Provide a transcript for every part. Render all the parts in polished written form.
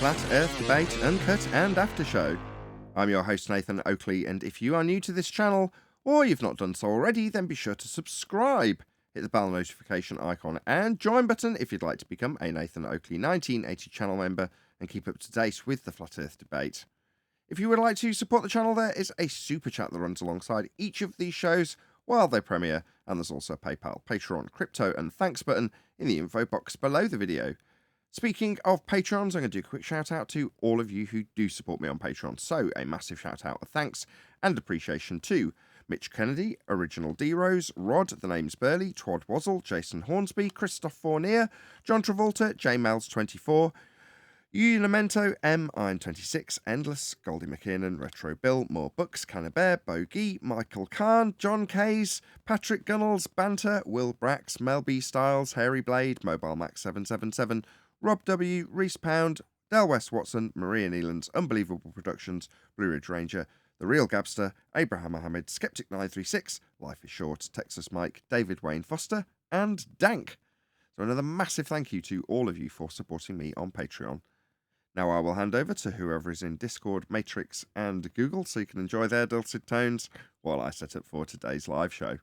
Flat Earth Debate Uncut and After Show. I'm your host Nathan Oakley, and if you are new to this channel, or you've not done so already, then be sure to subscribe. Hit the bell notification icon and join button if you'd like to become a Nathan Oakley 1980 channel member and keep up to date with the Flat Earth Debate. If you would like to support the channel, there is a super chat that runs alongside each of these shows while they premiere, and there's also a PayPal, Patreon, crypto and thanks button in the info box below the video. Speaking of Patrons, I'm going to do a quick shout out to all of you who do support me on Patreon. So a massive shout out of thanks and appreciation to Mitch Kennedy, Original D-Rose, Rod, The Name's Burley, Twad Wazzle, Jason Hornsby, Christoph Fournier, John Travolta, JMels24, Unimento, M, Iron 26, Endless, Goldie McKiernan, Retro Bill, More Books, Cannabear, Bogey, Michael Kahn, John Kays, Patrick Gunnels, Banter, Will Brax, Mel B Styles, Hairy Blade, Mobile Max 777, Rob W, Reese Pound, Del West Watson, Maria Nealands, Unbelievable Productions, Blue Ridge Ranger, The Real Gabster, Abraham Mohammed, Skeptic 936, Life is Short, Texas Mike, David Wayne Foster, and Dank. So another massive thank you to all of you for supporting me on Patreon. Now I will hand over to whoever is in Discord, Matrix, and Google so you can enjoy their dulcet tones while I set up for today's live show.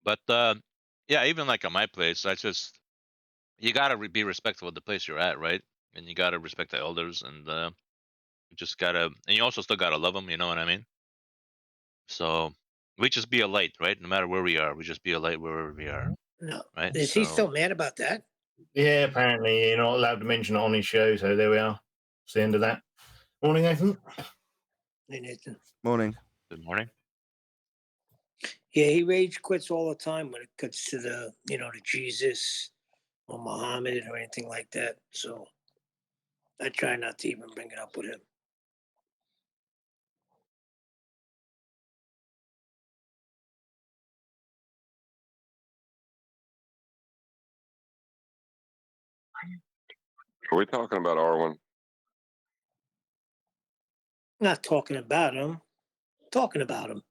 But yeah, even like at my place, you gotta be respectful of the place you're at, right? And you gotta respect the elders, and you just gotta, and you also still gotta love them. You know what I mean? So we just be a light, right? No matter where we are, we just be a light wherever we are, No. right? Is he still mad about that? Yeah, apparently you're not allowed to mention it on his show, so there we are. It's the end of that. Morning, Nathan. Hey, Nathan. Morning. Good morning. Yeah, he rage quits all the time when it comes to the Jesus or Muhammad or anything like that. So I try not to even bring it up with him. Are we talking about Arwen? Not talking about him. Talking about him.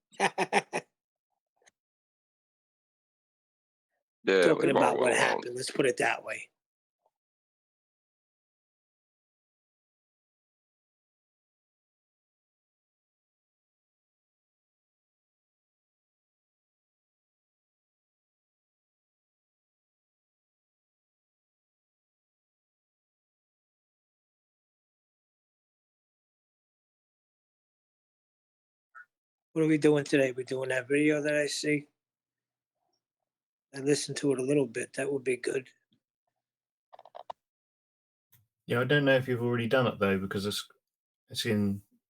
Yeah, Talking leave about Arwen what alone. happened. Let's put it that way. What are we doing today? We're doing that video that I see. I listened to it a little bit. That would be good. Yeah, I don't know if you've already done it though, because it's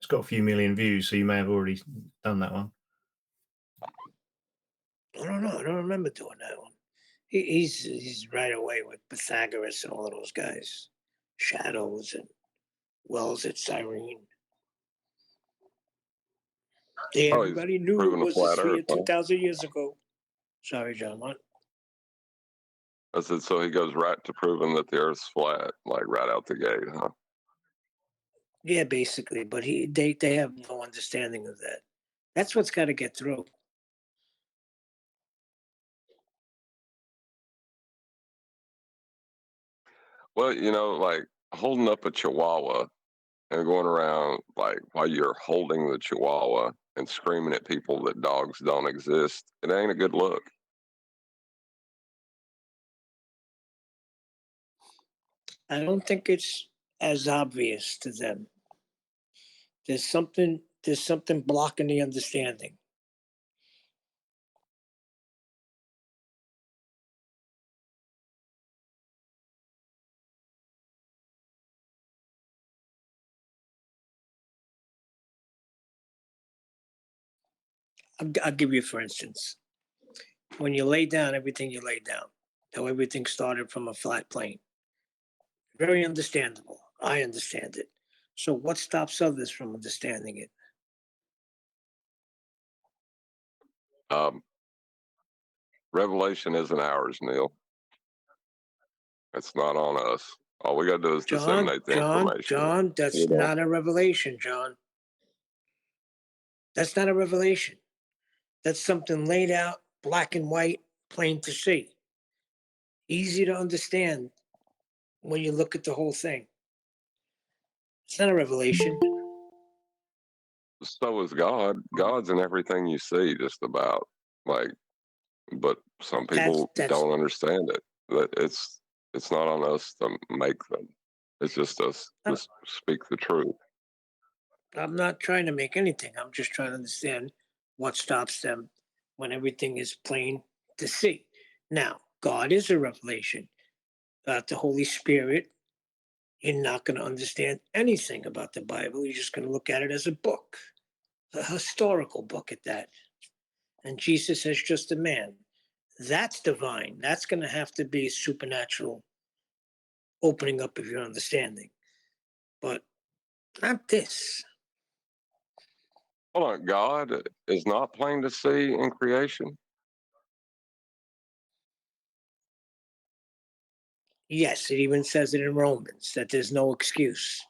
got a few million views, so you may have already done that one. I don't know. I don't remember doing that one. He's right away with Pythagoras and all of those guys. Shadows and Wells at Cyrene. Yeah, Oh, he's everybody knew proving it a was a flat sphere Earth, huh? 2,000 years ago. Sorry, John. What? I said, so he goes right to proving that the Earth's flat, like right out the gate, huh? Yeah, basically. But they have no understanding of that. That's what's got to get through. Well, like holding up a chihuahua and going around like while you're holding the chihuahua and screaming at people that dogs don't exist, it ain't a good look. I don't think it's as obvious to them. There's something blocking the understanding. I'll give you for instance. When you lay down, everything you lay down. How everything started from a flat plane. Very understandable. I understand it. So what stops others from understanding it? Revelation isn't ours, Neil. It's not on us. All we got to do is disseminate the information. John, that's not a revelation, John. That's not a revelation. That's something laid out, black and white, plain to see. Easy to understand. when you look at the whole thing. It's not a revelation. So is God. God's in everything you see, just about. Like, but some people That's don't understand it. That it's not on us to make them. It's just us to speak the truth. I'm not trying to make anything. I'm just trying to understand what stops them when everything is plain to see. Now, God is a revelation. Without the Holy Spirit, you're not going to understand anything about the Bible. You're just going to look at it as a book, a historical book at that. And Jesus is just a man. That's divine. That's going to have to be supernatural opening up of your understanding. But not this. Hold on, God is not plain to see in creation. Yes, it even says it in Romans that there's no excuse.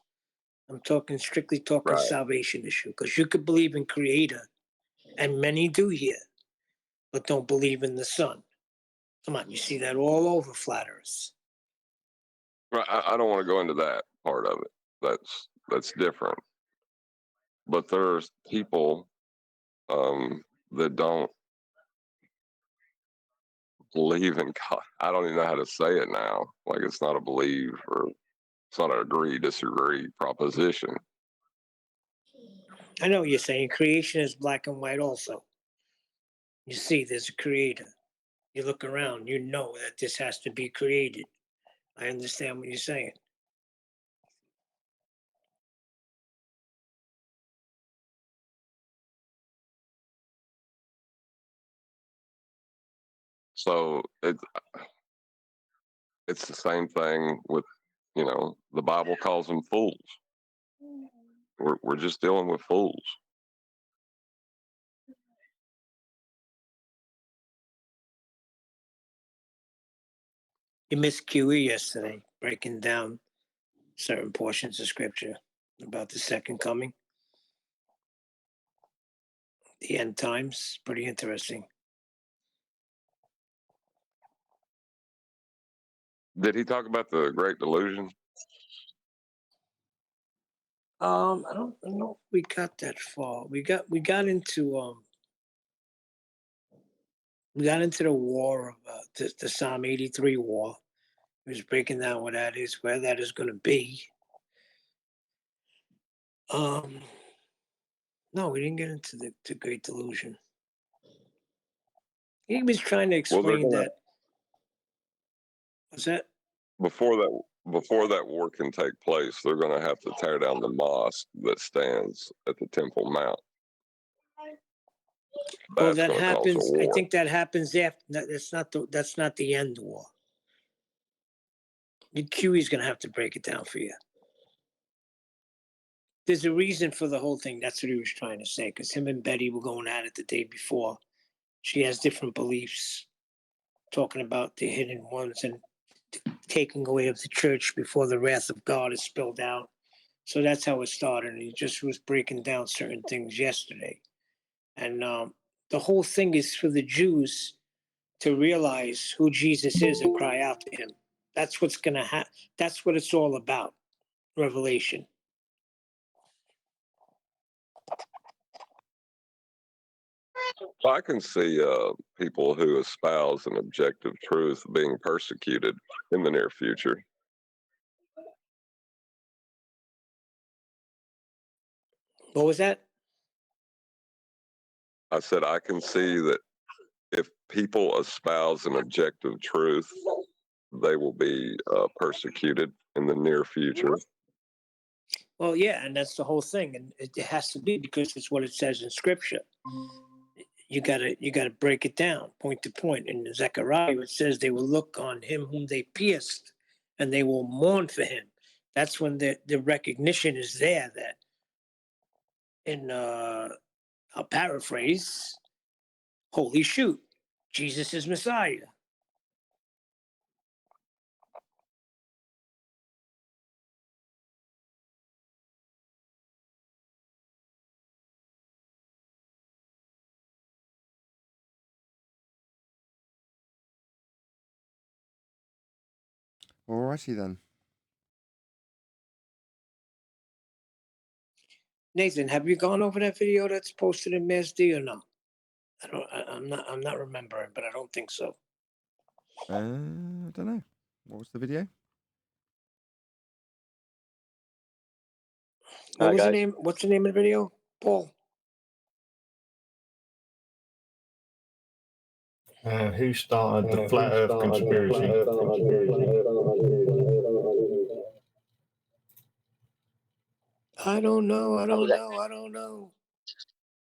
I'm strictly talking Right. salvation issue, because you could believe in Creator, and many do here, but don't believe in the Son. Come on, you see that all over flat Earth. Right. I don't want to go into that part of it. That's different. But there's people that don't believe in God. I don't even know how to say it now. Like, it's not a believe, or it's not an agree, disagree proposition. I know what you're saying. Creation is black and white also. You see, there's a creator. You look around, you know that this has to be created. I understand what you're saying. So it's the same thing with, the Bible calls them fools. We're just dealing with fools. You missed QE yesterday, breaking down certain portions of scripture about the second coming, the end times. Pretty interesting. Did he talk about the Great Delusion? I don't know if we got that far. We got into the war of the Psalm 83 war. He was breaking down what that is, where that is going to be. No, we didn't get into the Great Delusion. He was trying to explain that. What's that? Before that war can take place, they're going to have to tear down the mosque that stands at the Temple Mount. Well, That's that going to cause a happens. I war. think that happens after. That's not the end war. The QE's going to have to break it down for you. There's a reason for the whole thing. That's what he was trying to say. Because him and Betty were going at it the day before. She has different beliefs, talking about the hidden ones and taking away of the church before the wrath of God is spilled out. So that's how it started. And he just was breaking down certain things yesterday. And the whole thing is for the Jews to realize who Jesus is and cry out to him. That's what's going to happen. That's what it's all about. Revelation. I can see people who espouse an objective truth being persecuted in the near future. What was that? I said I can see that if people espouse an objective truth, they will be persecuted in the near future. Well, yeah, and that's the whole thing, and it has to be because it's what it says in Scripture. You gotta break it down point to point. In Zechariah, it says they will look on him whom they pierced, and they will mourn for him. That's when the recognition is there that, in I'll paraphrase, holy shoot, Jesus is Messiah. Alrighty then. Nathan, have you gone over that video that's posted in MassD or no? I'm not remembering, but I don't think so. I don't know. What was the video? What Hi, was the guys. name? What's the name of the video, Paul? Who started the flat Earth conspiracy? I don't know.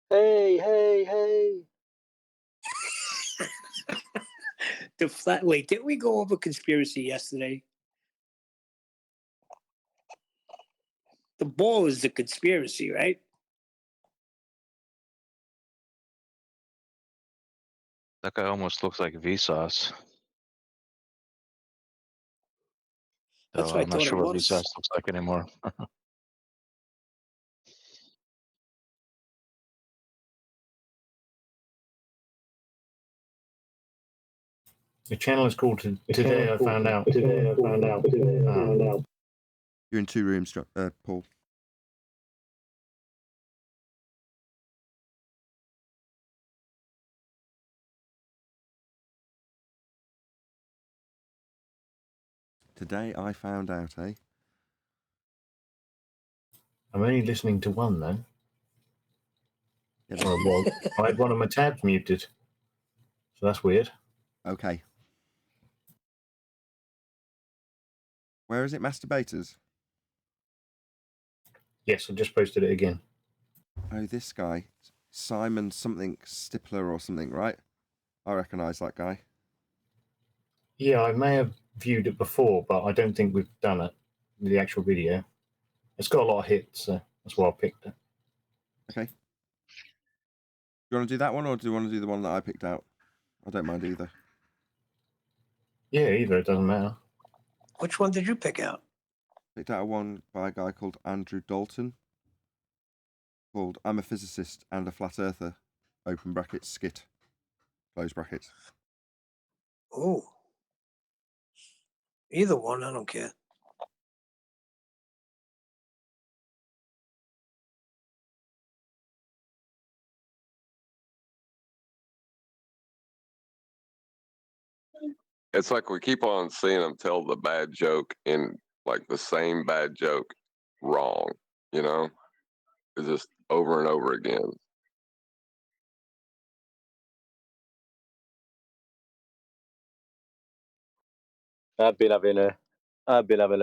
Hey. The flat. Wait, didn't we go over conspiracy yesterday? The ball is the conspiracy, right? That guy almost looks like Vsauce. That's So what I I'm not thought sure it what was. Vsauce looks like anymore. The channel is called Today I Found Out. You're in two rooms, Paul. Today I found out, eh? I'm only listening to one then. Yeah, Or well, I had one of my tabs muted. So that's weird. okay. Where is it, Masturbators? Yes, I just posted it again. Oh, this guy. Simon something Stippler or something, right? I recognise that guy. Yeah, I may have viewed it before, but I don't think we've done it. The actual video. It's got a lot of hits, so that's why I picked it. Okay. Do you want to do that one, or do you want to do the one that I picked out? I don't mind either. Yeah, either, it doesn't matter. Which one did you pick out? Picked out one by a guy called Andrew Dalton, called I'm a Physicist and a Flat Earther, open brackets, skit, close brackets. Oh, either one. I don't care. It's like we keep on seeing them tell the bad joke in like the same bad joke wrong, you know? It's just over and over again. I've been having a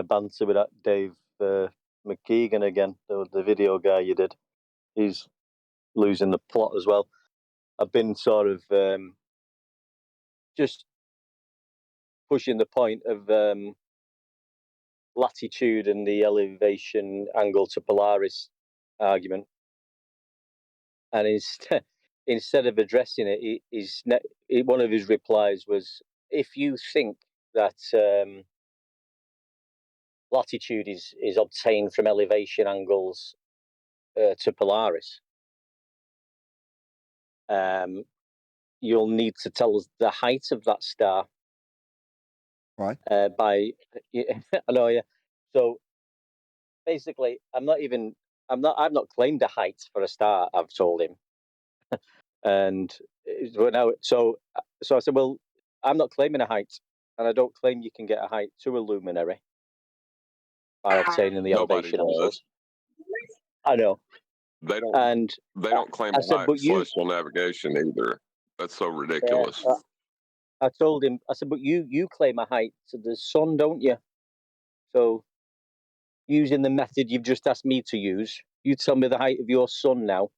banter with that Dave McGeegan again, the video guy you did. He's losing the plot as well. I've been sort of just pushing the point of latitude and the elevation angle to Polaris argument, and instead of addressing it, one of his replies was, "If you think that latitude is obtained from elevation angles to Polaris, you'll need to tell us the height of that star." Why? I know, yeah. So basically, I've not claimed a height for a star. I've told him, and now, so I said, well, I'm not claiming a height, and I don't claim you can get a height to a luminary by obtaining the Nobody elevation does. angles. I know. They don't. And They don't claim I a said, high but you, celestial navigation either. That's so ridiculous. I told him, I said, but you claim a height to the sun, don't you? So using the method you've just asked me to use, you tell me the height of your sun now,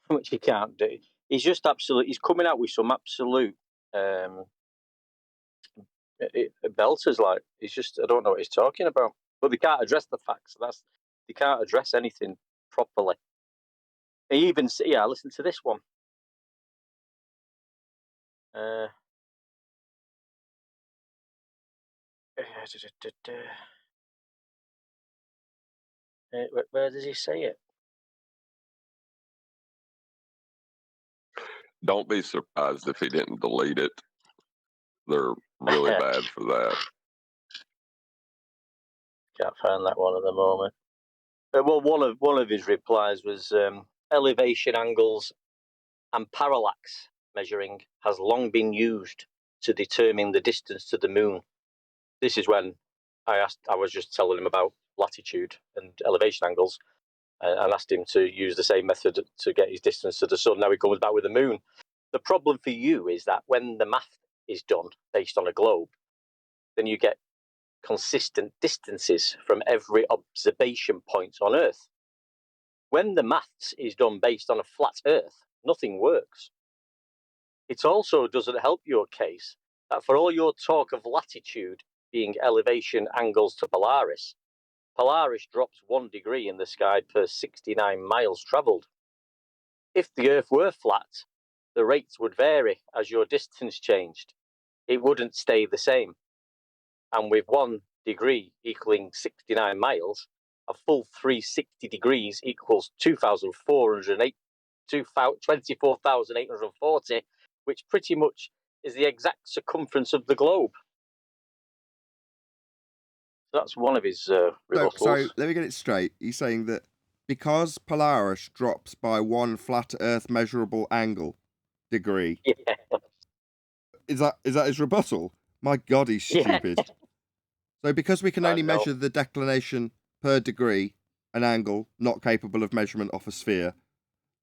which he can't do. He's just he's coming out with some absolute belters. Like, he's just, I don't know what he's talking about. But they can't address the facts. They can't address anything properly. He even, listen to this one. Where does he say it? Don't be surprised if he didn't delete it. They're really bad for that. Can't find that one at the moment. Well, one of his replies was elevation angles and parallax measuring has long been used to determine the distance to the moon. This is when I was just telling him about latitude and elevation angles, and asked him to use the same method to get his distance to the sun. Now he comes back with the moon. The problem for you is that when the math is done based on a globe, then you get consistent distances from every observation point on Earth. When the maths is done based on a flat Earth, nothing works. It also doesn't help your case that for all your talk of latitude being elevation angles to Polaris, Polaris drops 1 degree in the sky per 69 miles travelled. If the Earth were flat, the rates would vary as your distance changed. It wouldn't stay the same. And with 1 degree equaling 69 miles, a full 360 degrees equals 24,840, which pretty much is the exact circumference of the globe. That's one of his rebuttals. So let me get it straight. He's saying that because Polaris drops by 1 flat Earth measurable angle degree. Yeah. Is that his rebuttal? My God, he's stupid. Yeah. So because we can only know. measure the declination per degree, an angle not capable of measurement off a sphere,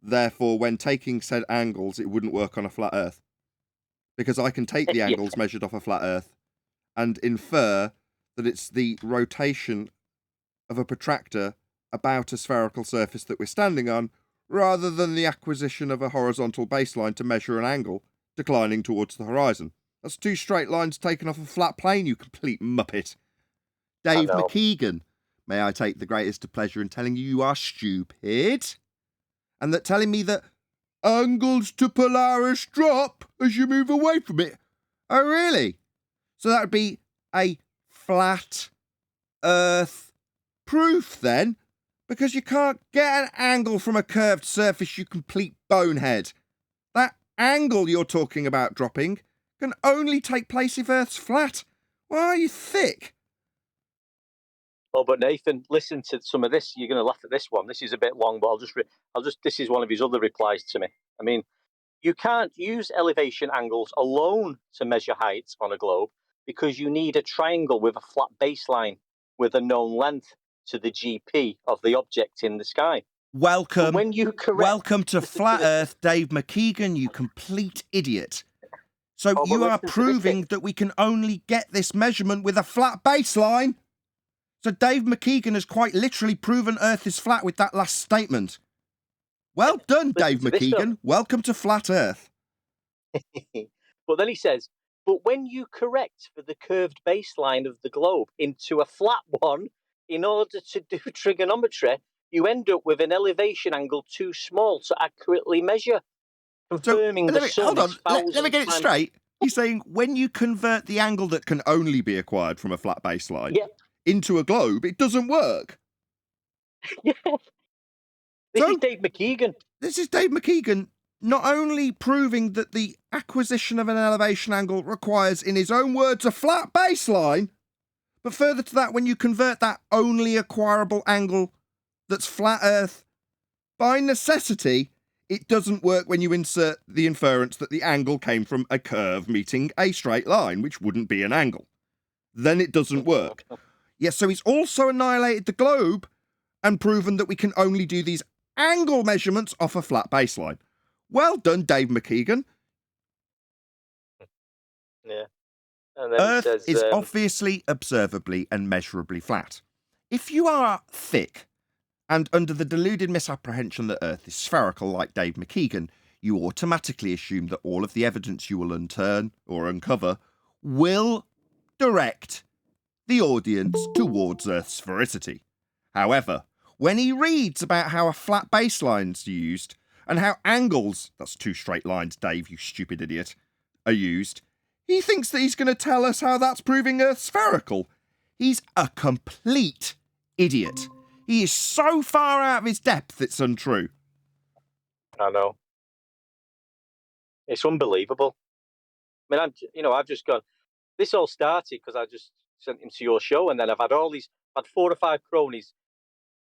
therefore when taking said angles, it wouldn't work on a flat Earth. Because I can take the angles measured off a flat Earth and infer that it's the rotation of a protractor about a spherical surface that we're standing on, rather than the acquisition of a horizontal baseline to measure an angle declining towards the horizon. That's 2 straight lines taken off a flat plane, you complete muppet. Dave McGeegan, may I take the greatest of pleasure in telling you are stupid? And that telling me that angles to Polaris drop as you move away from it. Oh, really? So that would be a flat Earth proof then? Because you can't get an angle from a curved surface, you complete bonehead. That angle you're talking about dropping can only take place if Earth's flat. Why are you thick? Oh, but Nathan, listen to some of this. You're going to laugh at this one. This is a bit long, but this is one of his other replies to me. I mean, you can't use elevation angles alone to measure heights on a globe because you need a triangle with a flat baseline with a known length to the GP of the object in the sky. Welcome to Flat this. Earth, Dave McGeegan, you complete idiot. So you are proving that we can only get this measurement with a flat baseline. So Dave McGeegan has quite literally proven Earth is flat with that last statement. Well done, Dave McGeegan. Welcome to Flat Earth. But then he says, but when you correct for the curved baseline of the globe into a flat one, in order to do trigonometry, you end up with an elevation angle too small to accurately measure. Confirming the sun. Hold on, let me get it straight. He's saying when you convert the angle that can only be acquired from a flat baseline into a globe, it doesn't work. Yeah. This is Dave McGeegan. This is Dave McGeegan not only proving that the acquisition of an elevation angle requires, in his own words, a flat baseline, but further to that, when you convert that only acquirable angle that's flat Earth, by necessity, it doesn't work when you insert the inference that the angle came from a curve meeting a straight line, which wouldn't be an angle. Then it doesn't work. Yes, so he's also annihilated the globe and proven that we can only do these angle measurements off a flat baseline. Well done, Dave McGeegan. Yeah. And then Earth says, is obviously, observably, and measurably flat. If you are thick and under the deluded misapprehension that Earth is spherical like Dave McGeegan, you automatically assume that all of the evidence you will uncover will direct the audience towards Earth's sphericity. However, when he reads about how a flat baseline's used and how angles, that's 2 straight lines, Dave, you stupid idiot, are used, he thinks that he's going to tell us how that's proving Earth spherical. He's a complete idiot. He is so far out of his depth, it's untrue. I know. It's unbelievable. I mean, I've just gone. This all started because I just sent him to your show, and then I've had 4 or 5 cronies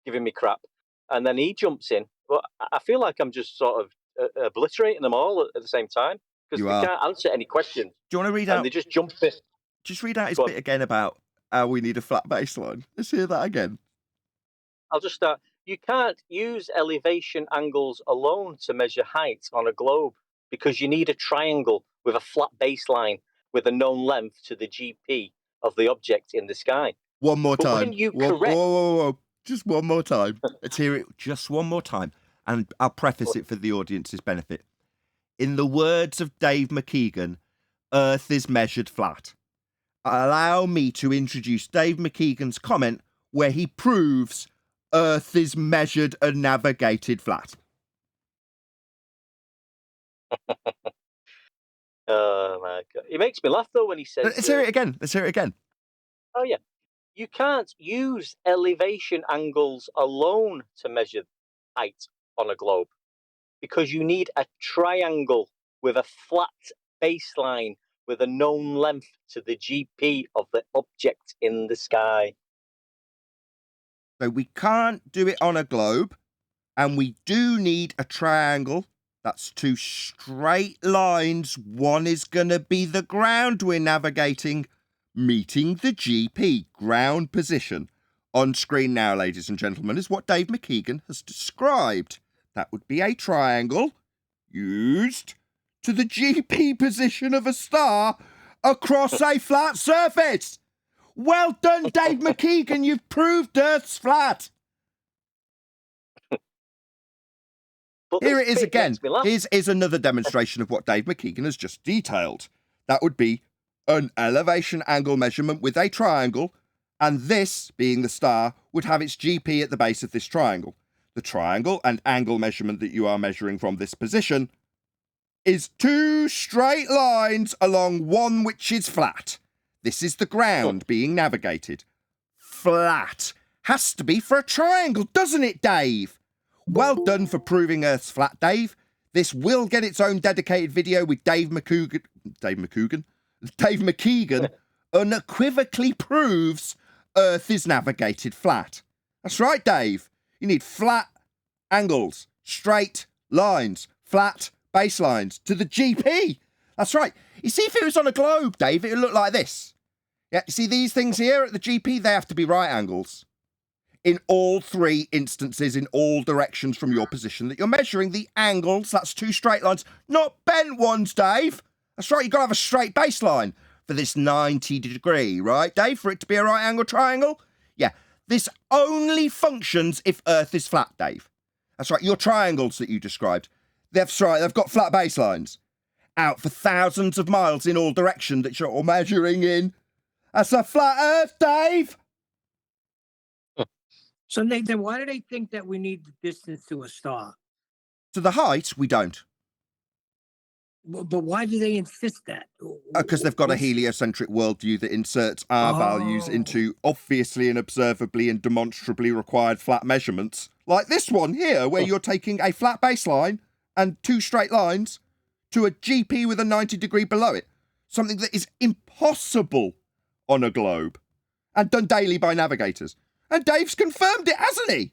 giving me crap, and then he jumps in. But I feel like I'm just sort of obliterating them all at the same time because You they are. can't answer any questions, Do you want to read and out? they just jump in. Just read out his Go on. bit again about how we need a flat baseline. Let's hear that again. I'll just start. You can't use elevation angles alone to measure height on a globe because you need a triangle with a flat baseline with a known length to the GP of the object in the sky. One more But time. when you Whoa, correct- whoa, whoa, whoa. Just one more time. Let's hear it just one more time. And I'll preface it for the audience's benefit. In the words of Dave McGeegan, Earth is measured flat. Allow me to introduce Dave McGeegan's comment where he proves Earth is measured and navigated flat. Oh my God. It makes me laugh though when he says. Let's hear it again. Let's hear it again. Oh yeah. You can't use elevation angles alone to measure height on a globe because you need a triangle with a flat baseline with a known length to the GP of the object in the sky. So we can't do it on a globe, and we do need a triangle. That's two straight lines. One is going to be the ground we're navigating, meeting the GP, ground position. On screen now, ladies and gentlemen, is what Dave McGeegan has described. That would be a triangle used to the GP position of a star across a flat surface. Well done, Dave McGeegan. You've proved Earth's flat. But Here this it is bit again. makes me laugh. Here's another demonstration of what Dave McGeegan has just detailed. That would be an elevation angle measurement with a triangle, and this, being the star, would have its GP at the base of this triangle. The triangle and angle measurement that you are measuring from this position is two straight lines along one which is flat. This is the ground being navigated. Flat. Has to be for a triangle, doesn't it, Dave? Well done for proving Earth's flat, Dave. This will get its own dedicated video with Dave McGeegan unequivocally proves Earth is navigated flat. That's right, Dave. You need flat angles, straight lines, flat baselines to the GP. That's right. You see, if it was on a globe, Dave, it would look like this. Yeah, you see these things here at the GP? They have to be right angles. In all three instances, in all directions from your position that you're measuring, the angles, that's two straight lines, not bent ones, Dave. That's right, you've got to have a straight baseline for this 90 degree, right, Dave, for it to be a right angle triangle? Yeah, this only functions if Earth is flat, Dave. That's right, your triangles that you described, they've got flat baselines out for thousands of miles in all directions that you're measuring in. That's a flat Earth, Dave. So Nathan, why do they think that we need the distance to a star? To the height, we don't. But why do they insist that? Because they've got a heliocentric worldview that inserts our values into obviously and observably and demonstrably required flat measurements. Like this one here, where you're taking a flat baseline and two straight lines to a GP with a 90 degree below it. Something that is impossible on a globe and done daily by navigators. And Dave's confirmed it, hasn't he?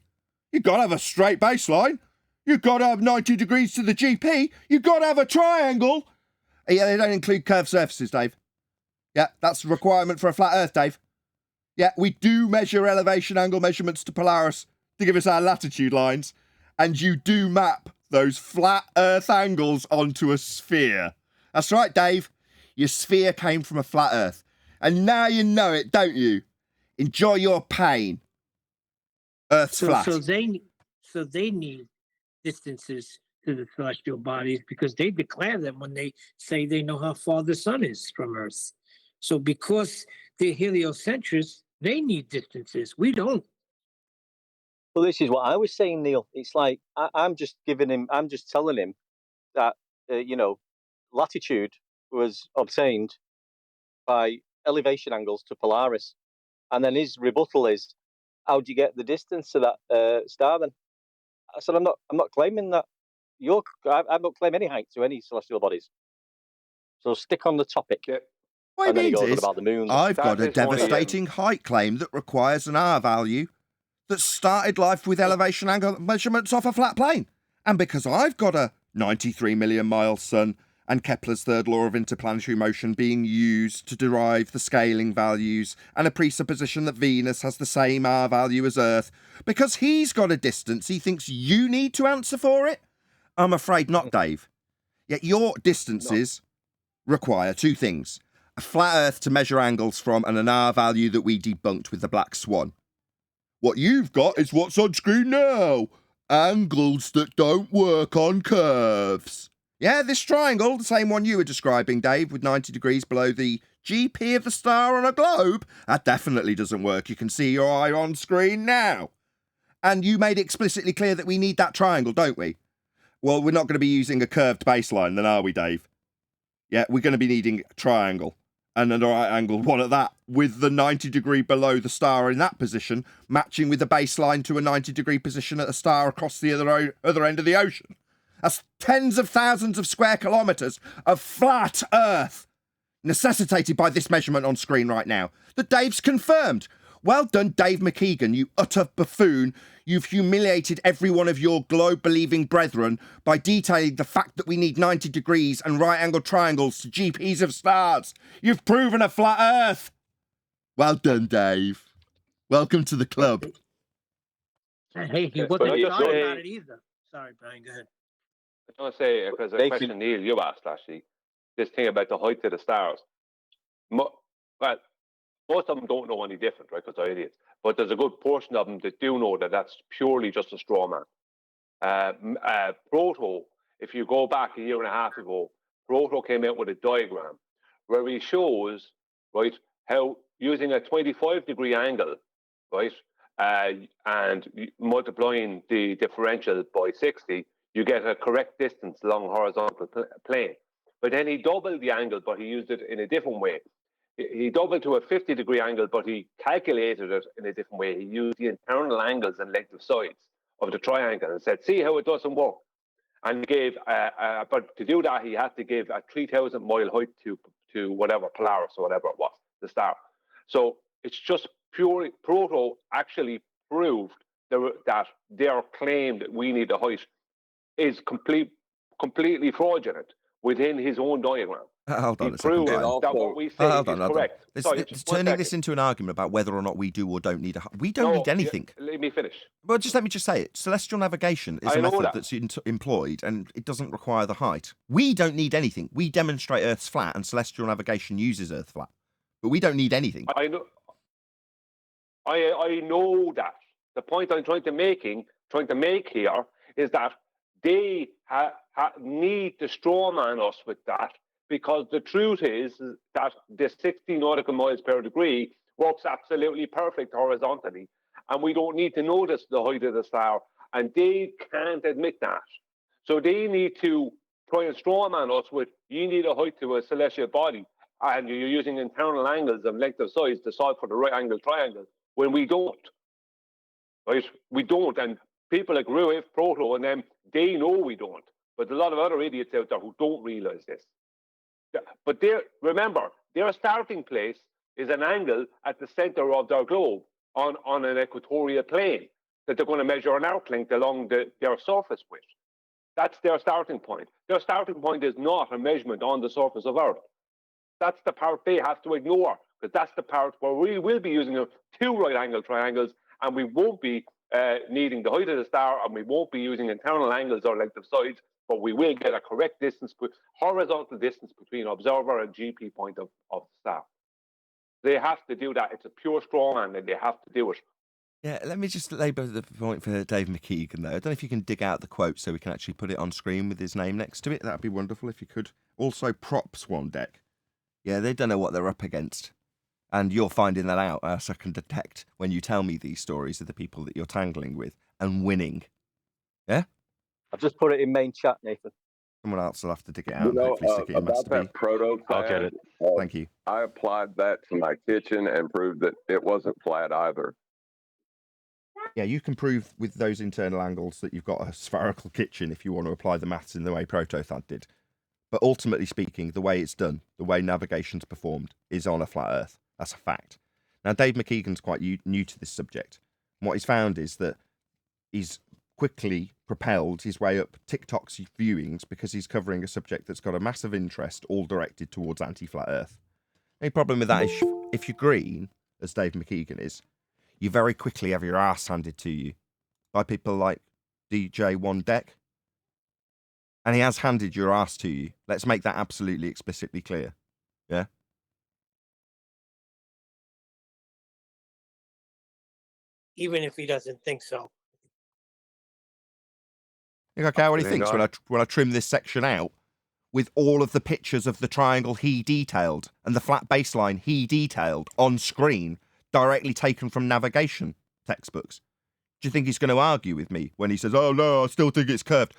You've got to have a straight baseline. You've got to have 90 degrees to the GP. You've got to have a triangle. Yeah, they don't include curved surfaces, Dave. Yeah, that's a requirement for a flat Earth, Dave. Yeah, we do measure elevation angle measurements to Polaris to give us our latitude lines. And you do map those flat Earth angles onto a sphere. That's right, Dave. Your sphere came from a flat Earth. And now you know it, don't you? Enjoy your pain. Earth's flat. So they need distances to the celestial bodies because they declare them when they say they know how far the sun is from Earth. So because they're heliocentrists, they need distances. We don't. Well, this is what I was saying, Neil. It's like I'm just telling him that latitude was obtained by elevation angles to Polaris, and then his rebuttal is, "How do you get the distance to that star?" Then I said, "I'm not claiming that. I don't claim any height to any celestial bodies. So stick on the topic." Yeah. What and he then he means goes on is, about the moon. I've got a devastating height claim that requires an R value that started life with elevation angle measurements off a flat plane. And because I've got a 93 million mile sun and Kepler's third law of interplanetary motion being used to derive the scaling values and a presupposition that Venus has the same R value as Earth, because he's got a distance he thinks you need to answer for it? I'm afraid not, Dave. Yet your distances require two things. A flat Earth to measure angles from and an R value that we debunked with the black swan. What you've got is what's on screen now. Angles that don't work on curves. Yeah, this triangle, the same one you were describing, Dave, with 90 degrees below the GP of the star on a globe, that definitely doesn't work. You can see your eye on screen now. And you made it explicitly clear that we need that triangle, don't we? Well, we're not going to be using a curved baseline then, are we, Dave? Yeah, we're going to be needing a triangle. And a right angle one at that, with the 90 degree below the star in that position, matching with the baseline to a 90 degree position at the star across the other end of the ocean. That's tens of thousands of square kilometres of flat Earth, necessitated by this measurement on screen right now, that Dave's confirmed. Well done, Dave McGeegan, you utter buffoon. You've humiliated every one of your globe-believing brethren by detailing the fact that we need 90 degrees and right-angled triangles to GPs of stars. You've proven a flat Earth. Well done, Dave. Welcome to the club. Hey, he Yeah, wasn't but I just shy say- about it either. Sorry, Brian, go ahead. I want to say, because a Nathan- question Neil you asked actually, this thing about the height of the stars. Well, most of them don't know any different, right? Because they're idiots. But there's a good portion of them that do know that that's purely just a straw man. Proto, if you go back a year and a half ago, Proto came out with a diagram where he shows, right, how using a 25 degree angle, right, and multiplying the differential by 60, you get a correct distance along a horizontal plane. But then he doubled the angle, but he used it in a different way. He doubled to a 50 degree angle, but he calculated it in a different way. He used the internal angles and length of sides of the triangle and said, see how it doesn't work. And he gave, but to do that, he had to give a 3,000 mile height to whatever, Polaris or whatever it was, the star. So it's just purely, Proto actually proved that their claim that we need a height is completely fraudulent within his own diagram. Hold on He a second, proved Brian. that what we say Hold is on. correct. Sorry, It's just one turning this second. into an argument about whether or not we do or don't need a... We don't No, need anything. Let me finish. Well, just let me just say it. Celestial navigation is I a know method that. that's employed, and it doesn't require the height. We don't need anything. We demonstrate Earth's flat, and celestial navigation uses Earth flat. But we don't need anything. I know. I know that. The point I'm trying to make here is that they need to strawman us with that, because the truth is that the 60 nautical miles per degree works absolutely perfect horizontally, and we don't need to notice the height of the star, and they can't admit that. So they need to try and strawman us with, you need a height to a celestial body, and you're using internal angles and length of sides to solve for the right angle triangle, when we don't. Right? We don't, and people like Ruiv, Proto, and them, they know we don't. But there's a lot of other idiots out there who don't realize this. But remember, their starting place is an angle at the center of their globe on an equatorial plane that they're going to measure an arc length along their surface with. That's their starting point. Their starting point is not a measurement on the surface of Earth. That's the part they have to ignore, because that's the part where we will be using two right angle triangles, and we won't be needing the height of the star, and we won't be using internal angles or length of sides, but we will get a correct distance, horizontal distance between observer and GP point of the star. They have to do that. It's a pure straw man, and they have to do it. Yeah, let me just labour the point for Dave McGeegan, though. I don't know if you can dig out the quote so we can actually put it on screen with his name next to it. That'd be wonderful if you could. Also, prop Swan Deck. Yeah, they don't know what they're up against. And you're finding that out, as I can detect when you tell me these stories of the people that you're tangling with and winning. Yeah? I've just put it in main chat, Nathan. Someone else will have to dig it out and hopefully stick it in about Master B. that proto I'll get it. Thank you. I applied that to my kitchen and proved that it wasn't flat either. Yeah, you can prove with those internal angles that you've got a spherical kitchen if you want to apply the maths in the way Protothad did. But ultimately speaking, the way it's done, the way navigation's performed, is on a flat Earth. That's a fact. Now, Dave McGeegan's quite new to this subject. And what he's found is that he's quickly propelled his way up TikTok's viewings because he's covering a subject that's got a massive interest, all directed towards anti-flat Earth. The only problem with that is if you're green, as Dave McGeegan is, you very quickly have your ass handed to you by people like DJ One Deck. And he has handed your ass to you. Let's make that absolutely explicitly clear. Yeah? Even if he doesn't think so. I don't care what he Did he thinks not? when I trim this section out with all of the pictures of the triangle he detailed and the flat baseline he detailed on screen, directly taken from navigation textbooks. Do you think he's going to argue with me when he says, "Oh no, I still think it's curved"?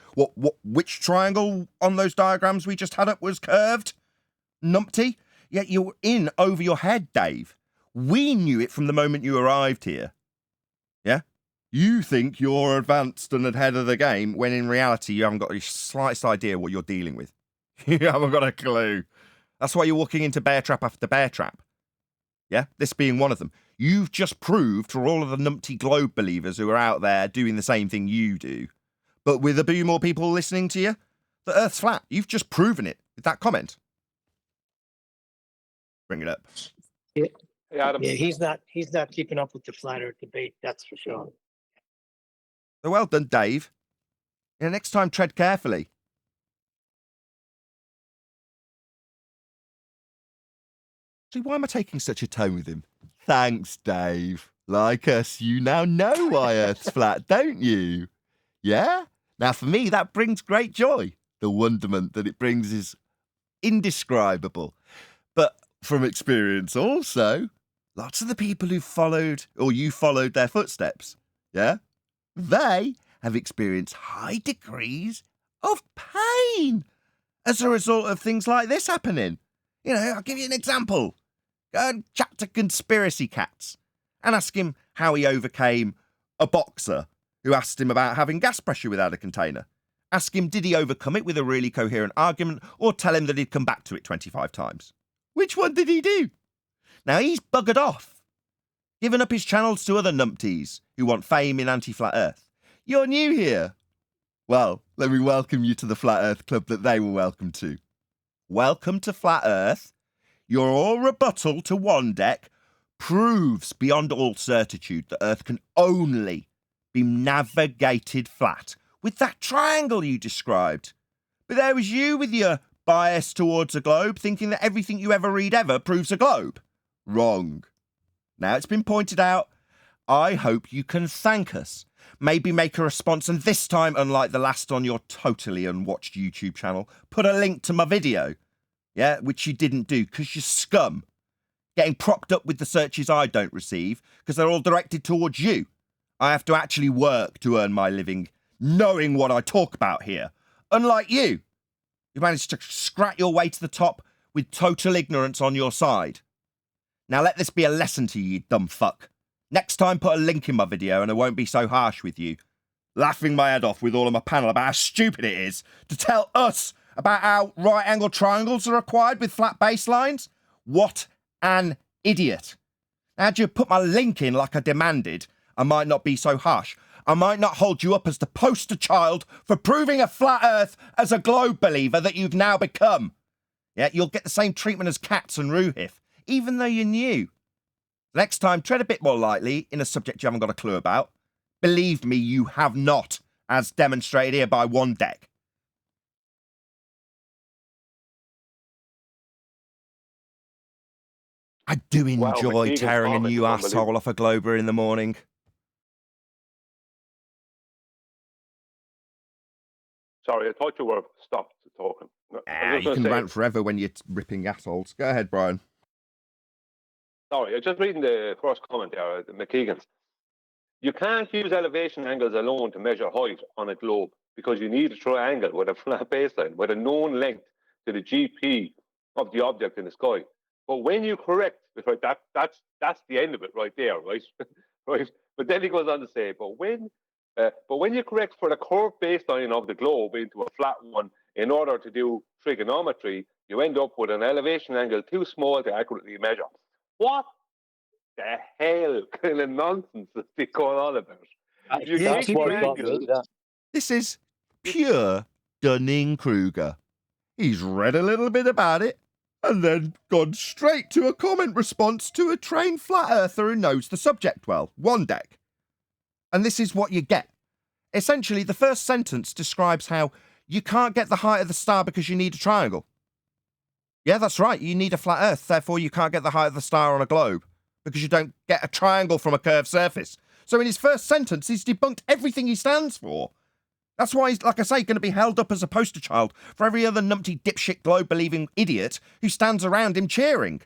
Which triangle on those diagrams we just had up was curved? Numpty? Yet you're in over your head, Dave. We knew it from the moment you arrived here. Yeah? You think you're advanced and ahead of the game when in reality you haven't got the slightest idea what you're dealing with. You haven't got a clue. That's why you're walking into bear trap after bear trap. Yeah? This being one of them. You've just proved for all of the numpty globe believers who are out there doing the same thing you do, but with a few more people listening to you, the Earth's flat. You've just proven it with that comment. Bring it up. Yeah, Adam. Yeah, he's not keeping up with the flat Earth debate, that's for sure. So well done, Dave. Yeah, next time tread carefully. See, why am I taking such a tone with him? Thanks, Dave. Like us, you now know why Earth's flat, don't you? Yeah? Now, for me, that brings great joy. The wonderment that it brings is indescribable. But from experience also, lots of the people who followed, or you followed their footsteps, yeah? They have experienced high degrees of pain as a result of things like this happening. You know, I'll give you an example. Go and chat to Conspiracy Cats and ask him how he overcame a boxer who asked him about having gas pressure without a container. Ask him, did he overcome it with a really coherent argument, or tell him that he'd come back to it 25 times? Which one did he do? Now he's buggered off, given up his channels to other numpties who want fame in anti-flat Earth. You're new here. Well, let me welcome you to the Flat Earth Club that they were welcome to. Welcome to Flat Earth. Your all rebuttal to One Deck proves beyond all certitude that Earth can only be navigated flat with that triangle you described. But there was you with your bias towards a globe, thinking that everything you ever read ever proves a globe. Wrong. Now it's been pointed out. I hope you can thank us. Maybe make a response, and this time, unlike the last on your totally unwatched YouTube channel, put a link to my video. Yeah, which you didn't do because you're scum. Getting propped up with the searches I don't receive because they're all directed towards you. I have to actually work to earn my living, knowing what I talk about here. Unlike you, you managed to scrat your way to the top with total ignorance on your side. Now let this be a lesson to you, dumb fuck. Next time put a link in my video and I won't be so harsh with you. Laughing my head off with all of my panel about how stupid it is to tell us about how right-angle triangles are required with flat baselines? What an idiot. Had you put my link in like I demanded, I might not be so harsh. I might not hold you up as the poster child for proving a flat Earth as a globe believer that you've now become. Yeah, you'll get the same treatment as Cats and Ruhif, even though you're new. Next time, tread a bit more lightly in a subject you haven't got a clue about. Believe me, you have not, as demonstrated here by One Deck. I do enjoy McGeegan's tearing a comment new is asshole unbelievable. off a Glober in the morning. Sorry, I thought you were stopped talking. I was just You gonna can say- rant forever when you're ripping assholes. Go ahead, Brian. Sorry, I'm just reading the first comment there, McGeegan's. You can't use elevation angles alone to measure height on a globe because you need a triangle with a flat baseline with a known length to the GP of the object in the sky. But when you correct, right, that's the end of it right there, right? Right. But then he goes on to say, but when you correct for the curved baseline of the globe into a flat one in order to do trigonometry, you end up with an elevation angle too small to accurately measure. What the hell kind of nonsense is he going on about? If you Yeah, take That's what the got angle, me. That. This is pure Dunning-Kruger. He's read a little bit about it and then gone straight to a comment response to a trained flat earther who knows the subject well. One deck. And this is what you get. Essentially, the first sentence describes how you can't get the height of the star because you need a triangle. Yeah, that's right. You need a flat earth. Therefore, you can't get the height of the star on a globe because you don't get a triangle from a curved surface. So in his first sentence, he's debunked everything he stands for. That's why he's, like I say, going to be held up as a poster child for every other numpty dipshit globe-believing idiot who stands around him cheering.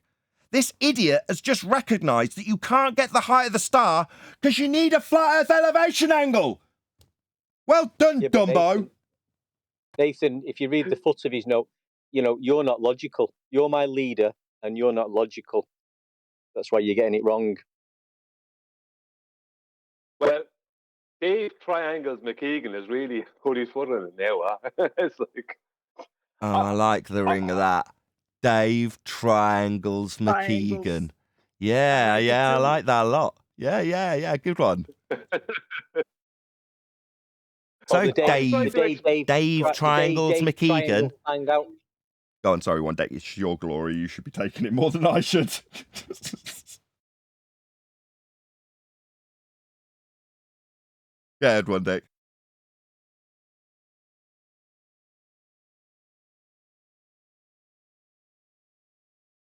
This idiot has just recognised that you can't get the height of the star because you need a flat earth elevation angle. Well done, Yeah, but Dumbo. Nathan, if you read the foot of his note, you're not logical. You're my leader, and you're not logical. That's why you're getting it wrong. well, Dave Triangles McGeegan is really put his foot in it now. Huh? It's like, Oh, I like the ring of that. Dave Triangles Triangles. McGeegan. Yeah, I like it I too. like that a lot. Yeah, good one. So, Oh, the Dave Triangles Dave McGeegan. Triangle Hangout. Go on, sorry, one day. It's your glory. You should be taking it more than I should. Yeah, one day.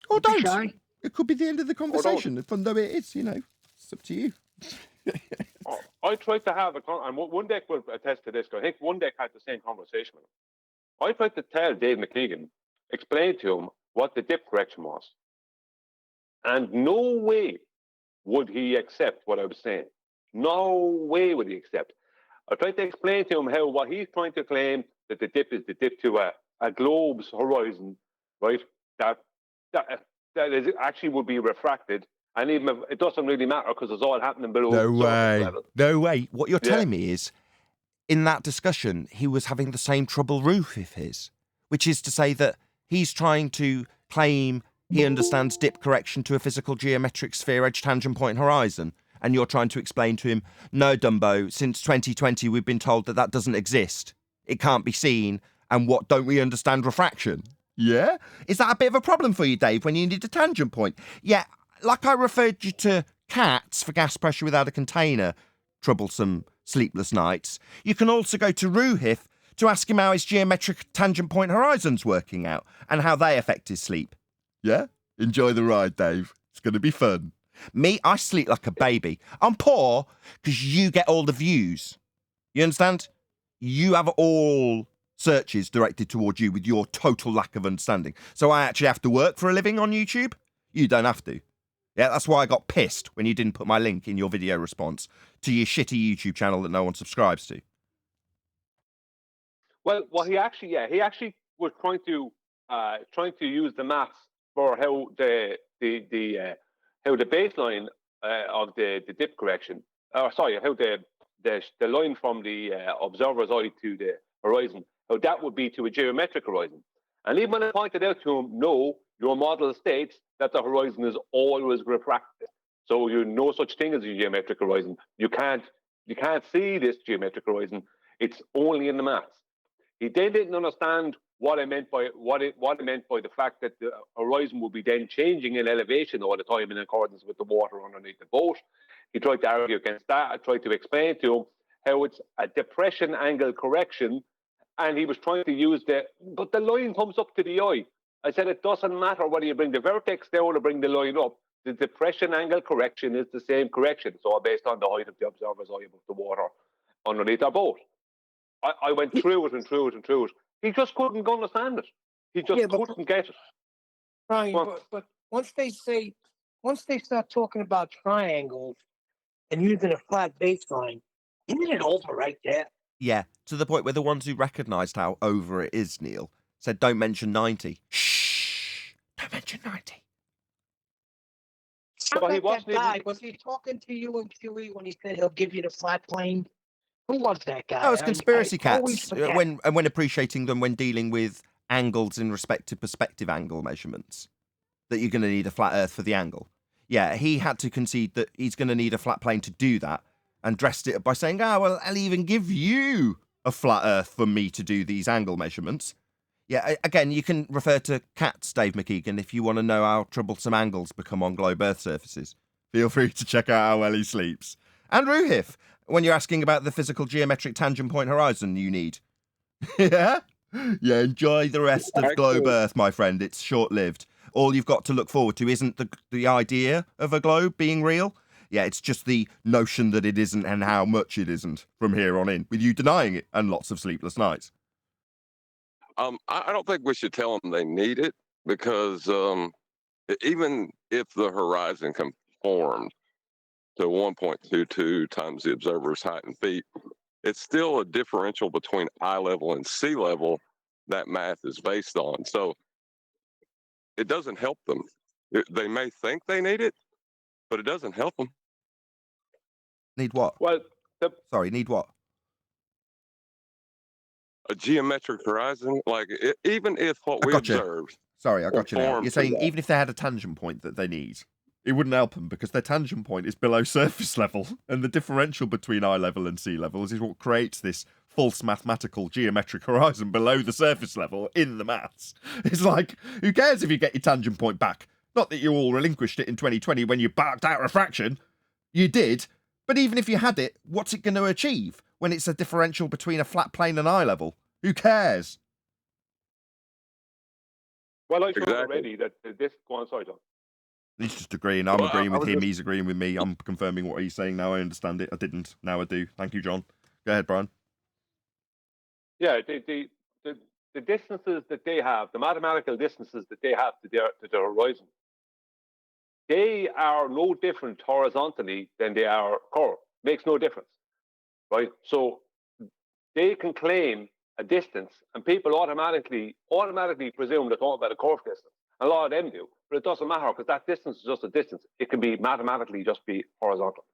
Or Don't be don't. shy. It could be the end of the conversation. Fun though it is, it's up to you. I tried to have and one deck will attest to this. 'Cause I think one deck had the same conversation with him. I tried to tell Dave McGeegan, explain to him what the dip correction was, and no way would he accept what I was saying. No way would he accept. I tried to explain to him how what he's trying to claim that the dip is the dip to a globe's horizon, right? That is actually would be refracted, and even if it doesn't really matter because it's all happening below No the surface way. level. No way. What you're Yeah. telling me is, in that discussion, he was having the same trouble Ruth with his, which is to say that he's trying to claim he understands dip correction to a physical geometric sphere edge tangent point horizon. And you're trying to explain to him, no, Dumbo, since 2020, we've been told that that doesn't exist. It can't be seen. And what, don't we understand refraction? Yeah? Is that a bit of a problem for you, Dave, when you need a tangent point? Yeah, like I referred you to cats for gas pressure without a container, troublesome sleepless nights. You can also go to Ruhith to ask him how his geometric tangent point horizon's working out and how they affect his sleep. Yeah? Enjoy the ride, Dave. It's going to be fun. Me, I sleep like a baby. I'm poor because you get all the views. You understand? You have all searches directed towards you with your total lack of understanding. So I actually have to work for a living on YouTube? You don't have to. Yeah, that's why I got pissed when you didn't put my link in your video response to your shitty YouTube channel that no one subscribes to. Well, he actually was trying to use the maths for how the baseline of the dip correction, how the line from the observer's eye to the horizon, how that would be to a geometric horizon. And even when I pointed out to him, no, your model states that the horizon is always refracted. So you no such thing as a geometric horizon. You can't see this geometric horizon. It's only in the maths. He then didn't understand what I meant by the fact that the horizon would be then changing in elevation all the time in accordance with the water underneath the boat. He tried to argue against that. I tried to explain to him how it's a depression angle correction, and he was trying to use but the line comes up to the eye. I said it doesn't matter whether you bring the vertex down or bring the line up. The depression angle correction is the same correction, so based on the height of the observer's eye above the water underneath our boat. I went through it and through it and through it. He just couldn't understand it. He just couldn't get it. Brian, but once they start talking about triangles and using a flat baseline, isn't it over right there? Yeah, to the point where the ones who recognised how over it is, Neil, said don't mention 90. Shh, don't mention 90. How Well, he about that wasn't guy? even- Was he talking to you and Chewy when he said he'll give you the flat plane? Who was that guy? Oh, it's conspiracy I always cats. forget. When appreciating them when dealing with angles in respect to perspective angle measurements, that you're going to need a flat Earth for the angle. yeah, he had to concede that he's going to need a flat plane to do that, and dressed it up by saying, well, I'll even give you a flat Earth for me to do these angle measurements. Yeah, again, you can refer to cats, Dave McGeegan, if you want to know how troublesome angles become on globe Earth surfaces. Feel free to check out how well he sleeps. And Ruhif, when you're asking about the physical geometric tangent point horizon you need. Yeah? Yeah, enjoy the rest of globe Earth, my friend. It's short-lived. All you've got to look forward to isn't the idea of a globe being real. Yeah, it's just the notion that it isn't and how much it isn't from here on in, with you denying it and lots of sleepless nights. I don't think we should tell them they need it, because even if the horizon conformed to 1.22 times the observer's height in feet, it's still a differential between eye level and sea level that math is based on. So it doesn't help them. They may think they need it, but it doesn't help them. Need what? Well, Sorry, need what? A geometric horizon, like even if what we gotcha. observed. Sorry, I got you now. conformed You're to saying that. even if they had a tangent point that they need, it wouldn't help them because their tangent point is below surface level, and the differential between eye level and sea levels is what creates this false mathematical geometric horizon below the surface level in the maths. It's like, who cares if you get your tangent point back? Not that you all relinquished it in 2020 when you barked out refraction. You did, but even if you had it, what's it going to achieve when it's a differential between a flat plane and eye level? Who cares? well, I showed Exactly. already that this. Go on, sorry, John. He's just agreeing. I'm Well, agreeing I with was him. just- He's agreeing with me. I'm confirming what he's saying now. I understand it. I didn't. Now I do. Thank you, John. Go ahead, Brian. Yeah, the distances that they have, the mathematical distances that they have to their horizon, they are no different horizontally than they are curved. Makes no difference, right? So they can claim a distance, and people automatically presume they're talking about a curved distance. A lot of them do, but it doesn't matter because that distance is just a distance. It can be mathematically just be horizontal.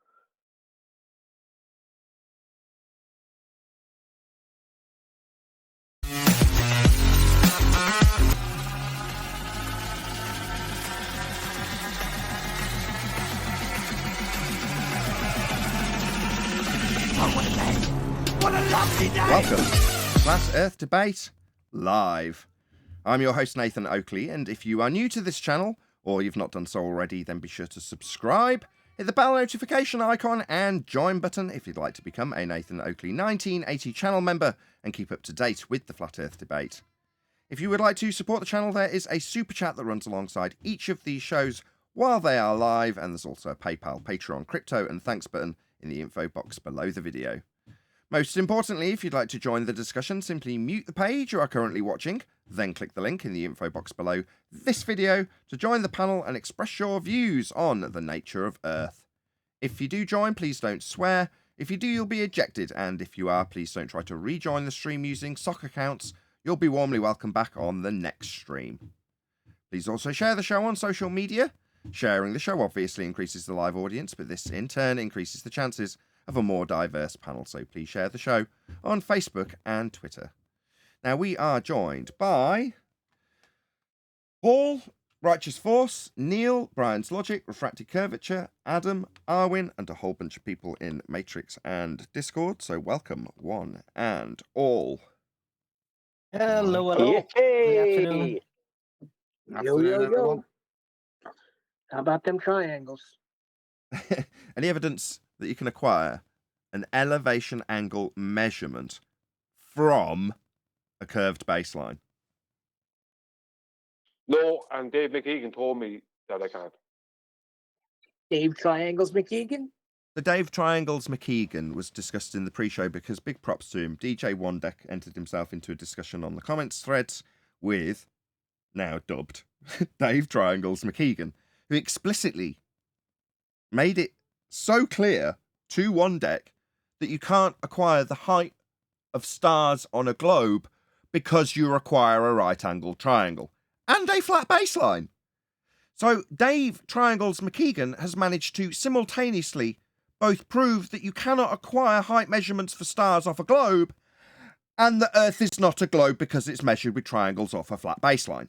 Welcome. Flat Earth Debate live. I'm your host, Nathan Oakley, and if you are new to this channel, or you've not done so already, then be sure to subscribe, hit the bell notification icon, and join button if you'd like to become a Nathan Oakley 1980 channel member and keep up to date with the Flat Earth Debate. If you would like to support the channel, there is a super chat that runs alongside each of these shows while they are live, and there's also a PayPal, Patreon, crypto, and thanks button in the info box below the video. Most importantly, if you'd like to join the discussion, simply mute the page you are currently watching, then click the link in the info box below this video to join the panel and express your views on the nature of Earth. If you do join, please don't swear. If you do, you'll be ejected, and if you are, please don't try to rejoin the stream using sock accounts. You'll be warmly welcome back on the next stream. Please also share the show on social media. Sharing the show obviously increases the live audience, but this in turn increases the chances of a more diverse panel, so please share the show on Facebook and Twitter. Now, we are joined by Paul, Righteous Force, Neil, Brian's Logic, Refracted Curvature, Adam, Arwin, and a whole bunch of people in Matrix and Discord, so welcome one and all. Hello, hello. Good afternoon. Yo, yo, yo. How about them triangles? Any evidence that you can acquire an elevation angle measurement from a curved baseline? No, and Dave McGeegan told me that I can't. Dave Triangles McGeegan? The Dave Triangles McGeegan was discussed in the pre-show because big props to him. DJ One Deck entered himself into a discussion on the comments threads with, now dubbed, Dave Triangles McGeegan, who explicitly made it so clear to One Deck that you can't acquire the height of stars on a globe because you require a right-angled triangle and a flat baseline. So Dave Triangles McGeegan has managed to simultaneously both prove that you cannot acquire height measurements for stars off a globe and that Earth is not a globe because it's measured with triangles off a flat baseline.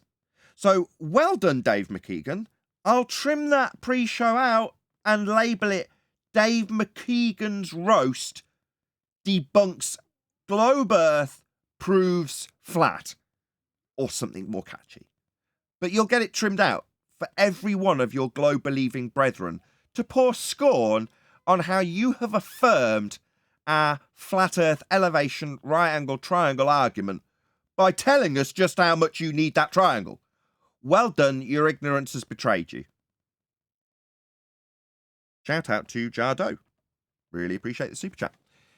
So well done, Dave McGeegan. I'll trim that pre-show out and label it Dave McGeegan's roast debunks globe Earth proves flat, or something more catchy. But you'll get it trimmed out for every one of your globe-believing brethren to pour scorn on how you have affirmed our flat Earth elevation right angle triangle argument by telling us just how much you need that triangle. Well done, your ignorance has betrayed you. Shout out to Jardo. Really appreciate the super chat.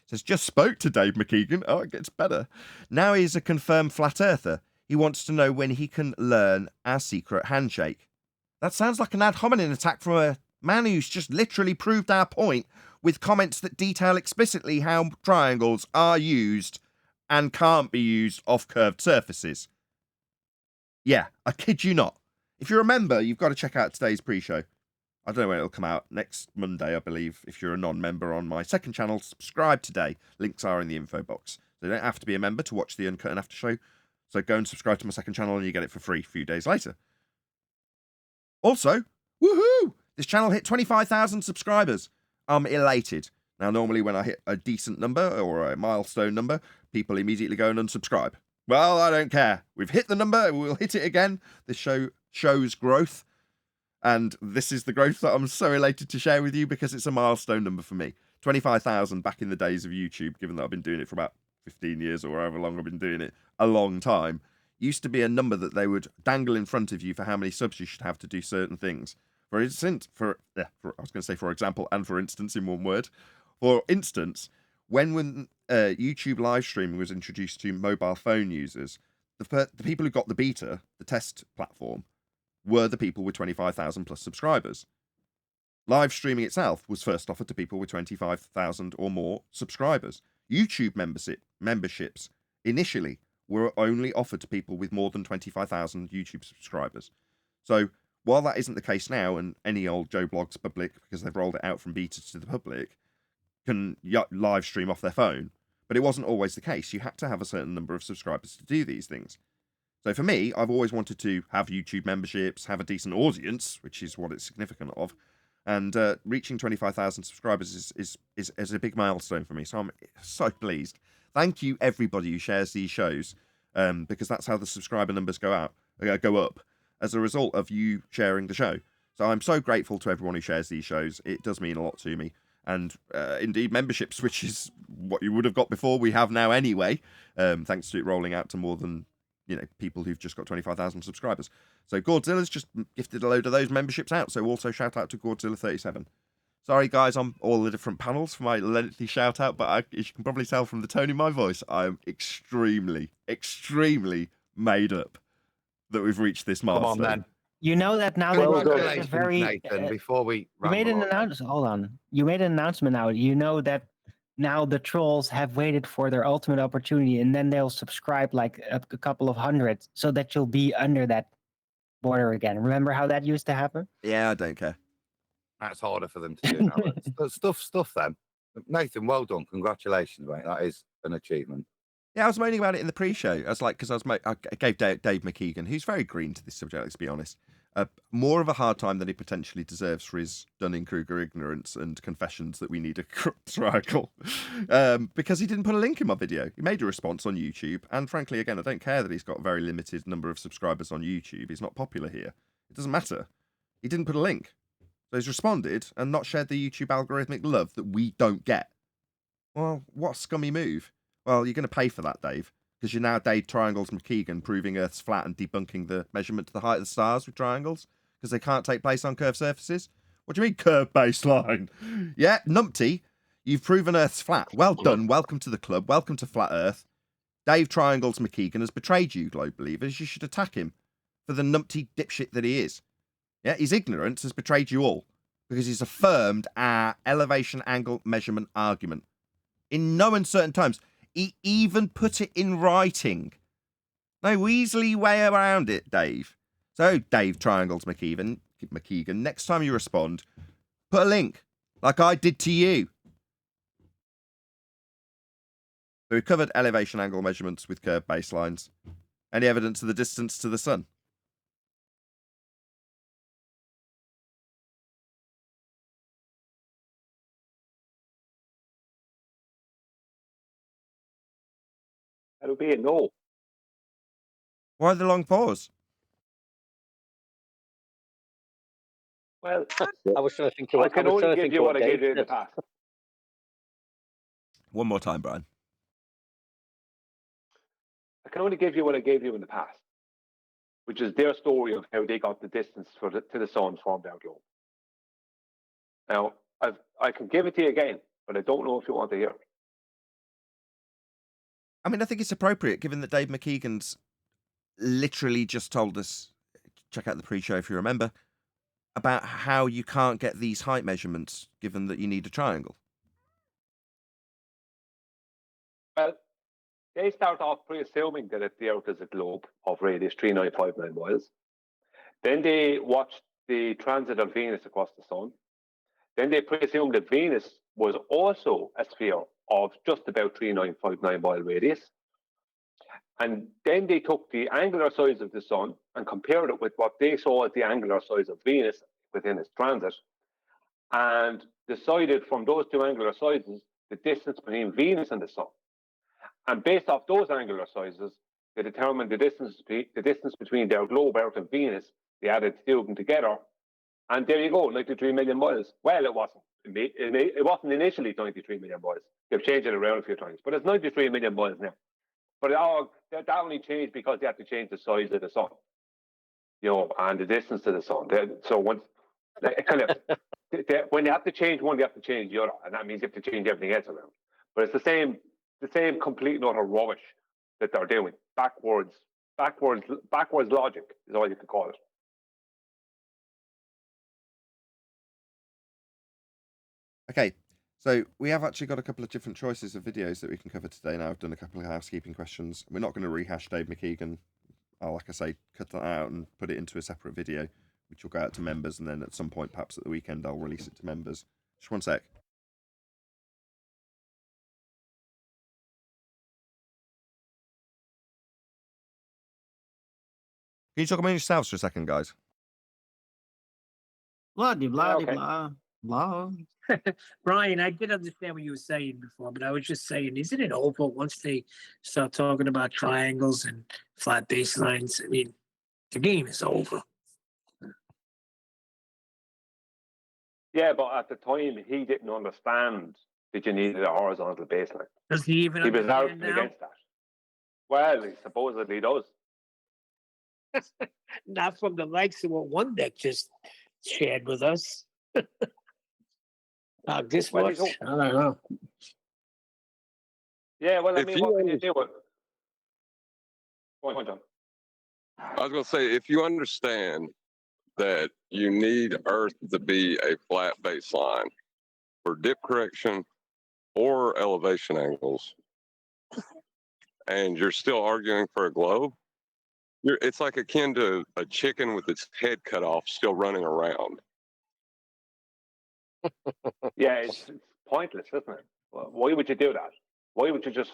Says, just spoke to Dave McGeegan. Oh, it gets better. Now he's a confirmed flat earther. He wants to know when he can learn our secret handshake. That sounds like an ad hominem attack from a man who's just literally proved our point with comments that detail explicitly how triangles are used and can't be used off curved surfaces. Yeah, I kid you not. If you're a member, you've got to check out today's pre-show. I don't know when it'll come out. Next Monday, I believe. If you're a non-member on my second channel, subscribe today. Links are in the info box. So you don't have to be a member to watch the Uncut and After show. So go and subscribe to my second channel and you get it for free a few days later. Also, woohoo! This channel hit 25,000 subscribers. I'm elated. Now, normally when I hit a decent number or a milestone number, people immediately go and unsubscribe. Well, I don't care. We've hit the number. We'll hit it again. This show shows growth. And this is the growth that I'm so elated to share with you because it's a milestone number for me. 25,000 back in the days of YouTube, given that I've been doing it for about 15 years or however long I've been doing it, a long time, used to be a number that they would dangle in front of you for how many subs you should have to do certain things. For instance, for example, and for instance in one word. For instance, when YouTube live streaming was introduced to mobile phone users, the people who got the beta, the test platform, were the people with 25,000 plus subscribers. Live streaming itself was first offered to people with 25,000 or more subscribers. YouTube memberships initially were only offered to people with more than 25,000 YouTube subscribers. So while that isn't the case now, and any old Joe Blogs public, because they've rolled it out from beta to the public, can live stream off their phone, but it wasn't always the case. You had to have a certain number of subscribers to do these things. So for me, I've always wanted to have YouTube memberships, have a decent audience, which is what it's significant of, and reaching 25,000 subscribers is a big milestone for me. So I'm so pleased. Thank you, everybody who shares these shows, because that's how the subscriber numbers go up as a result of you sharing the show. So I'm so grateful to everyone who shares these shows. It does mean a lot to me. And indeed, memberships, which is what you would have got before, we have now anyway, thanks to it rolling out to more than people who've just got 25,000 subscribers. So Gordzilla's just gifted a load of those memberships out. So also shout out to Gordzilla37. Sorry, guys, on all the different panels for my lengthy shout out, but as you can probably tell from the tone in my voice, I'm extremely, extremely made up that we've reached this milestone. Come on, then. You know that now Congratulations, that very Nathan, before we you made an announcement. Hold on. You made an announcement now. You know that now the trolls have waited for their ultimate opportunity, and then they'll subscribe like a couple of hundred so that you'll be under that border again. Remember how that used to happen? Yeah, I don't care. That's harder for them to do now. But stuff then. Nathan, well done. Congratulations, mate. That is an achievement. Yeah, I was moaning about it in the pre-show. I was like, because I gave Dave McGeegan, who's very green to this subject, let's be honest, more of a hard time than he potentially deserves for his Dunning-Kruger ignorance and confessions that we need a corrupt triangle, because he didn't put a link in my video. He made a response on YouTube, and frankly, again, I don't care that he's got a very limited number of subscribers on YouTube. He's not popular here. It doesn't matter. He didn't put a link. So he's responded and not shared the YouTube algorithmic love that we don't get. Well, what a scummy move. Well, you're going to pay for that, Dave, because you're now Dave Triangles McGeegan, proving Earth's flat and debunking the measurement to the height of the stars with triangles, because they can't take place on curved surfaces. What do you mean, curved baseline? Yeah, numpty, you've proven Earth's flat. Well done. Welcome to the club. Welcome to Flat Earth. Dave Triangles McGeegan has betrayed you, globe believers. You should attack him for the numpty dipshit that he is. Yeah, his ignorance has betrayed you all, because he's affirmed our elevation angle measurement argument in no uncertain terms. He even put it in writing. No Weasley way around it, Dave. So, Dave Triangles McGeegan, next time you respond, put a link, like I did to you. So we've covered elevation angle measurements with curved baselines. Any evidence of the distance to the sun? That would be a no. Why the long pause? Well, I was trying to think of I what, can I was only trying to give think you of what I Dave gave you in the said. past. One more time, Brian. I can only give you what I gave you in the past, which is their story of how they got the distance to the sun from their globe. Now, I can give it to you again, but I don't know if you want to hear it. I mean, I think it's appropriate given that Dave McGeegan's literally just told us, check out the pre-show if you remember, about how you can't get these height measurements given that you need a triangle. Well, they start off pre-assuming that the Earth is a globe of radius 3959 miles. Then they watched the transit of Venus across the sun. Then they pre-assumed that Venus was also a sphere of just about 3959 mile radius. And then they took the angular size of the sun and compared it with what they saw as the angular size of Venus within its transit, and decided from those two angular sizes the distance between Venus and the sun. And based off those angular sizes, they determined the distance between their globe, Earth, and Venus. They added the two of them together, and there you go, 93 million miles. Well, it wasn't. It wasn't initially 93 million miles. They've changed it around a few times, but it's 93 million miles now. But that only changed because they had to change the size of the sun, and the distance to the sun. So once, when they have to change one, they have to change the other, and that means you have to change everything else around. But it's the same complete and utter rubbish that they're doing. Backwards logic is all you could call it. Okay, so we have actually got a couple of different choices of videos that we can cover today. Now I've done a couple of housekeeping questions. We're not going to rehash Dave McGeegan. I'll, like I say, cut that out and put it into a separate video, which will go out to members, and then at some point, perhaps at the weekend, I'll release it to members. Just one sec. Can you talk among yourselves for a second, guys? Blah, de blah, de Okay. blah, blah. Brian, I did understand what you were saying before, but I was just saying, isn't it over once they start talking about triangles and flat baselines? I mean, the game is over. Yeah, but at the time, he didn't understand that you needed a horizontal baseline. Does he even He was understand arguing now? against that. Well, he supposedly does. Not from the likes of what one deck just shared with us. This Well, much? I don't know. Yeah, well, I If mean, you what can you do? Go on, John. I was going to say, if you understand that you need Earth to be a flat baseline for dip correction or elevation angles, and you're still arguing for a globe, it's like akin to a chicken with its head cut off still running around. Yeah, it's pointless, isn't it? Well, why would you do that? Why would you just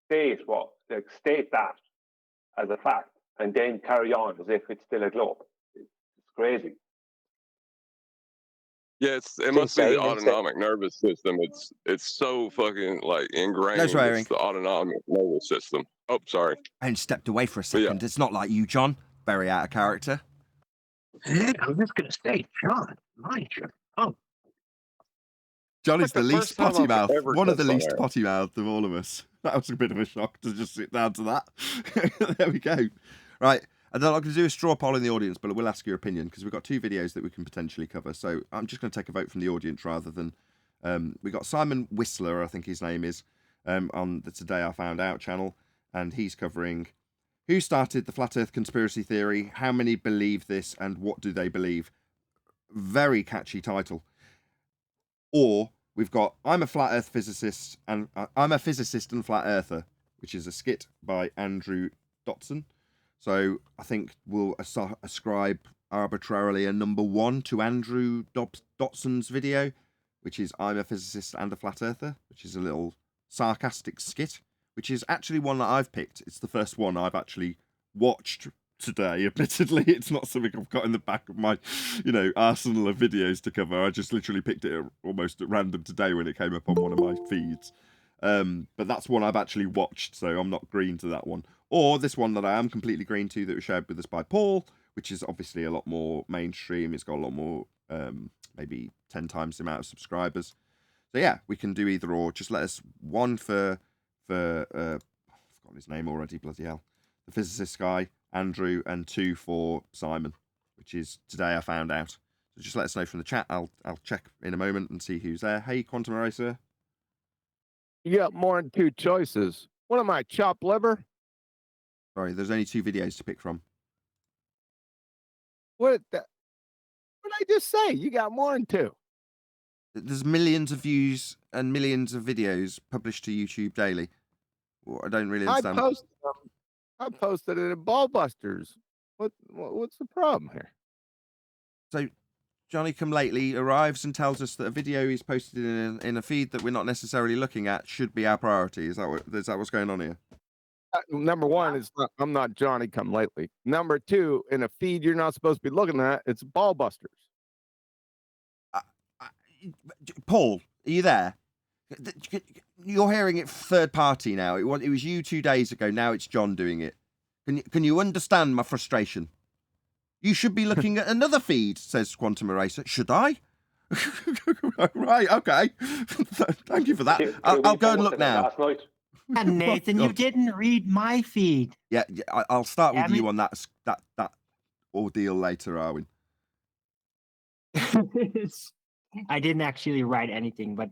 state that as a fact and then carry on as if it's still a globe? It's crazy. Yeah, it It's must be the insane, isn't it? autonomic nervous system. It's so fucking like ingrained. No swearing. It's the autonomic nervous system. Oh, sorry. And stepped away for a But yeah. second. It's not like you, John. Very out of character. I was just going to say, John, mind you. Oh, John is Like the the least first time potty I've mouth. ever One of the cussed on least air. potty mouthed of all of us. That was a bit of a shock to just sit down to that. There we go. Right. And then I'm going to do a straw poll in the audience, but we'll ask your opinion because we've got two videos that we can potentially cover. So I'm just going to take a vote from the audience rather than... we got Simon Whistler, I think his name is, on the Today I Found Out channel. And he's covering who started the flat earth conspiracy theory, how many believe this, and what do they believe. Very catchy title. Or we've got I'm a flat earth physicist and I'm a physicist and flat earther, which is a skit by Andrew Dotson. So I think we'll ascribe arbitrarily a number 1 to Andrew Dotson's video, which is I'm a physicist and a flat earther, which is a little sarcastic skit, which is actually one that I've picked. It's the first one I've actually watched today. Admittedly, it's not something I've got in the back of my, arsenal of videos to cover. I just literally picked it almost at random today when it came up on one of my feeds. But that's one I've actually watched, so I'm not green to that one. Or this one that I am completely green to that was shared with us by Paul, which is obviously a lot more mainstream. It's got a lot more, maybe 10 times the amount of subscribers. So yeah, we can do either or. Just let us one for I've forgotten his name already, bloody hell. The physicist guy, Andrew, and 2 for Simon, which is today I found out. So just let us know from the chat. I'll check in a moment and see who's there. Hey, Quantum Eraser. You got more than 2 choices. What am I, chopped liver? Sorry, there's only 2 videos to pick from. What did I just say? You got more than 2. There's millions of views and millions of videos published to YouTube daily. Well, I don't really understand. I posted it at Ballbusters. What's the problem here? So Johnny Come Lately arrives and tells us that a video he's posted in a feed that we're not necessarily looking at should be our priority. Is that what's going on here? Number one, I'm not Johnny Come Lately. Number 2, in a feed you're not supposed to be looking at, it's Ballbusters. Paul, are you there? You're hearing it third party now. It was you 2 days ago. Now it's John doing it. Can you understand my frustration? You should be looking at another feed, says Quantum Eraser. Should I? Right, okay. Thank you for that. I'll go and look now. And Nathan, you didn't read my feed. Yeah, I'll start with you on that ordeal later, Arwin. I didn't actually write anything, but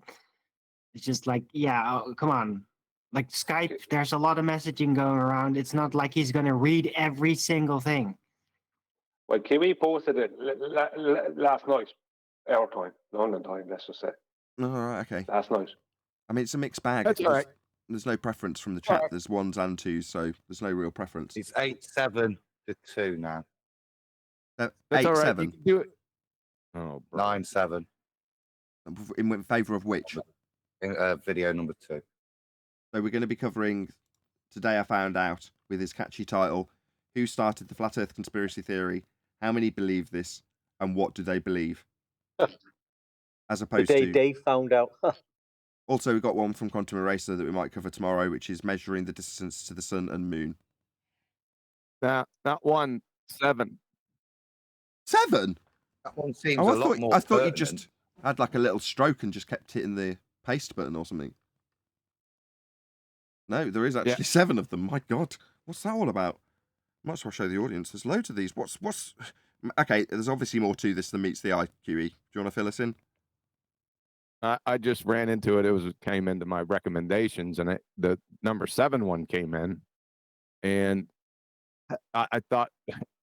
it's just like, yeah, come on. Like Skype, there's a lot of messaging going around. It's not like he's going to read every single thing. Well, Kimmy posted it last night, our time, London time, let's just say. All right, okay. Last night. I mean, it's a mixed bag. That's all right. There's no preference from the chat. There's 1s and 2s, so there's no real preference. It's 8-7 to 2 now. That's all right. 8-7. You can do it. Oh, 9-7. In favour of which? In, video number 2. So we're going to be covering Today I Found Out with his catchy title, Who Started the Flat Earth Conspiracy Theory? How many believe this? And what do they believe? As opposed to... They found out. Also, we've got one from Quantum Eraser that we might cover tomorrow, which is measuring the distance to the sun and moon. Not 1, 7. 7? That one seems a lot more I thought you pertinent. just had like a little stroke and just kept hitting the paste button or something. No, there is actually 7 of them. My God, what's that all about? Might as well show the audience. There's loads of these. What's? Okay, there's obviously more to this than meets the eye, QE. Do you want to fill us in? I just ran into it. It came into my recommendations, and the number 7 one came in, and I thought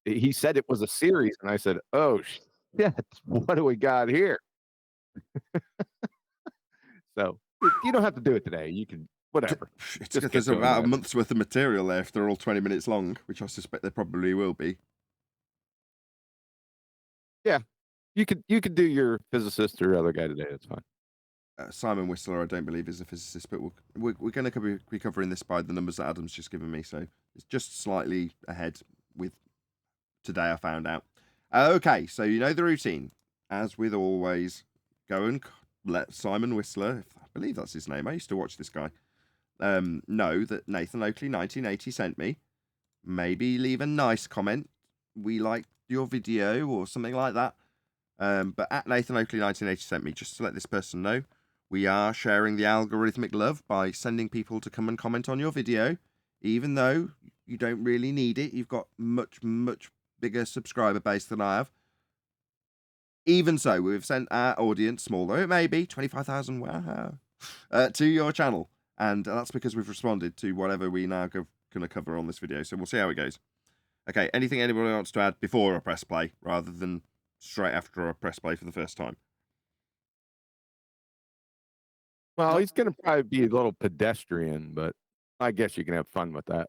he said it was a series, and I said, "Oh shit, what do we got here?" So you don't have to do it today. You can whatever. There's about a month's worth of material there if they're all 20 minutes long, which I suspect they probably will be. Yeah, you could do your physicist or other guy today. That's fine. Simon Whistler, I don't believe, is a physicist, but we're going to be covering this by the numbers that Adam's just given me, so it's just slightly ahead with Today I Found Out. Okay, so you know the routine. As with always, go and let Simon Whistler, I believe that's his name, I used to watch this guy, know that Nathan Oakley 1980 sent me. Maybe leave a nice comment. We like your video or something like that. But at Nathan Oakley 1980 sent me, just to let this person know, we are sharing the algorithmic love by sending people to come and comment on your video, even though you don't really need it. You've got much, much bigger subscriber base than I have. Even so, we've sent our audience, small though it may be, 25,000, wow, to your channel. And that's because we've responded to whatever we now going to cover on this video. So we'll see how it goes. Okay, anything anybody wants to add before I press play, rather than straight after I press play for the first time? Well, he's going to probably be a little pedestrian, but I guess you can have fun with that.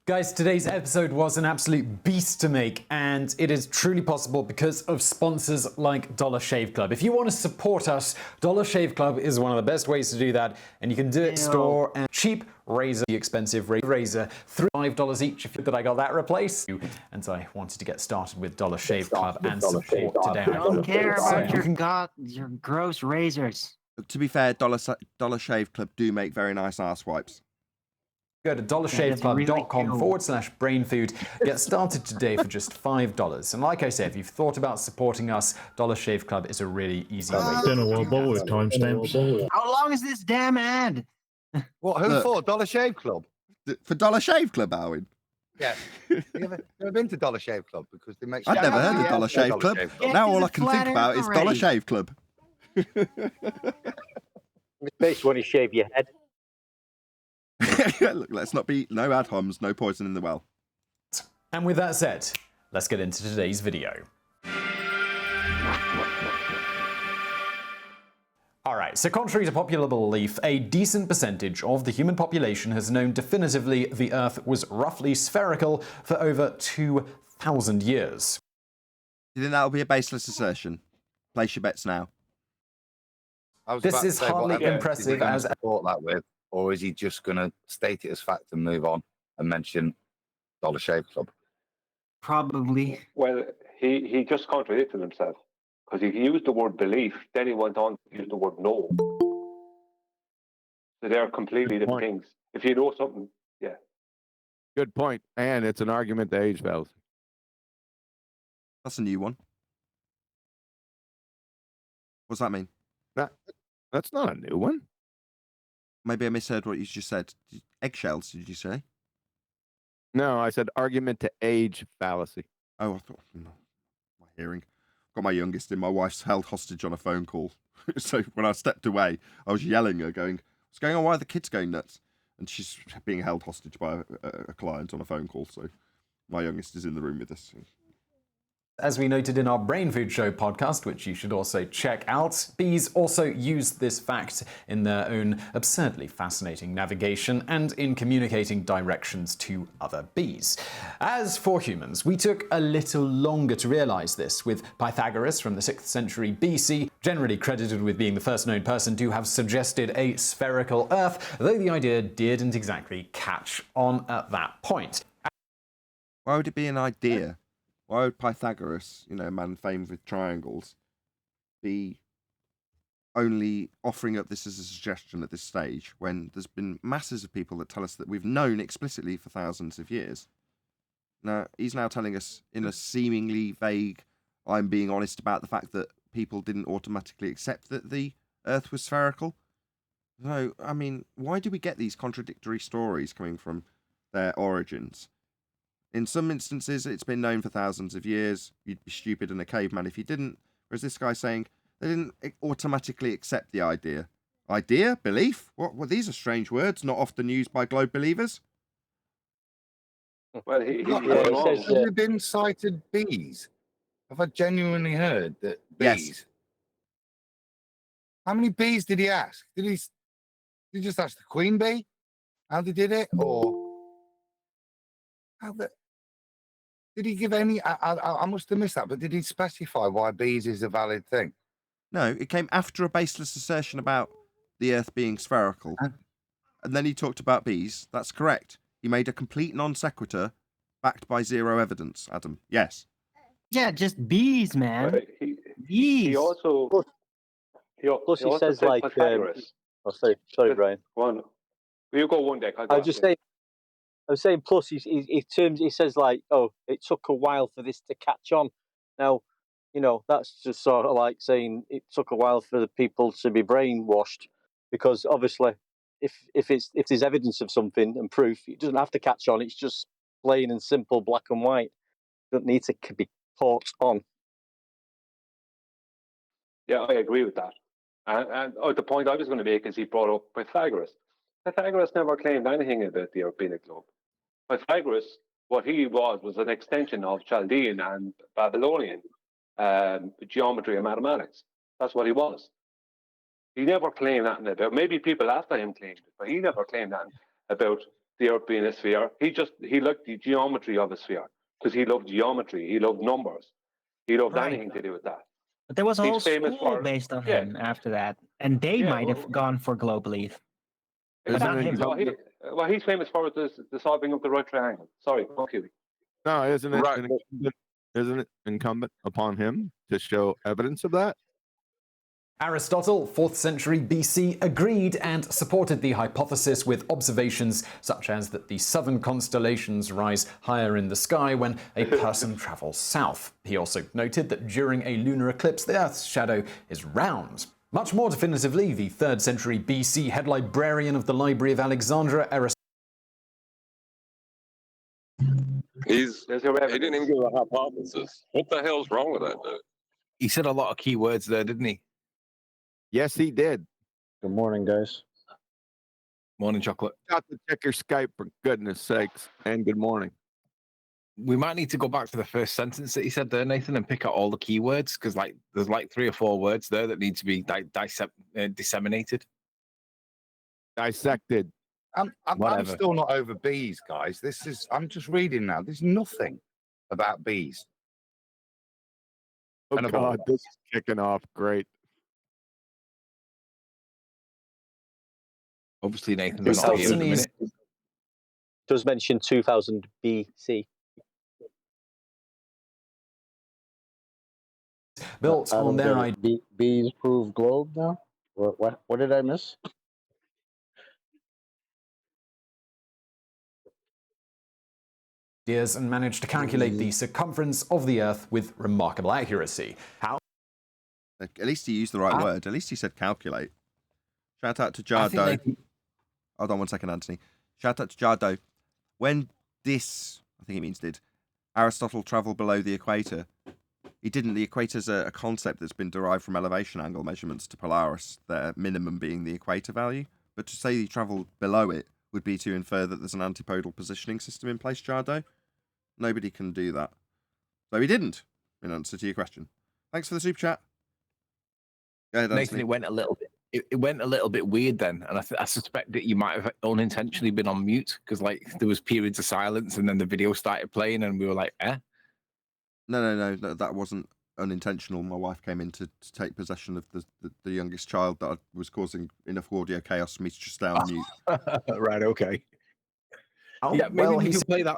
Guys, today's episode was an absolute beast to make, and it is truly possible because of sponsors like Dollar Shave Club. If you want to support us, Dollar Shave Club is one of the best ways to do that, and you can do it store and cheap razor, the expensive razor, $5 each. If that I got that replaced, and so I wanted to get started with Dollar Shave Club and support today. I don't care about your gross razors. To be fair, Dollar Shave Club do make very nice ass wipes. Go to dollarshaveclub.com/brainfood. Get started today for just $5. And like I said, if you've thought about supporting us, Dollar Shave Club is a really easy way to Don't know do what ball with that. timestamps. How long is this damn ad? What? Who Look. for? Dollar Shave Club? For Dollar Shave Club, Alwyn? Yeah. You ever been to Dollar Shave Club? Because they make. I've never heard of Dollar Shave Club. Now all I can think about is Dollar Shave Club. It's based when you shave your head. Look, let's not be no ad homs, no poison in the well. And with that said, let's get into today's video. Alright, so contrary to popular belief, a decent percentage of the human population has known definitively the Earth was roughly spherical for over 2,000 years. Do you think that'll be a baseless assertion? Place your bets now. This is hardly impressive as support that with, or is he just going to state it as fact and move on and mention Dollar Shave Club? Probably. Well, he just contradicted himself because he used the word belief, then he went on to use the word know. So they're completely different things. If you know something, yeah. Good point. And it's an argument to age fallacy. That's a new one. What's that mean? That's not a new one. Maybe I misheard what you just said. Eggshells, did you say? No, I said argument to age fallacy. Oh, I thought my hearing. Got my youngest in. My wife's held hostage on a phone call. So when I stepped away, I was yelling at her, going, "What's going on? Why are the kids going nuts?" And she's being held hostage by a client on a phone call. So my youngest is in the room with us. As we noted in our Brain Food Show podcast, which you should also check out, bees also use this fact in their own absurdly fascinating navigation and in communicating directions to other bees. As for humans, we took a little longer to realize this, with Pythagoras from the 6th century BC, generally credited with being the first known person to have suggested a spherical Earth, though the idea didn't exactly catch on at that point. Why would it be an idea? Why would Pythagoras, a man famed with triangles, be only offering up this as a suggestion at this stage when there's been masses of people that tell us that we've known explicitly for thousands of years? Now, he's now telling us in a seemingly vague, I'm being honest about the fact that people didn't automatically accept that the Earth was spherical. So, I mean, why do we get these contradictory stories coming from their origins? In some instances, it's been known for thousands of years. You'd be stupid and a caveman if you didn't. Whereas this guy's saying they didn't automatically accept the idea. Idea? Belief? What? Well, these are strange words, not often used by globe believers. Well, Have you been cited bees? Have I genuinely heard that bees? Yes. How many bees did he ask? Did he just ask the queen bee how they did it, or how the? Did he give any? I must have missed that, but did he specify why bees is a valid thing? No, it came after a baseless assertion about the Earth being spherical. And then he talked about bees. That's correct. He made a complete non sequitur backed by zero evidence, Adam. Yes. Yeah, just bees, man. Bees. He also... Plus he says said like... Pythagoras. Sorry, Brian. One. You go one day. I was saying, plus he says like, oh, it took a while for this to catch on. Now, that's just sort of like saying it took a while for the people to be brainwashed, because obviously, if there's evidence of something and proof, it doesn't have to catch on. It's just plain and simple, black and white. It doesn't need to be caught on. Yeah, I agree with that. And the point I was going to make is he brought up Pythagoras. Pythagoras never claimed anything about the Earth being a globe. Pythagoras, what he was an extension of Chaldean and Babylonian geometry and mathematics. That's what he was. He never claimed that about. Maybe people after him claimed it, but he never claimed that about the Earth being a sphere. He liked the geometry of a sphere because he loved geometry. He loved numbers. He loved anything to do with that. But there was a whole famous school for- based on him after that, and they might have gone for glow belief. But not him. What he's famous for is the solving of the right triangle. Sorry, okay. No, isn't it incumbent upon him to show evidence of that? Aristotle, 4th century BC, agreed and supported the hypothesis with observations such as that the southern constellations rise higher in the sky when a person travels south. He also noted that during a lunar eclipse, the Earth's shadow is round. Much more definitively, the 3rd century BC head librarian of the Library of Alexandria, Aristotle. He didn't even give a hypothesis. What the hell's wrong with that dude? He said a lot of key words there, didn't he? Yes, he did. Good morning, guys. Morning, Chocolate. Got to check your Skype for goodness sakes. And good morning. We might need to go back to the first sentence that he said there, Nathan, and pick out all the keywords because, like, there's like 3 or 4 words there that need to be disseminated. Dissected. I'm still not over bees, guys. I'm just reading now. There's nothing about bees. Oh, God, this is kicking off great. Obviously, Nathan, we're not here at the minute. Does mention 2000 BC. Built on their idea. Bees prove globe now? What did I miss? Ideas and managed to calculate the circumference of the Earth with remarkable accuracy. How? At least he used the right word. At least he said calculate. Shout out to Jardo. Hold on one second, Anthony. Shout out to Jardo. When this, I think it means did, Aristotle travel below the equator, he didn't. The equator's a concept that's been derived from elevation angle measurements to Polaris, their minimum being the equator value. But to say he travelled below it would be to infer that there's an antipodal positioning system in place, Jardo. Nobody can do that. So he didn't, in answer to your question. Thanks for the super chat. Go ahead, Nathan, it went a little bit. It went a little bit weird then, and I suspect that you might have unintentionally been on mute because, like, there was periods of silence, and then the video started playing, and we were like, "Eh." No, that wasn't unintentional. My wife came in to take possession of the youngest child that was causing enough audio chaos for me to just stay on mute. Right, okay. Oh, Yeah, maybe well, we he's could play that.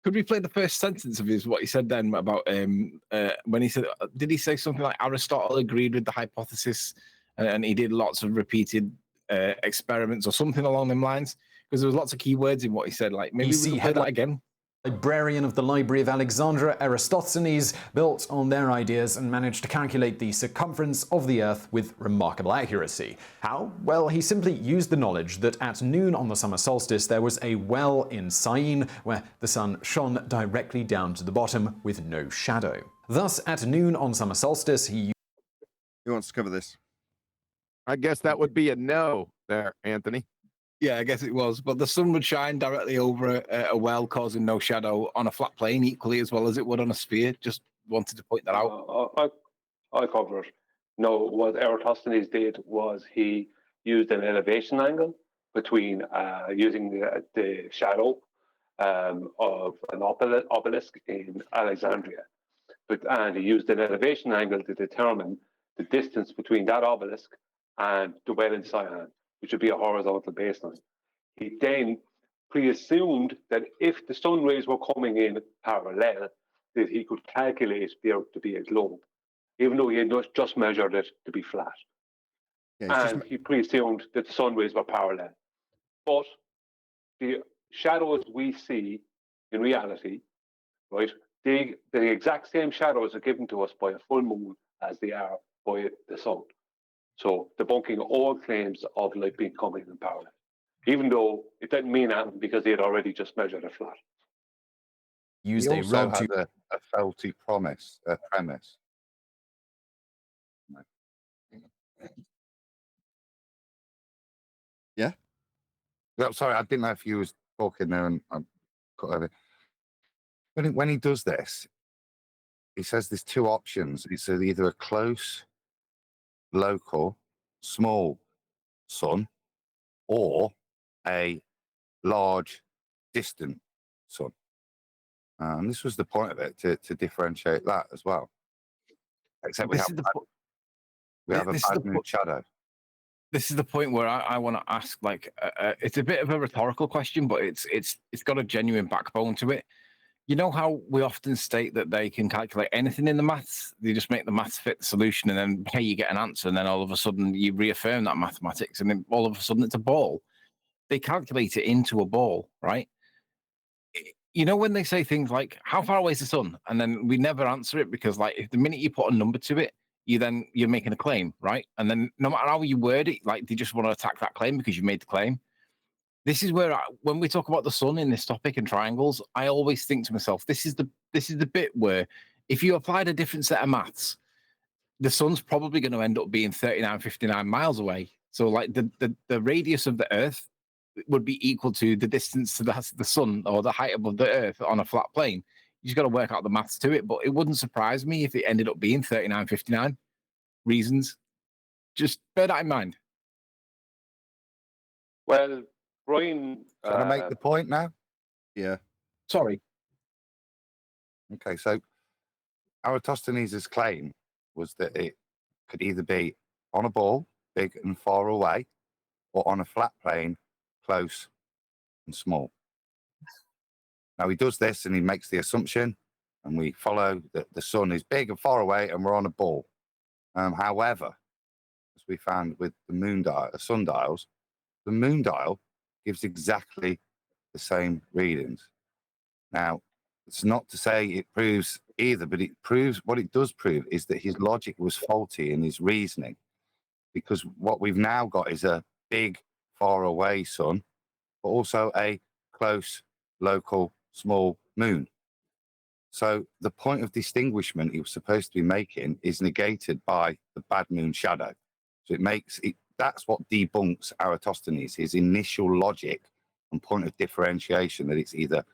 Could we play the first sentence of his, what he said then about when he said, did he say something like Aristotle agreed with the hypothesis and he did lots of repeated experiments or something along them lines? Because there was lots of key words in what he said. Like, maybe we could play that again. Librarian of the Library of Alexandria, Eratosthenes, built on their ideas and managed to calculate the circumference of the Earth with remarkable accuracy. How? Well, he simply used the knowledge that at noon on the summer solstice there was a well in Syene where the sun shone directly down to the bottom with no shadow. Thus, at noon on summer solstice, he wants to cover this. I guess that would be a no there, Anthony. Yeah, I guess it was. But the sun would shine directly over a well, causing no shadow on a flat plane equally as well as it would on a sphere. Just wanted to point that out. I cover it. No, what Eratosthenes did was he used an elevation angle between using the shadow of an obelisk in Alexandria. And he used an elevation angle to determine the distance between that obelisk and the well in Syene, which would be a horizontal baseline. He then pre-assumed that if the sun rays were coming in parallel, that he could calculate the Earth to be a globe, even though he had just measured it to be flat. Yeah, and he pre-assumed that the sun rays were parallel. But the shadows we see in reality, right, the exact same shadows are given to us by a full moon as they are by the sun. So debunking all claims of light being coming in parallel, even though it didn't mean anything because they had already just measured it flat. He also had a faulty premise. Yeah. No, sorry, I didn't know if you was talking there and I cut over. When he does this, he says there's 2 options. It's either a close, local, small sun or a large, distant sun. And this was the point of it, to differentiate that as well. Except we have a bad moon shadow. This is the point where I want to ask, like, it's a bit of a rhetorical question, but it's got a genuine backbone to it. You know how we often state that they can calculate anything in the maths? They just make the maths fit the solution, and then hey, you get an answer, and then all of a sudden you reaffirm that mathematics, and then all of a sudden it's a ball. They calculate it into a ball, right? You know when they say things like, how far away is the sun? And then we never answer it because, like, if the minute you put a number to it, you're making a claim, right? And then no matter how you word it, like, they just want to attack that claim because you made the claim. This is where, when we talk about the sun in this topic and triangles, I always think to myself, this is the bit where if you applied a different set of maths, the sun's probably going to end up being 39.59 miles away. So, like, the radius of the Earth would be equal to the distance to the sun or the height above the Earth on a flat plane. You just got to work out the maths to it. But it wouldn't surprise me if it ended up being 39.59. Reasons. Just bear that in mind. Well, Brian... Can I make the point now? Yeah. Sorry. Okay, so Eratosthenes' claim was that it could either be on a ball, big and far away, or on a flat plane, close and small. Now he does this and he makes the assumption, and we follow that the sun is big and far away and we're on a ball. However, as we found with the sundials, the moon dial gives exactly the same readings. Now, it's not to say it proves either, but it proves, what it does prove is that his logic was faulty in his reasoning, because what we've now got is a big, far away sun, but also a close, local, small moon. So the point of distinguishment he was supposed to be making is negated by the bad moon shadow. So it makes it, that's what debunks Eratosthenes, his initial logic and point of differentiation, that it's either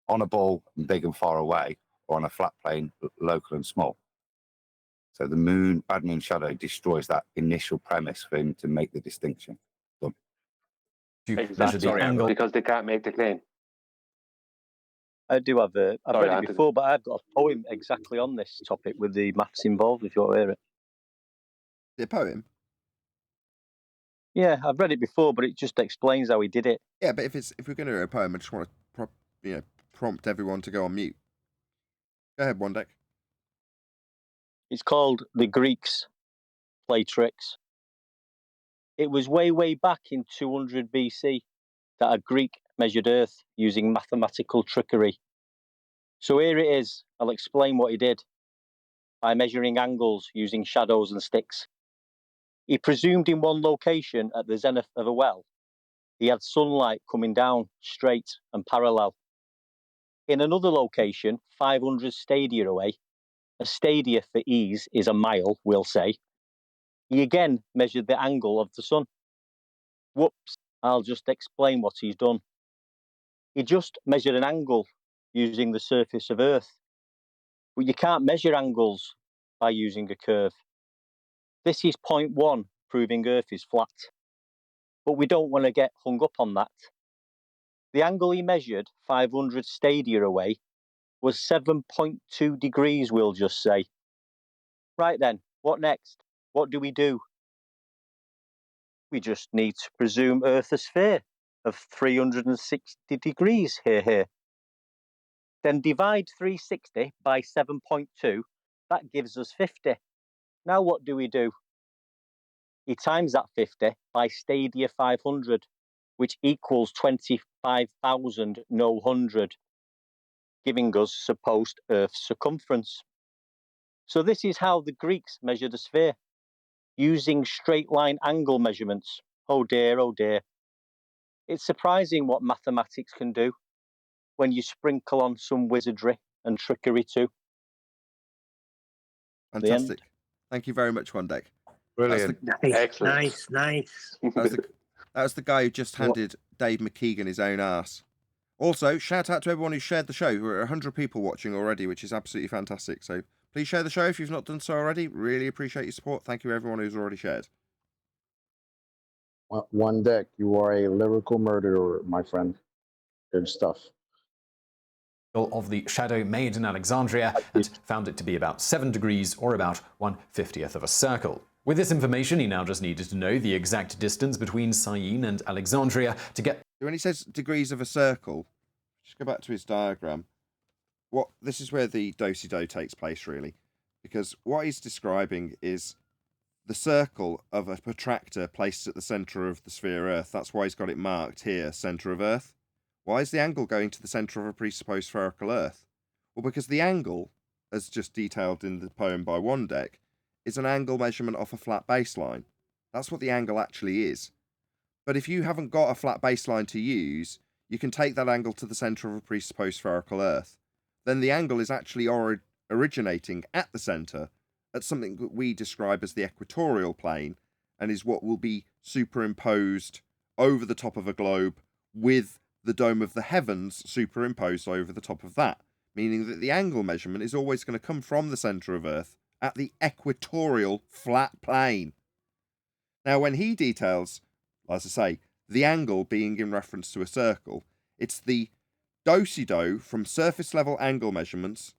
on a ball and big and far away, or on a flat plane, local and small. So the bad moon shadow destroys that initial premise for him to make the distinction. Done. Exactly, because they can't make the claim. I do have I've read it before, but I've got a poem exactly on this topic with the maths involved, if you want to hear it. The poem? Yeah, I've read it before, but it just explains how he did it. Yeah, but if we're going to do a poem, I just want to prompt everyone to go on mute. Go ahead, One Deck. It's called The Greeks Play Tricks. It was way, way back in 200 BC that a Greek measured Earth using mathematical trickery. So here it is. I'll explain what he did by measuring angles using shadows and sticks. He presumed in one location at the zenith of a well, he had sunlight coming down straight and parallel. In another location, 500 stadia away, a stadia for ease is a mile, we'll say, he again measured the angle of the sun. Whoops, I'll just explain what he's done. He just measured an angle using the surface of Earth. But you can't measure angles by using a curve. This is point 1, proving Earth is flat. But we don't want to get hung up on that. The angle he measured, 500 stadia away, was 7.2 degrees, we'll just say. Right then, what next? What do? We just need to presume Earth a sphere of 360 degrees here. Then divide 360 by 7.2, that gives us 50. Now what do? He times that 50 by stadia 500, which equals 25,100, giving us supposed Earth's circumference. So this is how the Greeks measured a sphere, using straight line angle measurements. Oh dear, oh dear. It's surprising what mathematics can do when you sprinkle on some wizardry and trickery too. Fantastic. Thank you very much, One Deck. Brilliant. Nice. That was the guy who just handed Dave McGeegan his own ass. Also, shout out to everyone who shared the show. We're 100 people watching already, which is absolutely fantastic. So please share the show if you've not done so already. Really appreciate your support. Thank you, everyone who's already shared. One Deck, you are a lyrical murderer, my friend. Good stuff. Of the shadow made in Alexandria and found it to be about 7 degrees or about 1/50th of a circle. With this information, he now just needed to know the exact distance between Syene and Alexandria to get... When he says degrees of a circle, just go back to his diagram. This is where the do-si-do takes place, really, because what he's describing is the circle of a protractor placed at the centre of the sphere Earth. That's why he's got it marked here, centre of Earth. Why is the angle going to the centre of a presupposed spherical Earth? Well, because the angle, as just detailed in the poem by Wandek, is an angle measurement off a flat baseline. That's what the angle actually is. But if you haven't got a flat baseline to use, you can take that angle to the centre of a presupposed spherical Earth. Then the angle is actually originating at the centre at something that we describe as the equatorial plane, and is what will be superimposed over the top of a globe with the dome of the heavens superimposed over the top of that, meaning that the angle measurement is always going to come from the centre of Earth at the equatorial flat plane. Now, when he details, as I say, the angle being in reference to a circle, it's the do-si-do from surface level angle measurements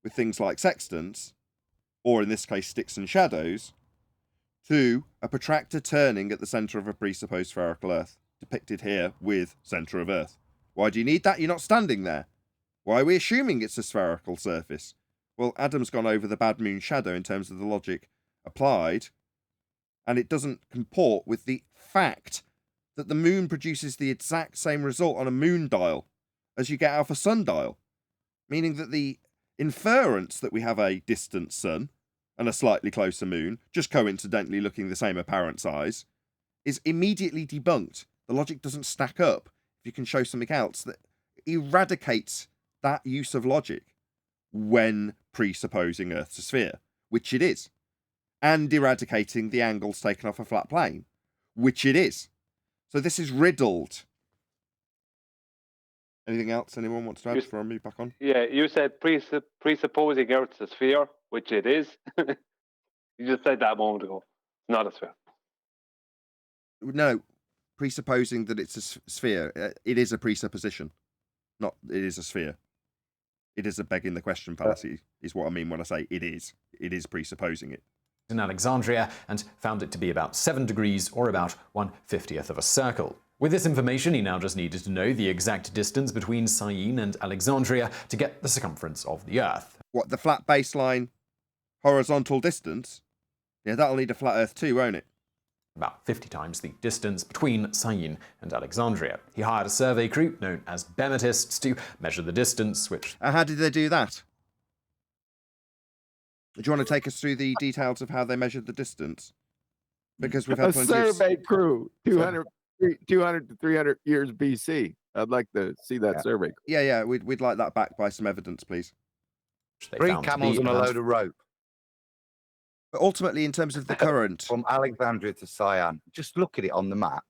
with things like sextants, or in this case sticks and shadows, to a protractor turning at the centre of a presupposed spherical Earth, depicted here with centre of Earth. Why do you need that? You're not standing there. Why are we assuming it's a spherical surface? Well, Adam's gone over the bad moon shadow in terms of the logic applied, and it doesn't comport with the fact that the moon produces the exact same result on a moon dial as you get out of a sundial, meaning that the inference that we have a distant sun and a slightly closer moon, just coincidentally looking the same apparent size, is immediately debunked. The logic doesn't stack up. If you can show something else that eradicates that use of logic when presupposing Earth's a sphere, which it is, and eradicating the angles taken off a flat plane, which it is. So this is riddled. Anything else anyone wants to add before I move back on? Yeah, you said presupposing Earth's a sphere, which it is. You just said that a moment ago. It's not a sphere. No, presupposing that it's a sphere. It is a presupposition, not it is a sphere. It is a begging the question fallacy, is what I mean when I say it is. It is presupposing it. In Alexandria, and found it to be about 7 degrees, or about 1/50th of a circle. With this information, he now just needed to know the exact distance between Syene and Alexandria to get the circumference of the Earth. What, the flat baseline horizontal distance? Yeah, that'll need a flat Earth too, won't it? About 50 times the distance between Syene and Alexandria. He hired a survey crew, known as Bemetists, to measure the distance, which... How did they do that? Do you want to take us through the details of how they measured the distance? Because we've had a survey crew, 200 to 300 years BC. I'd like to see that survey. Yeah, we'd like that backed by some evidence, please. 3 camels and a load of rope. But ultimately, in terms of the current... From Alexandria to Syene, just look at it on the map.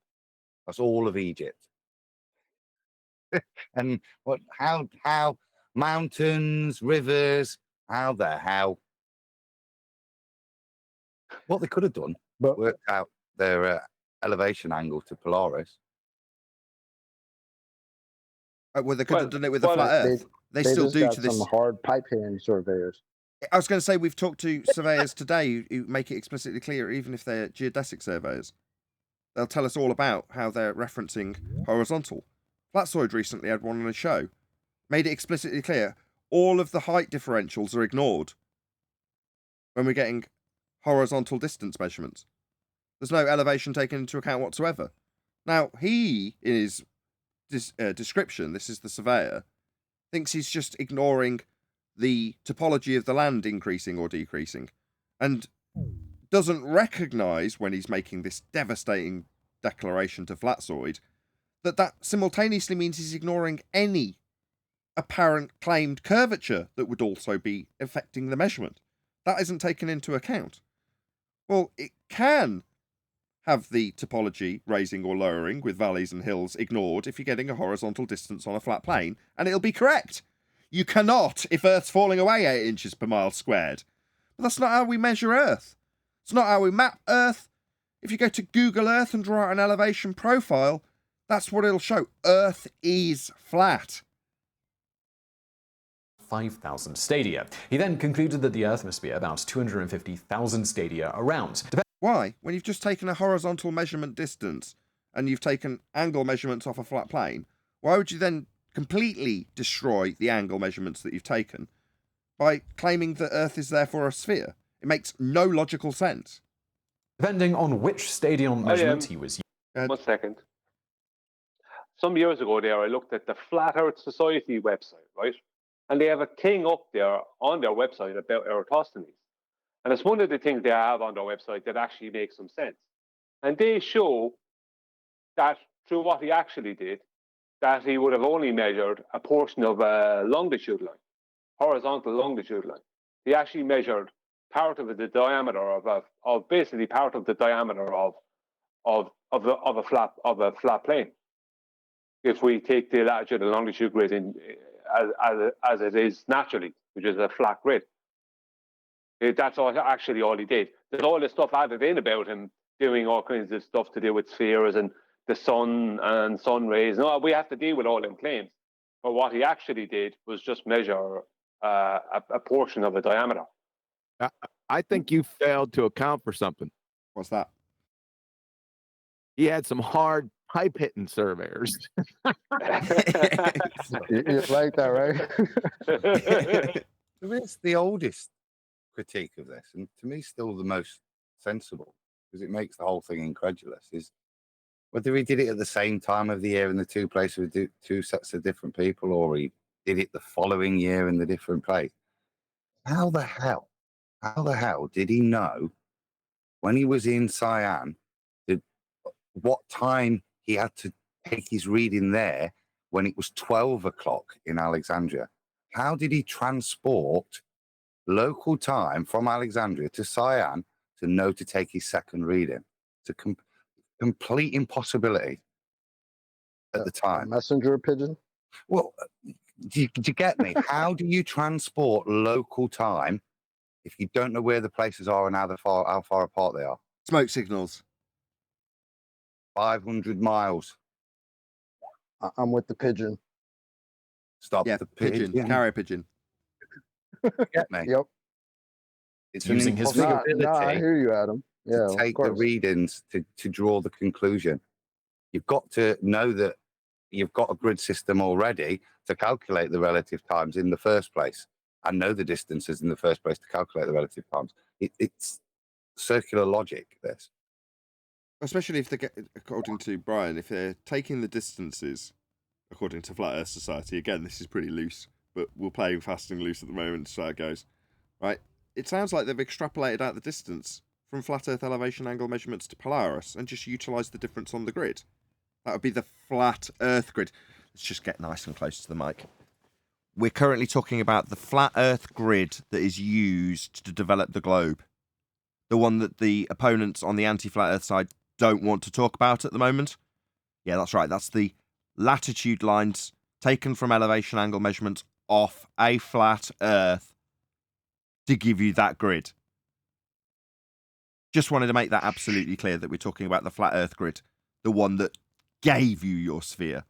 That's all of Egypt. And how mountains, rivers, how what they could have done, but worked out their elevation angle to Polaris. Well, they could have done it with a flat Earth. They still just do got to this. Some hard pipe hand surveyors. I was going to say, we've talked to surveyors today who make it explicitly clear, even if they're geodesic surveyors. They'll tell us all about how they're referencing horizontal. Flatsoid recently had one on a show. Made it explicitly clear, all of the height differentials are ignored when we're getting horizontal distance measurements. There's no elevation taken into account whatsoever. Now, he, in his description, this is the surveyor, thinks he's just ignoring the topology of the land increasing or decreasing, and doesn't recognise, when he's making this devastating declaration to Flatsoid, that simultaneously means he's ignoring any apparent claimed curvature that would also be affecting the measurement. That isn't taken into account. Well, it can have the topology raising or lowering with valleys and hills ignored if you're getting a horizontal distance on a flat plane, and it'll be correct. You cannot if Earth's falling away 8 inches per mile squared. But that's not how we measure Earth. It's not how we map Earth. If you go to Google Earth and draw out an elevation profile, that's what it'll show. Earth is flat. 5,000 stadia. He then concluded that the Earth must be about 250,000 stadia around. Why? When you've just taken a horizontal measurement distance and you've taken angle measurements off a flat plane, why would you then completely destroy the angle measurements that you've taken by claiming that Earth is therefore a sphere. It makes no logical sense. Depending on which stadium measurement he was using. 1 second. Some years ago there, I looked at the Flat Earth Society website, right? And they have a thing up there on their website about Eratosthenes. And it's one of the things they have on their website that actually makes some sense. And they show that through what he actually did, that he would have only measured a portion of a longitude line, horizontal longitude line. He actually measured part of the diameter of basically part of the diameter of a flat plane. If we take the latitude and longitude grid in as it is naturally, which is a flat grid. That's actually all he did. There's all this stuff added in about him doing all kinds of stuff to do with spheres and the sun and sun rays. No, we have to deal with all them claims. But what he actually did was just measure a portion of a diameter. I think you failed to account for something. What's that? He had some hard pipe hitting surveyors. You like that, right? It's the oldest critique of this, and to me, still the most sensible, because it makes the whole thing incredulous. Is whether he did it at the same time of the year in the two places with two sets of different people, or he did it the following year in the different place. How the hell did he know when he was in Cyan what time he had to take his reading there when it was 12 o'clock in Alexandria? How did he transport local time from Alexandria to Cyan to know to take his second reading? It's a complete impossibility at the time. Messenger pigeon? Well, do you get me? How do you transport local time if you don't know where the places are and how far apart they are? Smoke signals. 500 miles. I'm with the pigeon. Stop Yeah, the pigeon. Carrier pigeon. Get me? Yep. It's Using an his impossibility I hear you, Adam. Yeah, to take the readings to draw the conclusion. You've got to know that you've got a grid system already to calculate the relative times in the first place and know the distances in the first place to calculate the relative times. It's circular logic, this. Especially if they get, according to Brian, if they're taking the distances, according to Flat Earth Society, again, this is pretty loose, but we're playing fast and loose at the moment, so it goes. Right? It sounds like they've extrapolated out the distance from flat Earth elevation angle measurements to Polaris and just utilised the difference on the grid. That would be the flat Earth grid. Let's just get nice and close to the mic. We're currently talking about the flat Earth grid that is used to develop the globe. The one that the opponents on the anti-flat Earth side don't want to talk about at the moment. Yeah, that's right. That's the latitude lines taken from elevation angle measurements off a flat Earth to give you that grid. Just wanted to make that absolutely clear that we're talking about the flat Earth grid, the one that gave you your sphere,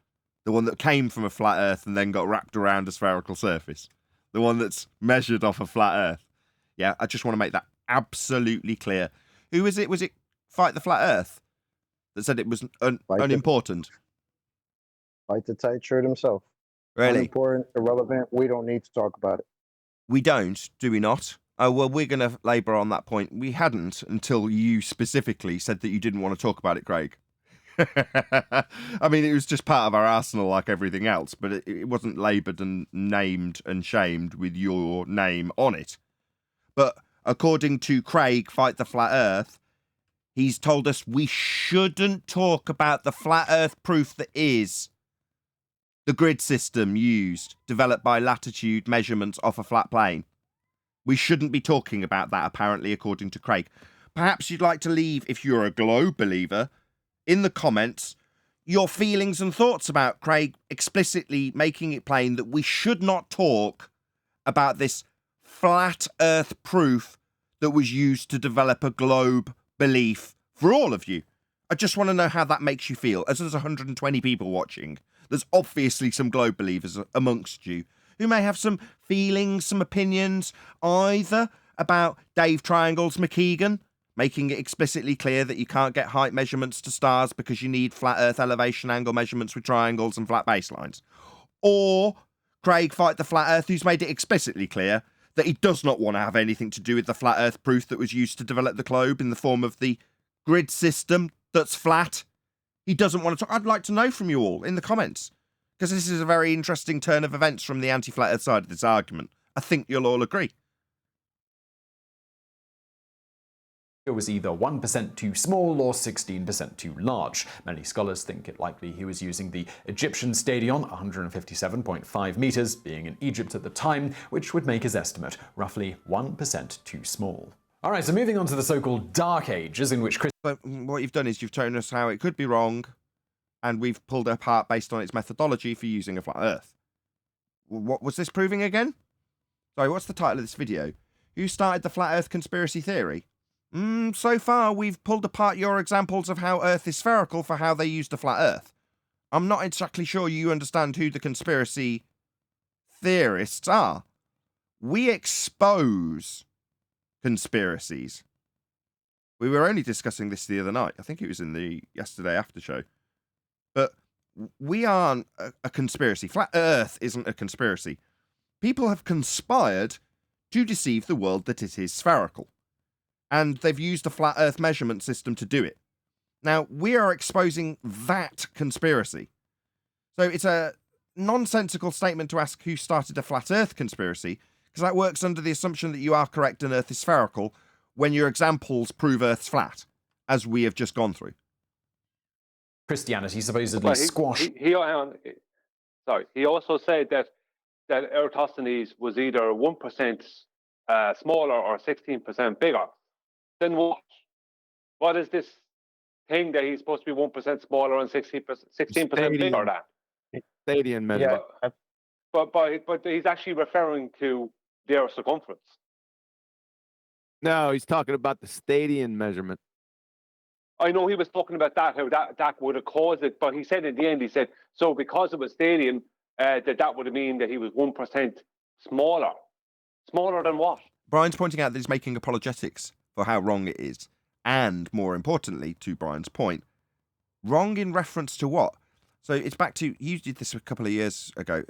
the one that came from a flat Earth and then got wrapped around a spherical surface, the one that's measured off a flat Earth. Yeah, I just want to make that absolutely clear. Who is it? Was it Fight the Flat Earth that said it was unimportant? Fight the tight shirt himself. Really? Unimportant, irrelevant. We don't need to talk about it. We don't, do we not? Oh, well, we're going to labour on that point. We hadn't until you specifically said that you didn't want to talk about it, Craig. I mean, it was just part of our arsenal like everything else, but it wasn't laboured and named and shamed with your name on it. But according to Craig, Fight the Flat Earth, he's told us we shouldn't talk about the flat Earth proof that is the grid system used, developed by latitude measurements off a flat plane. We shouldn't be talking about that, apparently, according to Craig. Perhaps you'd like to leave, if you're a globe believer, in the comments, your feelings and thoughts about Craig explicitly making it plain that we should not talk about this flat Earth proof that was used to develop a globe belief for all of you. I just want to know how that makes you feel. As there's 120 people watching, there's obviously some globe believers amongst you who may have some feelings, some opinions, either about Dave Triangle's McGeegan, making it explicitly clear that you can't get height measurements to stars because you need flat Earth elevation angle measurements with triangles and flat baselines, or Craig Fight the Flat Earth, who's made it explicitly clear that he does not want to have anything to do with the flat Earth proof that was used to develop the globe in the form of the grid system that's flat. He doesn't want to talk. I'd like to know from you all in the comments, because this is a very interesting turn of events from the anti-flat Earth side of this argument. I think you'll all agree. It was either 1% too small or 16% too large. Many scholars think it likely he was using the Egyptian stadion, 157.5 meters, being in Egypt at the time, which would make his estimate roughly 1% too small. All right, so moving on to the so-called Dark Ages, in which But what you've done is you've shown us how it could be wrong, and we've pulled it apart based on its methodology for using a flat Earth. What was this proving again? Sorry, what's the title of this video? Who started the flat Earth conspiracy theory? So far, we've pulled apart your examples of how Earth is spherical for how they used a flat Earth. I'm not exactly sure you understand who the conspiracy theorists are. We expose conspiracies. We were only discussing this the other night. I think it was in the yesterday after show. But we aren't a conspiracy. Flat Earth isn't a conspiracy. People have conspired to deceive the world that it is spherical. And they've used a flat Earth measurement system to do it. Now, we are exposing that conspiracy. So it's a nonsensical statement to ask who started a flat Earth conspiracy, because that works under the assumption that you are correct and Earth is spherical when your examples prove Earth's flat, as we have just gone through. Christianity supposedly squashed. He also said that Eratosthenes was either 1% smaller or 16% bigger. Then what? What is this thing that he's supposed to be 1% smaller and 16% bigger than? Stadium measurement. But he's actually referring to their circumference. No, he's talking about the stadium measurement. I know he was talking about that, how that would have caused it, but he said in the end, he said, so because it was stadium, that would have mean that he was 1% smaller. Smaller than what? Brian's pointing out that he's making apologetics for how wrong it is. And more importantly, to Brian's point, wrong in reference to what? So it's back to, you did this a couple of years ago,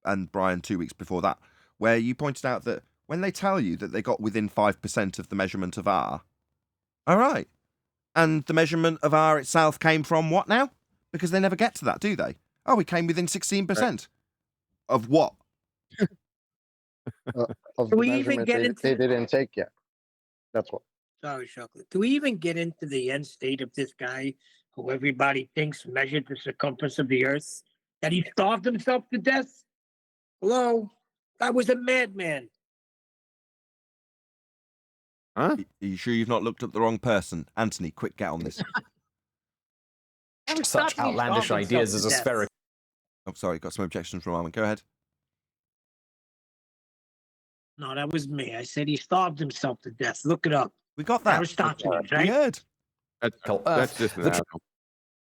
and Brian 2 weeks before that, where you pointed out that when they tell you that they got within 5% of the measurement of R, all right, and the measurement of R itself came from what now? Because they never get to that, do they? Oh, we came within 16%. Right. Of what? Of the measurement they didn't take yet. That's what. Sorry, Chocolate. Do we even get into the end state of this guy who everybody thinks measured the circumference of the Earth? That he starved himself to death? Hello? That was a madman. Huh? Are you sure you've not looked up the wrong person? Anthony, quick, get on this. Such outlandish ideas as a spherical. Oh, sorry, got some objections from Armin. Go ahead. No, that was me. I said he starved himself to death. Look it up. We got that. Aristoteles, right? We heard. That's just an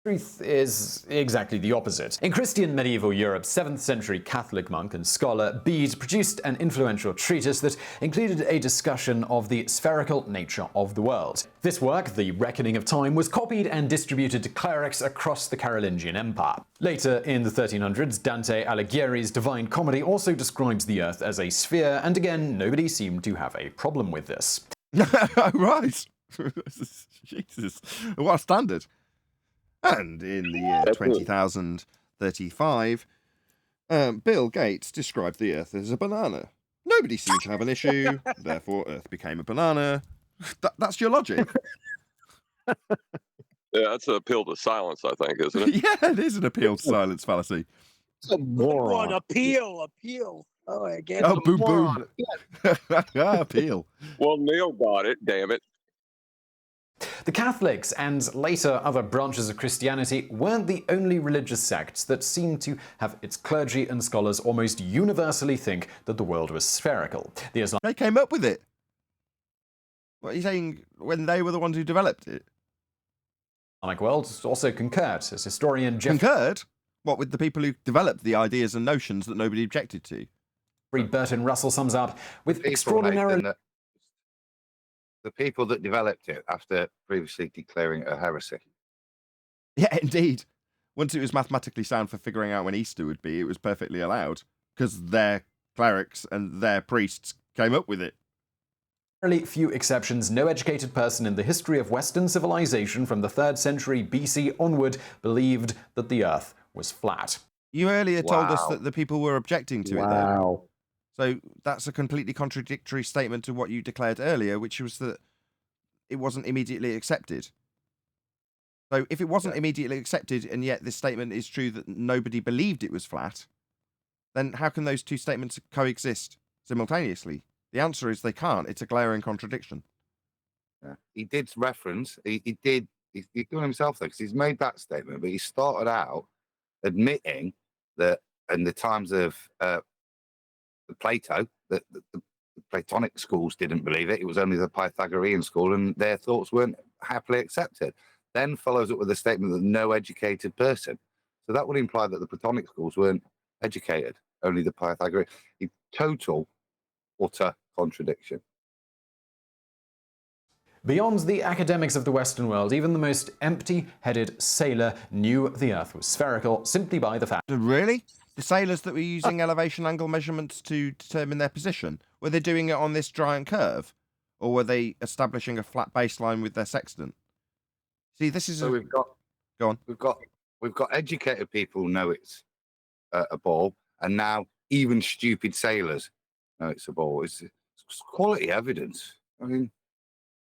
Truth is exactly the opposite. In Christian medieval Europe, 7th century Catholic monk and scholar Bede produced an influential treatise that included a discussion of the spherical nature of the world. This work, The Reckoning of Time, was copied and distributed to clerics across the Carolingian Empire. Later, in the 1300s, Dante Alighieri's Divine Comedy also describes the Earth as a sphere, and again, nobody seemed to have a problem with this. Right. Jesus. What a standard. And in the year 20,035, Bill Gates described the Earth as a banana. Nobody seemed to have an issue, therefore Earth became a banana. That's your logic. Yeah, that's an appeal to silence, I think, isn't it? Yeah, it is an appeal to silence fallacy. It's a moron. Appeal. Oh, I get it. Oh, boom, boom. Appeal. Well, Neil got it, damn it. The Catholics and later other branches of Christianity weren't the only religious sects that seemed to have its clergy and scholars almost universally think that the world was spherical. They came up with it. What are you saying, when they were the ones who developed it? Islamic world also concurred, as historian Jeff... Concurred? What, with the people who developed the ideas and notions that nobody objected to? Burton Russell sums up with extraordinarily... The people that developed it after previously declaring it a heresy. Yeah, indeed. once it was mathematically sound for figuring out when Easter would be, it was perfectly allowed because their clerics and their priests came up with it. Fairly few exceptions, no educated person in the history of Western civilization from the 3rd century BC onward believed that the Earth was flat. You earlier told us Wow. that the people were objecting to it, though. Wow. So that's a completely contradictory statement to what you declared earlier, which was that it wasn't immediately accepted. So if it wasn't immediately accepted, and yet this statement is true that nobody believed it was flat, then how can those two statements coexist simultaneously? The answer is they can't. It's a glaring contradiction. Yeah. He did reference, he's doing himself though, because he's made that statement, but he started out admitting that in the times of Plato, that the Platonic schools didn't believe it. It was only the Pythagorean school, and their thoughts weren't happily accepted. Then follows up with a statement that no educated person. So that would imply that the Platonic schools weren't educated, only the Pythagorean. Total, utter contradiction. Beyond the academics of the Western world, even the most empty-headed sailor knew the Earth was spherical simply by the fact... Really? The sailors that were using elevation angle measurements to determine their position, were they doing it on this giant curve? Or were they establishing a flat baseline with their sextant? See, this is... So we've got... Go on. We've got educated people who know it's a ball, and now even stupid sailors know it's a ball. It's quality evidence. I mean,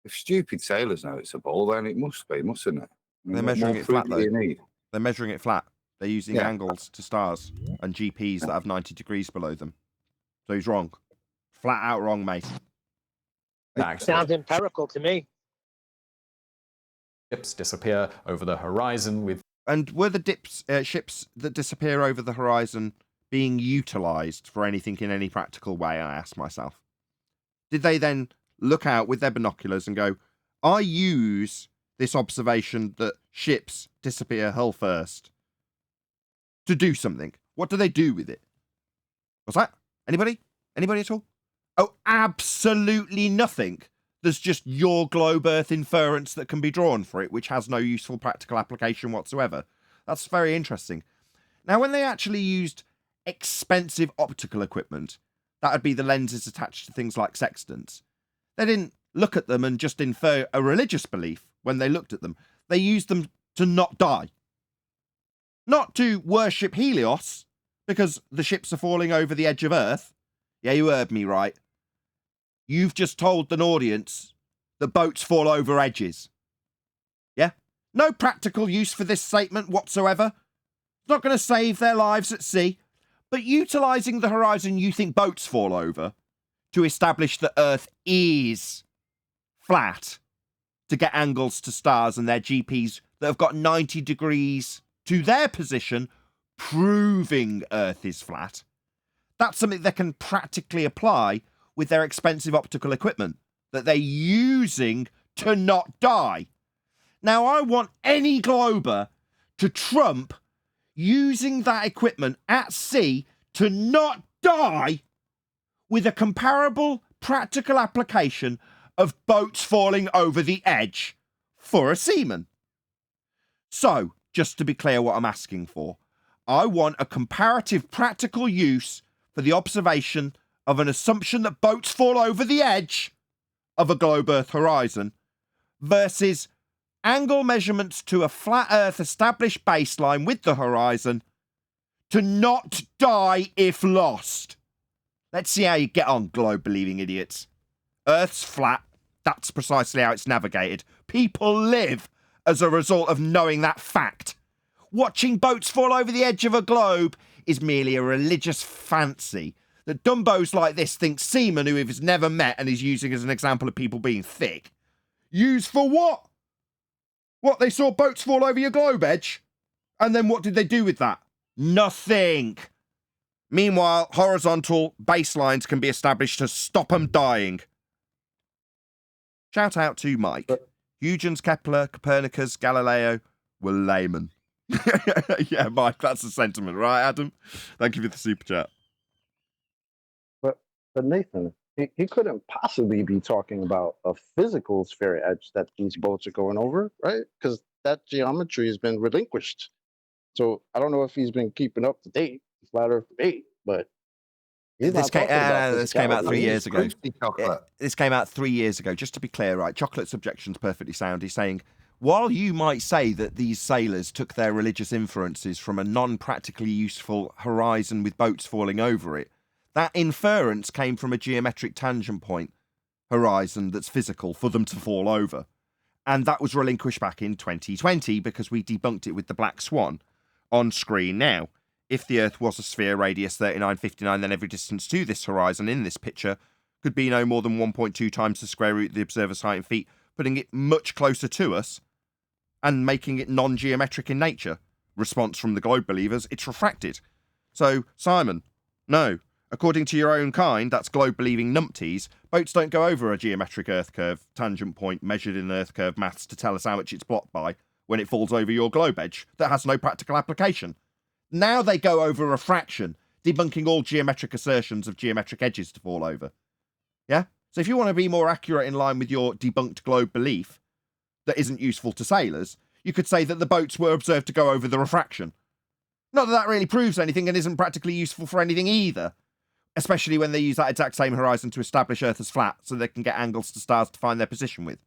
if stupid sailors know it's a ball, then it must be, mustn't it? I mean, They're what measuring more it flat, proof though. do you need? They're measuring it flat. They're using Yeah. angles to stars and GPs that have 90 degrees below them. So he's wrong. Flat out wrong, mate. Sounds empirical to me. Ships disappear over the horizon with... And were the ships that disappear over the horizon being utilised for anything in any practical way, I ask myself? Did they then look out with their binoculars and go, I use this observation that ships disappear hull first to do something? What do they do with it? What's that? Anybody? Anybody at all? Oh, absolutely nothing. There's just your globe Earth inference that can be drawn for it, which has no useful practical application whatsoever. That's very interesting. Now, when they actually used expensive optical equipment, that would be the lenses attached to things like sextants, they didn't look at them and just infer a religious belief when they looked at them. They used them to not die. Not to worship Helios, because the ships are falling over the edge of Earth. Yeah, you heard me right. You've just told an audience that boats fall over edges. Yeah? No practical use for this statement whatsoever. It's not going to save their lives at sea. But utilising the horizon you think boats fall over to establish that Earth is flat, to get angles to stars and their GPs that have got 90 degrees to their position, proving Earth is flat. That's something they can practically apply with their expensive optical equipment that they're using to not die. Now, I want any glober to trump using that equipment at sea to not die with a comparable practical application of boats falling over the edge for a seaman. So, just to be clear what I'm asking for, I want a comparative practical use for the observation of an assumption that boats fall over the edge of a globe Earth horizon versus angle measurements to a flat Earth established baseline with the horizon to not die if lost. Let's see how you get on, globe-believing idiots. Earth's flat. That's precisely how it's navigated. People live as a result of knowing that fact. Watching boats fall over the edge of a globe is merely a religious fancy that dumbos like this think seamen who he's never met and is using as an example of people being thick. Use for what? What, they saw boats fall over your globe edge? And then what did they do with that? Nothing. Meanwhile, horizontal baselines can be established to stop them dying. Shout out to Mike. Huygens, Kepler, Copernicus, Galileo were laymen. Yeah, Mike, that's the sentiment, right, Adam? Thank you for the super chat. But Nathan, he couldn't possibly be talking about a physical sphere edge that these boats are going over, right? Because that geometry has been relinquished So I don't know if he's been keeping up to date, flat Earth debate, but he's This not talking about this came out 3 physicality. years ago. Chocolate. This came out 3 years ago. Just to be clear, right? Chocolate's objection's perfectly sound. He's saying, while you might say that these sailors took their religious influences from a non-practically useful horizon with boats falling over it, that inference came from a geometric tangent point horizon that's physical for them to fall over. And that was relinquished back in 2020 because we debunked it with the black swan on screen now. If the Earth was a sphere radius 3959, then every distance to this horizon in this picture could be no more than 1.2 times the square root of the observer's height in feet, putting it much closer to us and making it non-geometric in nature. Response from the globe believers, it's refracted. So, Simon, no. According to your own kind, that's globe-believing numpties, boats don't go over a geometric Earth curve tangent point measured in Earth curve maths to tell us how much it's blocked by when it falls over your globe edge. That has no practical application. Now they go over refraction, debunking all geometric assertions of geometric edges to fall over. Yeah? So if you want to be more accurate in line with your debunked globe belief that isn't useful to sailors, you could say that the boats were observed to go over the refraction. Not that that really proves anything and isn't practically useful for anything either. Especially when they use that exact same horizon to establish Earth as flat so they can get angles to stars to find their position with.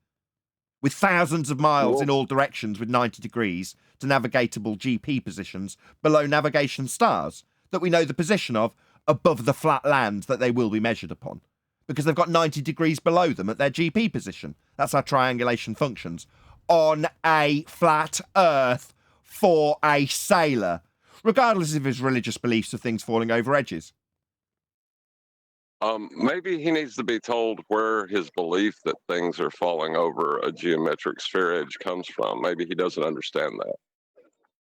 With thousands of miles in all directions with 90 degrees to navigatable GP positions below navigation stars that we know the position of above the flat land that they will be measured upon. Because they've got 90 degrees below them at their GP position. That's how triangulation functions. On a flat Earth for a sailor, regardless of his religious beliefs of things falling over edges. Maybe he needs to be told where his belief that things are falling over a geometric sphere edge comes from. Maybe he doesn't understand that.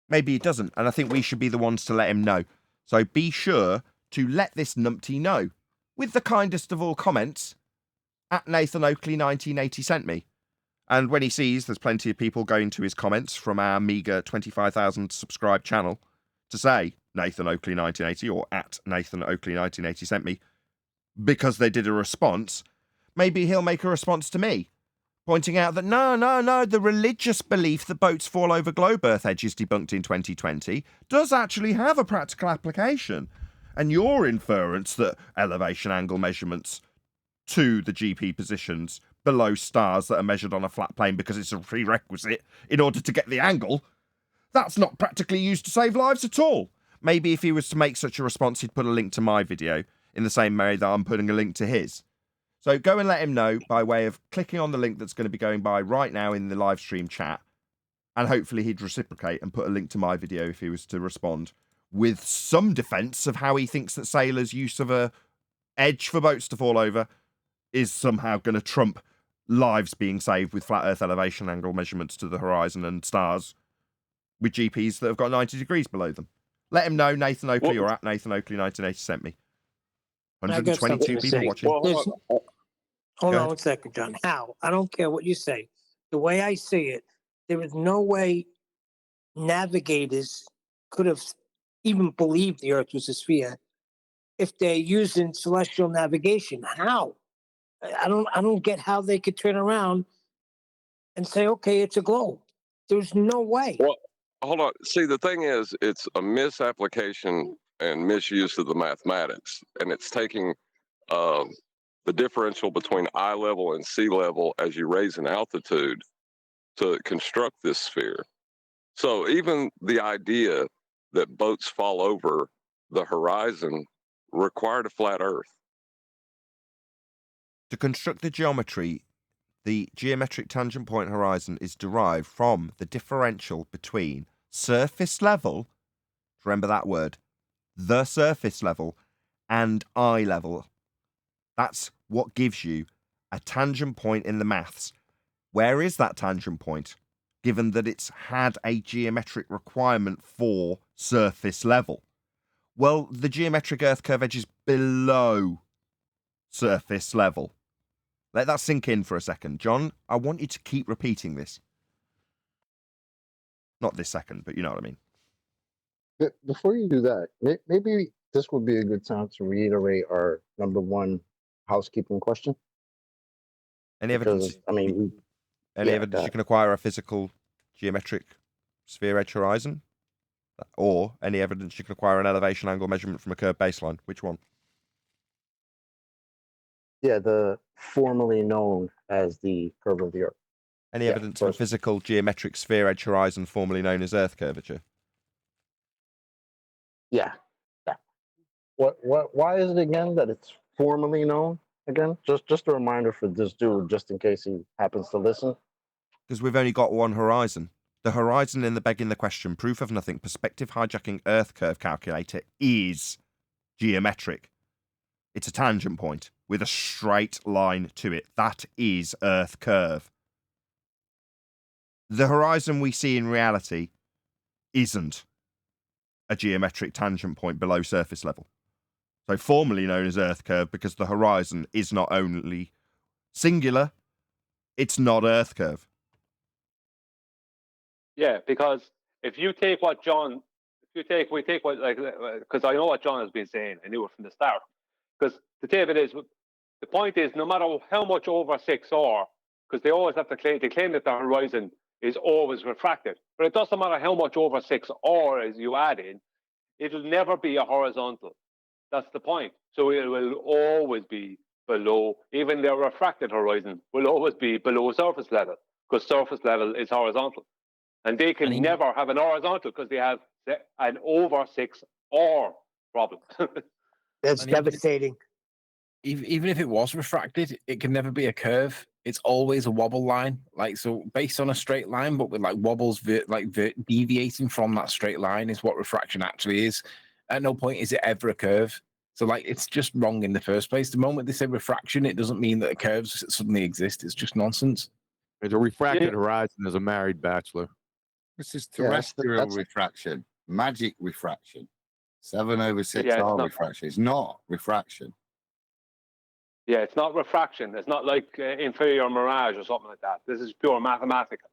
Maybe he doesn't, and I think we should be the ones to let him know. So be sure to let this numpty know. With the kindest of all comments, at Nathan Oakley 1980 sent me. And when he sees there's plenty of people going to his comments from our meagre 25,000 subscribed channel to say Nathan Oakley 1980 or at Nathan Oakley 1980 sent me, because they did a response, maybe he'll make a response to me, pointing out that no, the religious belief that boats fall over globe Earth edges debunked in 2020 does actually have a practical application. And your inference that elevation angle measurements to the GP positions below stars that are measured on a flat plane because it's a prerequisite in order to get the angle, that's not practically used to save lives at all. Maybe if he was to make such a response, he'd put a link to my video in the same way that I'm putting a link to his. So go and let him know by way of clicking on the link that's going to be going by right now in the live stream chat. And hopefully he'd reciprocate and put a link to my video if he was to respond with some defense of how he thinks that sailors' use of a edge for boats to fall over is somehow going to trump lives being saved with flat Earth elevation angle measurements to the horizon and stars with GPs that have got 90 degrees below them. Let him know, Nathan Oakley, or at Nathan Oakley 1980 sent me. I got something 122 to people say. watching. Hold on 1 second, John. How? I don't care what you say. The way I see it, there is no way navigators could have even believed the Earth was a sphere if they're using celestial navigation. How? I don't get how they could turn around and say, okay, it's a globe. There's no way. Well, hold on. See, the thing is, it's a misapplication and misuse of the mathematics, and it's taking the differential between eye level and sea level as you raise in altitude to construct this sphere. So even the idea that boats fall over the horizon required a flat Earth. To construct the geometry, the geometric tangent point horizon is derived from the differential between surface level, remember that word, the surface level, and eye level. That's what gives you a tangent point in the maths. Where is that tangent point, given that it's had a geometric requirement for surface level? Well, the geometric Earth curve edge is below surface level. Let that sink in for a second. John, I want you to keep repeating this. Not this second, but you know what I mean. Before you do that, maybe this would be a good time to reiterate our number one housekeeping question. Any evidence? I mean, any evidence you can acquire a physical geometric sphere edge horizon? Or any evidence you can acquire an elevation angle measurement from a curved baseline. Which one? Yeah, the formerly known as the curve of the Earth. Any evidence of a physical geometric sphere edge horizon formerly known as Earth curvature? Yeah. Why is it again that it's formerly known again? Just a reminder for this dude, just in case he happens to listen. Because we've only got one horizon. The horizon in the begging the question, proof of nothing, perspective hijacking Earth curve calculator is geometric. It's a tangent point with a straight line to it. That is Earth curve. The horizon we see in reality isn't a geometric tangent point below surface level. So formerly known as Earth curve because the horizon is not only singular, it's not Earth curve. Yeah, because if you take what John, we take what, like, because I know what John has been saying, I knew it from the start. Because the tip it is, the point is, no matter how much over 6R, because they always have to claim, they claim that the horizon is always refracted, but it doesn't matter how much over 6R as you add in, it'll never be a horizontal. That's the point. So it will always be below, even the refracted horizon will always be below surface level, because surface level is horizontal. And they can never have an horizontal because they have an over 6R problem. That's devastating. Even if it was refracted, it can never be a curve. It's always a wobble line, like so based on a straight line, but with like wobbles, deviating from that straight line is what refraction actually is. At no point is it ever a curve. So like it's just wrong in the first place. The moment they say refraction, it doesn't mean that curves suddenly exist. It's just nonsense. It's a refracted horizon as a married bachelor. This is terrestrial refraction, magic refraction, 7/6R refraction. It's not refraction. Yeah, it's not refraction. It's not like inferior mirage or something like that. This is pure mathematical.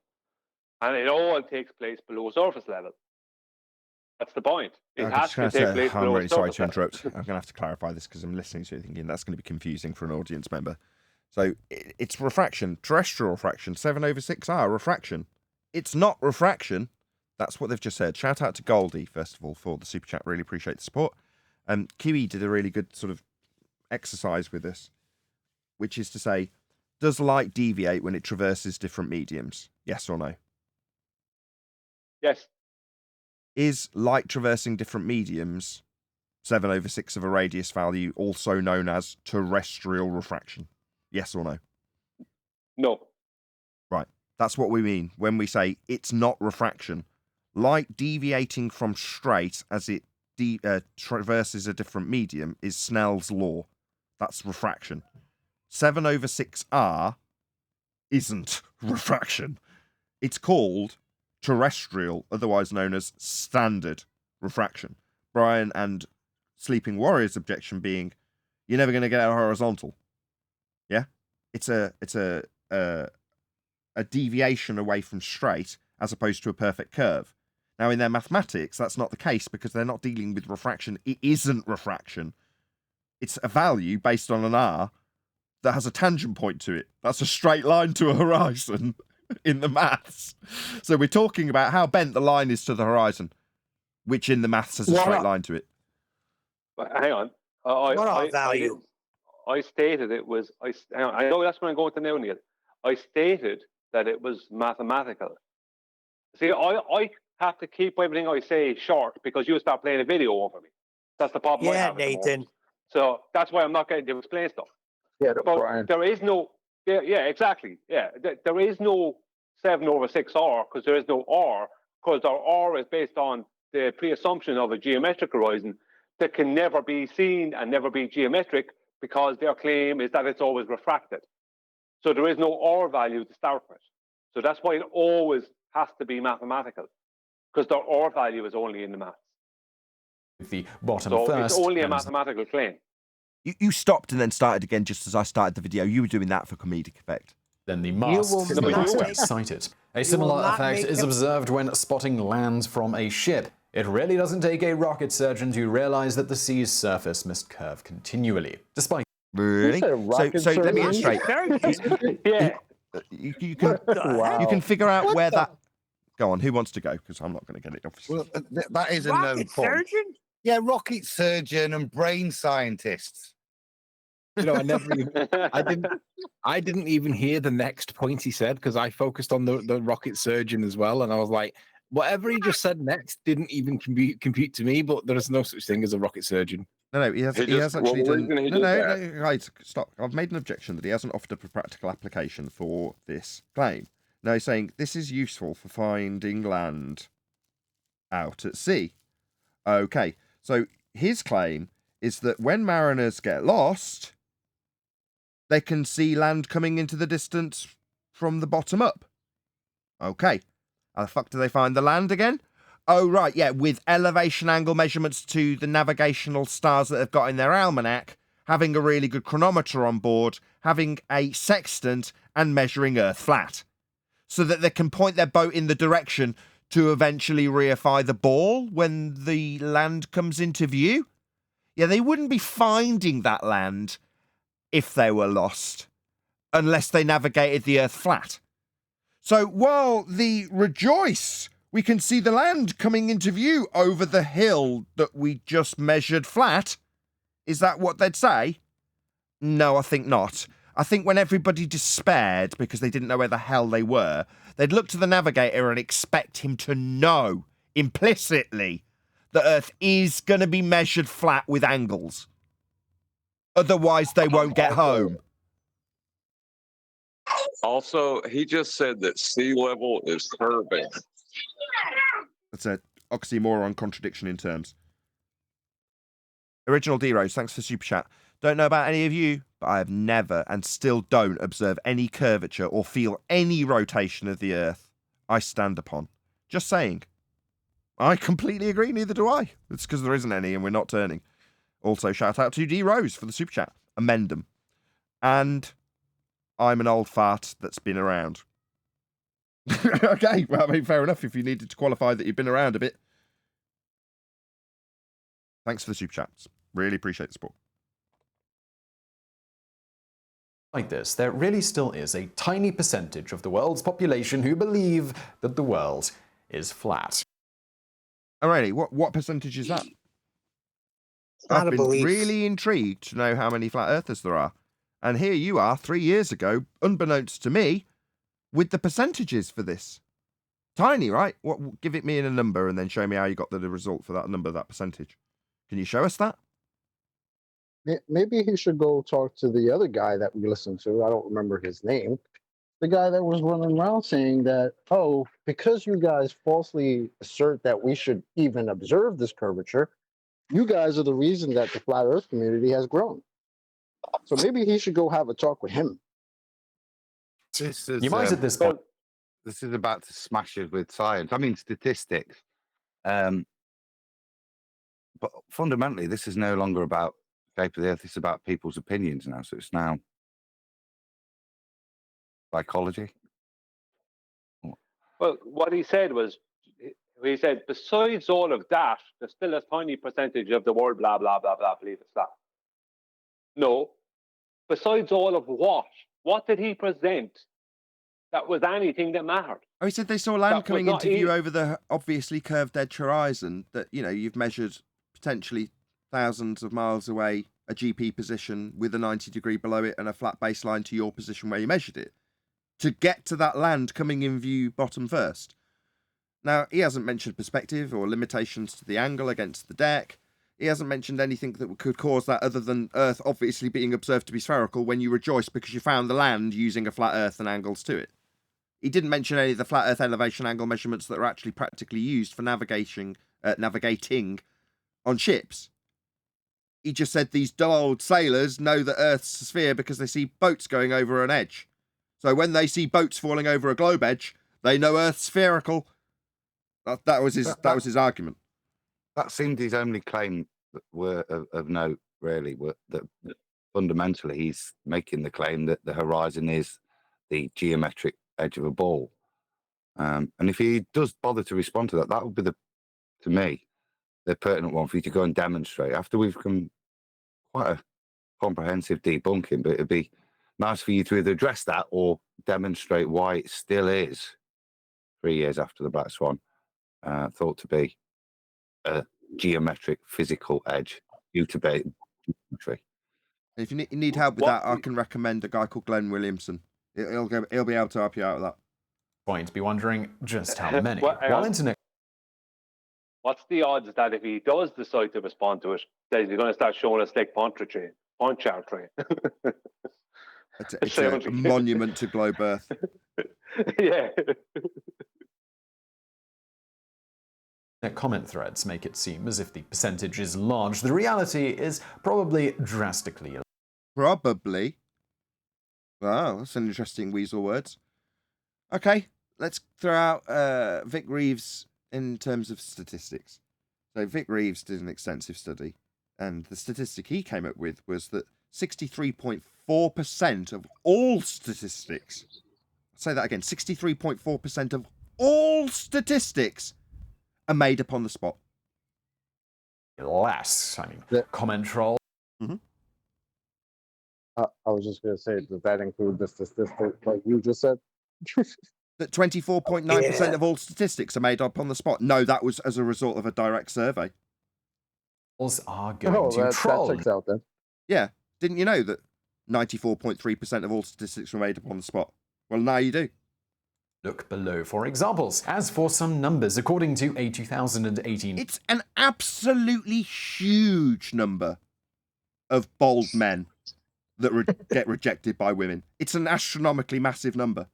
And it all takes place below surface level. That's the point. It has to take place below I'm really sorry surface to level. interrupt. I'm going to have to clarify this because I'm listening to it thinking that's going to be confusing for an audience member. So it's refraction, terrestrial refraction, 7/6R refraction. It's not refraction. That's what they've just said. Shout out to Goldie, first of all, for the super chat. Really appreciate the support. Kiwi did a really good sort of exercise with this, which is to say, does light deviate when it traverses different mediums? Yes or no? Yes. Is light traversing different mediums, 7/6 of a radius value, also known as terrestrial refraction? Yes or no? No. Right. That's what we mean when we say it's not refraction. Light deviating from straight as it traverses a different medium is Snell's law. That's refraction. 7/6R isn't refraction. It's called terrestrial, otherwise known as standard refraction. Brian and Sleeping Warrior's objection being, you're never going to get a horizontal. Yeah? It's a deviation away from straight as opposed to a perfect curve. Now, in their mathematics, that's not the case because they're not dealing with refraction. It isn't refraction. It's a value based on an R that has a tangent point to it. That's a straight line to a horizon in the maths. So we're talking about how bent the line is to the horizon, which in the maths has a straight line to it. But hang on. I stated it was. I know that's what I'm going to now, Neil. I stated that it was mathematical. See, I have to keep everything I say short because you start playing a video over me. That's the problem. Yeah, Nathan. So that's why I'm not getting to explain stuff. Yeah, but Brian. There is no. Yeah, exactly. Yeah, there is no 7/6R because there is no R because our R is based on the pre-assumption of a geometric horizon that can never be seen and never be geometric because their claim is that it's always refracted. So there is no R value to start with. So that's why it always has to be mathematical because the R value is only in the maths. The bottom so first. It's only a mathematical claim. You stopped and then started again just as I started the video. You were doing that for comedic effect. Then the mask excited. A similar effect is observed when spotting land from a ship. It really doesn't take a rocket surgeon to realize that the sea's surface must curve continually, despite. Really? So let me get straight. Yeah. You can figure out where that Go on. Who wants to go? Because I'm not going to get it, obviously. Well, that is a known Rocket point. surgeon? Yeah, rocket surgeon and brain scientists. You know, I didn't even hear the next point he said because I focused on the rocket surgeon as well, and I was like, whatever he just said next didn't even compute to me. But there is no such thing as a rocket surgeon. No, he has Well, actually the done. reason he No, did no, that- no, guys, stop. I've made an objection that he hasn't offered up a practical application for this claim. No, he's saying this is useful for finding land out at sea. Okay, so his claim is that when mariners get lost, they can see land coming into the distance from the bottom up. Okay, how the fuck do they find the land again? Oh, right, yeah, with elevation angle measurements to the navigational stars that they've got in their almanac, having a really good chronometer on board, having a sextant, and measuring Earth flat. So that they can point their boat in the direction to eventually reify the ball when the land comes into view. Yeah, they wouldn't be finding that land if they were lost, unless they navigated the Earth flat. So while the rejoice, we can see the land coming into view over the hill that we just measured flat. Is that what they'd say? No, I think not. I think when everybody despaired because they didn't know where the hell they were, they'd look to the navigator and expect him to know implicitly that Earth is going to be measured flat with angles. Otherwise, they won't get home. Also, he just said that sea level is curving. That's an oxymoron contradiction in terms. Original D-Rose, thanks for super chat. Don't know about any of you, but I have never and still don't observe any curvature or feel any rotation of the Earth I stand upon. Just saying. I completely agree, neither do I. It's because there isn't any and we're not turning. Also, shout out to D-Rose for the super chat. Amend them. And I'm an old fart that's been around. Okay, well, I mean, fair enough if you needed to qualify that you've been around a bit. Thanks for the super chats. Really appreciate the support. Like this, there really still is a tiny percentage of the world's population who believe that the world is flat. Alrighty, what percentage is that? Not I've a been belief. really intrigued to know how many flat earthers there are. And here you are, 3 years ago, unbeknownst to me, with the percentages for this. Tiny, right? Give it me in a number and then show me how you got the result for that number, that percentage. Can you show us that? Maybe he should go talk to the other guy that we listened to. I don't remember his name. The guy that was running around saying that, oh, because you guys falsely assert that we should even observe this curvature, you guys are the reason that the flat earth community has grown. So maybe he should go have a talk with him. This is, You might at this point. This is about to smash us with science. I mean, statistics. But fundamentally, this is no longer about shape of the earth. It's about people's opinions now. So it's now psychology. Well, what he said was, he said, besides all of that, there's still a tiny percentage of the world, blah, blah, blah, blah, believe it's that. No. Besides all of what? What did he present that was anything that mattered? Oh, he said they saw land That was coming not into view it. over the obviously curved edge horizon that, you know, you've measured potentially thousands of miles away, a GP position with a 90-degree below it and a flat baseline to your position where you measured it, to get to that land coming in view bottom first. Now, he hasn't mentioned perspective or limitations to the angle against the deck. He hasn't mentioned anything that could cause that other than Earth obviously being observed to be spherical when you rejoice because you found the land using a flat Earth and angles to it. He didn't mention any of the flat Earth elevation angle measurements that are actually practically used for navigating on ships. He just said these dull old sailors know that Earth's a sphere because they see boats going over an edge. So when they see boats falling over a globe edge, they know Earth's spherical. That was his argument. That seemed his only claim that were of note, really, that fundamentally he's making the claim that the horizon is the geometric edge of a ball. And if he does bother to respond to that, that would be, to me, the pertinent one for you to go and demonstrate. After we've come quite a comprehensive debunking, but it'd be nice for you to either address that or demonstrate why it still is 3 years after the Black Swan, thought to be a geometric physical edge due to geometry. If you need help with that, I can recommend a guy called Glenn Williamson. He'll be able to help you out with that. Point be wondering just how many. Well, While internet What's the odds that if he does decide to respond to it, that he's going to start showing us like punch out train? It's a monument to globe Earth. Yeah. comment threads make it seem as if the percentage is large. The reality is probably drastically less. Probably. Wow, that's an interesting weasel words. Okay, let's throw out Vic Reeves in terms of statistics. So Vic Reeves did an extensive study, and the statistic he came up with was that 63.4% of all statistics, I'll say that again, 63.4% of all statistics are made up on the spot. Less, I mean, comment troll. I was just going to say, does that include the statistic like you just said? That 24.9% of all statistics are made up on the spot. No, that was as a result of a direct survey. Are going to troll. That checks out then. Yeah. Didn't you know that 94.3% of all statistics were made up on the spot? Well, now you do. Look below for examples. As for some numbers, according to a 2018... It's an absolutely huge number of bald men that get rejected by women. It's an astronomically massive number.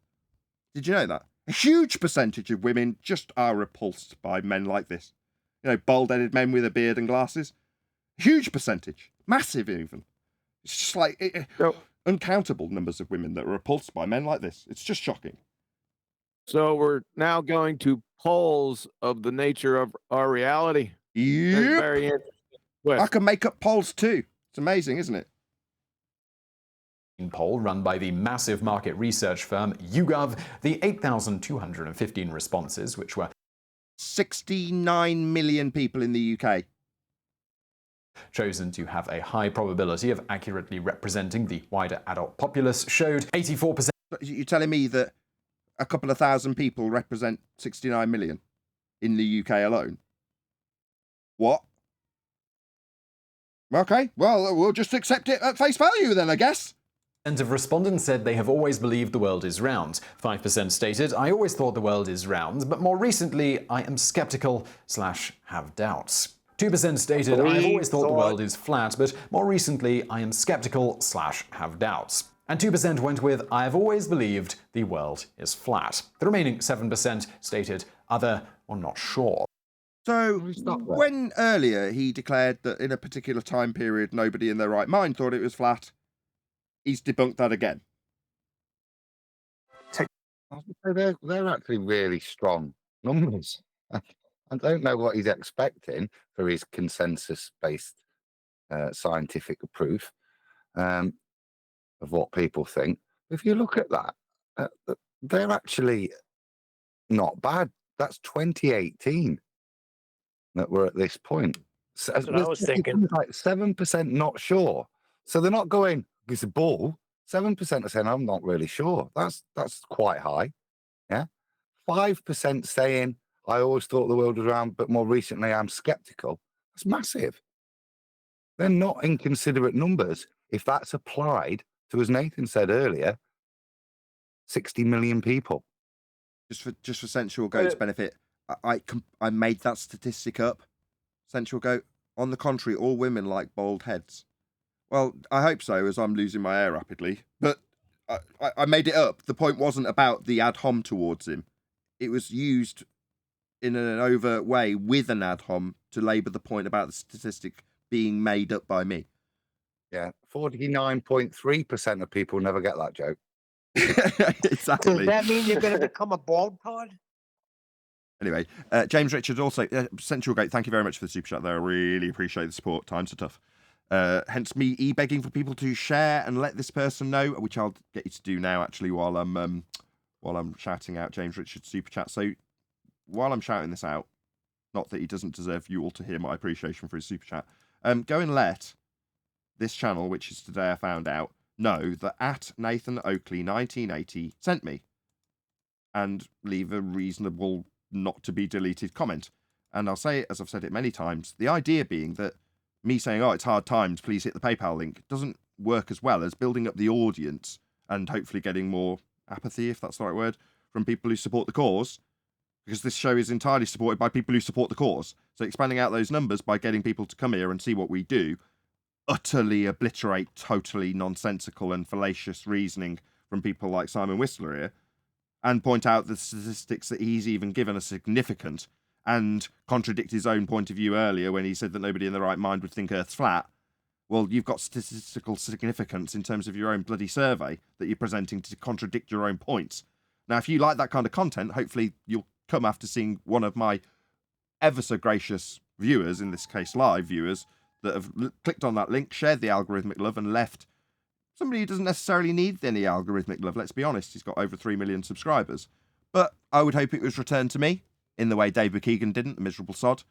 Did you know that? A huge percentage of women just are repulsed by men like this. You know, bald-headed men with a beard and glasses. Huge percentage. Massive, even. It's just like uncountable numbers of women that are repulsed by men like this. It's just shocking. So we're now going to polls of the nature of our reality. Yep. Very I can make up polls too. It's amazing, isn't it? Poll run by the massive market research firm YouGov, the 8,215 responses, which were 69 million people in the UK, chosen to have a high probability of accurately representing the wider adult populace, showed 84%. You're telling me that a couple of thousand people represent 69 million in the UK alone? What? Okay, well, we'll just accept it at face value then, I guess. Of respondents said they have always believed the world is round. 5% stated, I always thought the world is round, but more recently, I am skeptical / have doubts. 2% stated, I have always thought the world is flat, but more recently, I am skeptical / have doubts. And 2% went with, I have always believed the world is flat. The remaining 7% stated, other or not sure. So, when earlier he declared that in a particular time period, nobody in their right mind thought it was flat, he's debunked that again. They're actually really strong numbers. I don't know what he's expecting for his consensus-based scientific proof of what people think. If you look at that, they're actually not bad. That's 2018 that we're at this point. So That's what I was thinking. Like 7% not sure. So they're not going, it's a ball. 7% are saying, I'm not really sure. That's quite high. Yeah. 5% saying, I always thought the world was round, but more recently I'm skeptical. That's massive. They're not inconsiderate numbers if that's applied to, as Nathan said earlier, 60 million people. Just for Sensual Goat's benefit, I made that statistic up. Sensual Goat, on the contrary, all women like bald heads. Well, I hope so, as I'm losing my hair rapidly. But I made it up. The point wasn't about the ad hom towards him. It was used in an overt way with an ad hom to labour the point about the statistic being made up by me. Yeah, 49.3% of people never get that joke. Exactly. Does that mean you're going to become a bald pod? Anyway, James Richard also, Central Gate, thank you very much for the super chat there. I really appreciate the support. Times are tough. Hence me begging for people to share and let this person know, which I'll get you to do now actually while I'm shouting out James Richard's super chat. So while I'm shouting this out, not that he doesn't deserve you all to hear my appreciation for his super chat, go and let this channel, which is Today I Found Out, know that at Nathan Oakley 1980 sent me. and leave a reasonable, not to be deleted comment. And I'll say it as I've said it many times, the idea being that me saying, oh, it's hard times, please hit the PayPal link, doesn't work as well as building up the audience and hopefully getting more apathy, if that's the right word, from people who support the cause, because this show is entirely supported by people who support the cause. So expanding out those numbers by getting people to come here and see what we do, utterly obliterate totally nonsensical and fallacious reasoning from people like Simon Whistler here, and point out the statistics that he's even given are significant, and contradict his own point of view earlier when he said that nobody in their right mind would think Earth's flat. Well, you've got statistical significance in terms of your own bloody survey that you're presenting to contradict your own points. Now, if you like that kind of content, hopefully you'll come after seeing one of my ever so gracious viewers, in this case live viewers, that have clicked on that link, shared the algorithmic love, and left somebody who doesn't necessarily need any algorithmic love. Let's be honest, he's got over 3 million subscribers. But I would hope it was returned to me in the way Dave McGeegan didn't, the miserable sod.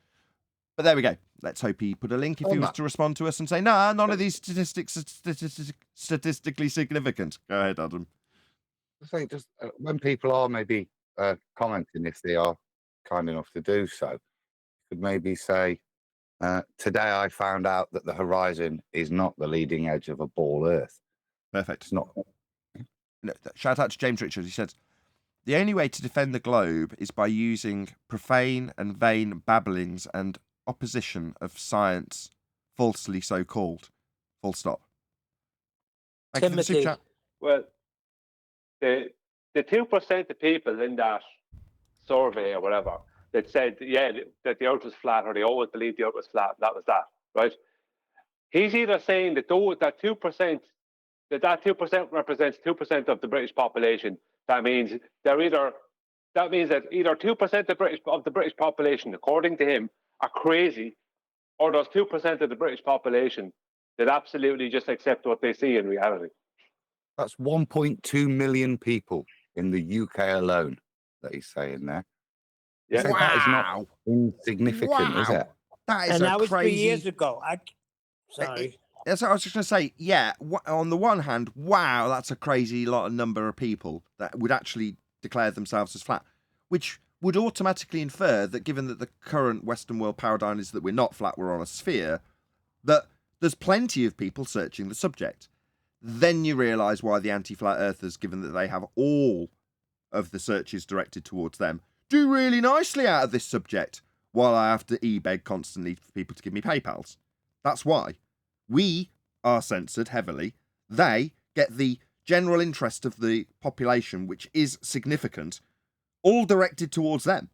But there we go. Let's hope he put a link if he was to respond to us and say, nah, none of these statistics are statistically significant. Go ahead, Adam. I think just when people are maybe commenting, if they are kind enough to do so, you could maybe say, today I found out that the horizon is not the leading edge of a ball Earth. Perfect. It's not. Shout out to James Richards. He said, the only way to defend the globe is by using profane and vain babblings and opposition of science, falsely so called. Full stop. Thank you for the super chat. Well, the 2% of people in that survey or whatever that said, yeah, that the Earth was flat, or they always believed the Earth was flat, that was that, right? He's either saying that that 2%, that 2% represents 2% of the British population. That means that either 2% of the British population, according to him, are crazy, or there's 2% of the British population that absolutely just accept what they see in reality. That's 1.2 million people in the UK alone that he's saying there. Yeah. Wow. That is not insignificant, is it? That is And that was 3 crazy... years ago. Sorry. That's what I was just going to say. Yeah, on the one hand, wow, that's a crazy number of people that would actually declare themselves as flat, which would automatically infer that given that the current Western world paradigm is that we're not flat, we're on a sphere, that there's plenty of people searching the subject. Then you realise why the anti-flat earthers, given that they have all of the searches directed towards them, do really nicely out of this subject, while I have to e-beg constantly for people to give me PayPals. That's why. We are censored heavily. They get the general interest of the population, which is significant, all directed towards them.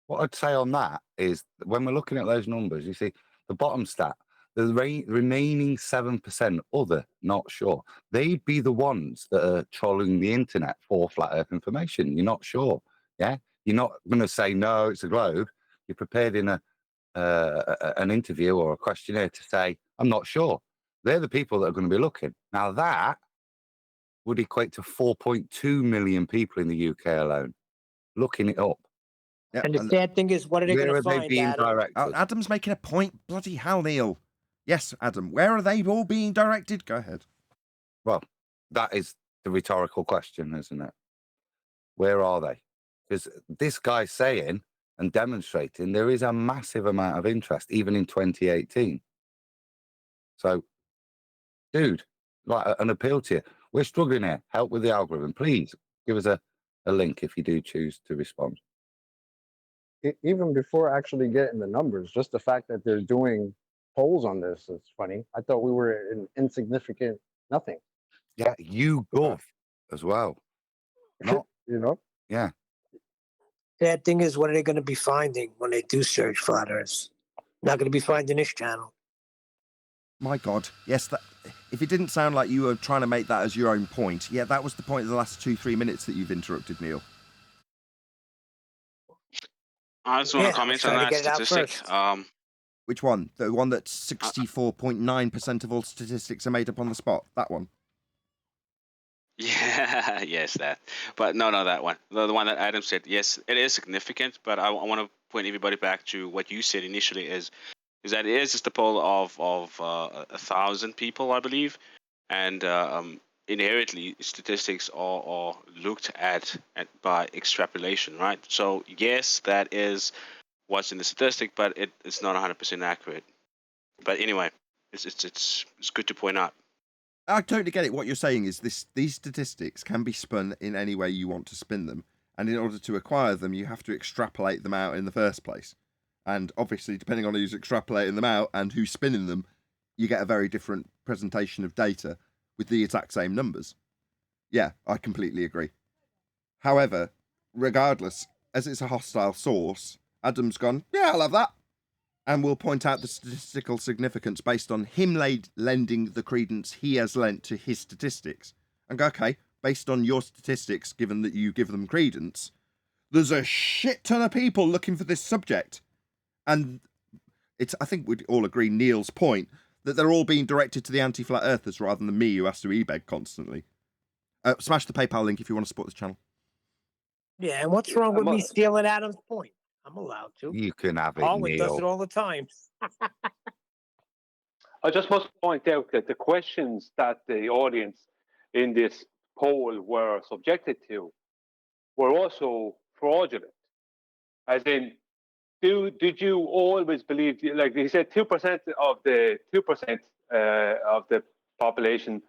What I'd say on that is that when we're looking at those numbers, you see the bottom stat, the remaining 7% other, not sure, they'd be the ones that are trolling the internet for flat earth information. You're not sure. Yeah. You're not going to say, no, it's a globe. You're prepared in an interview or a questionnaire to say, I'm not sure. They're the people that are going to be looking. Now that would equate to 4.2 million people in the UK alone looking it up. Yeah, And the sad thing is, what are they going to find, Adam? Adam's making a point. Bloody hell, Neil. Yes, Adam, where are they all being directed? Go ahead. Well, that is the rhetorical question, isn't it? Where are they? Because this guy's saying and demonstrating there is a massive amount of interest, even in 2018. So, dude, like an appeal to you. We're struggling here. Help with the algorithm. Please give us a link if you do choose to respond. Even before actually getting the numbers, just the fact that they're doing polls on this is funny. I thought we were an insignificant nothing. Yeah, YouGov as well. Not, you know? Yeah. Sad thing is, what are they going to be finding when they do search flat Earth? Not going to be finding this channel. My God. Yes, if it didn't sound like you were trying to make that as your own point, yeah, that was the point of the last 2-3 minutes that you've interrupted, Neil. I just want to comment on that statistic. Which one? The one that 64.9% of all statistics are made up on the spot? That one? Yeah, yes, that. But no, that one. The one that Adam said, yes, it is significant, but I want to point everybody back to what you said initially is that it is just a poll of 1,000 people, I believe. And inherently statistics are looked at by extrapolation, right? So yes, that is what's in the statistic, but it's not 100% accurate. But anyway, it's good to point out. I totally get it. What you're saying is these statistics can be spun in any way you want to spin them, and in order to acquire them, you have to extrapolate them out in the first place. And obviously, depending on who's extrapolating them out and who's spinning them, you get a very different presentation of data with the exact same numbers. Yeah, I completely agree. However, regardless, as it's a hostile source, Adam's gone, yeah, I'll have that. And we'll point out the statistical significance based on him lending the credence he has lent to his statistics. And go, okay, based on your statistics, given that you give them credence, there's a shit ton of people looking for this subject. And I think we'd all agree Neil's point, that they're all being directed to the anti-flat earthers rather than me, who has to e-beg constantly. Smash the PayPal link if you want to support this channel. Yeah, and what's wrong with me stealing Adam's point? I'm allowed to. You can have it, Owen does Neil. it all the time. I just must point out that the questions that the audience in this poll were subjected to were also fraudulent. As in, did you always believe? Like he said, 2% of the population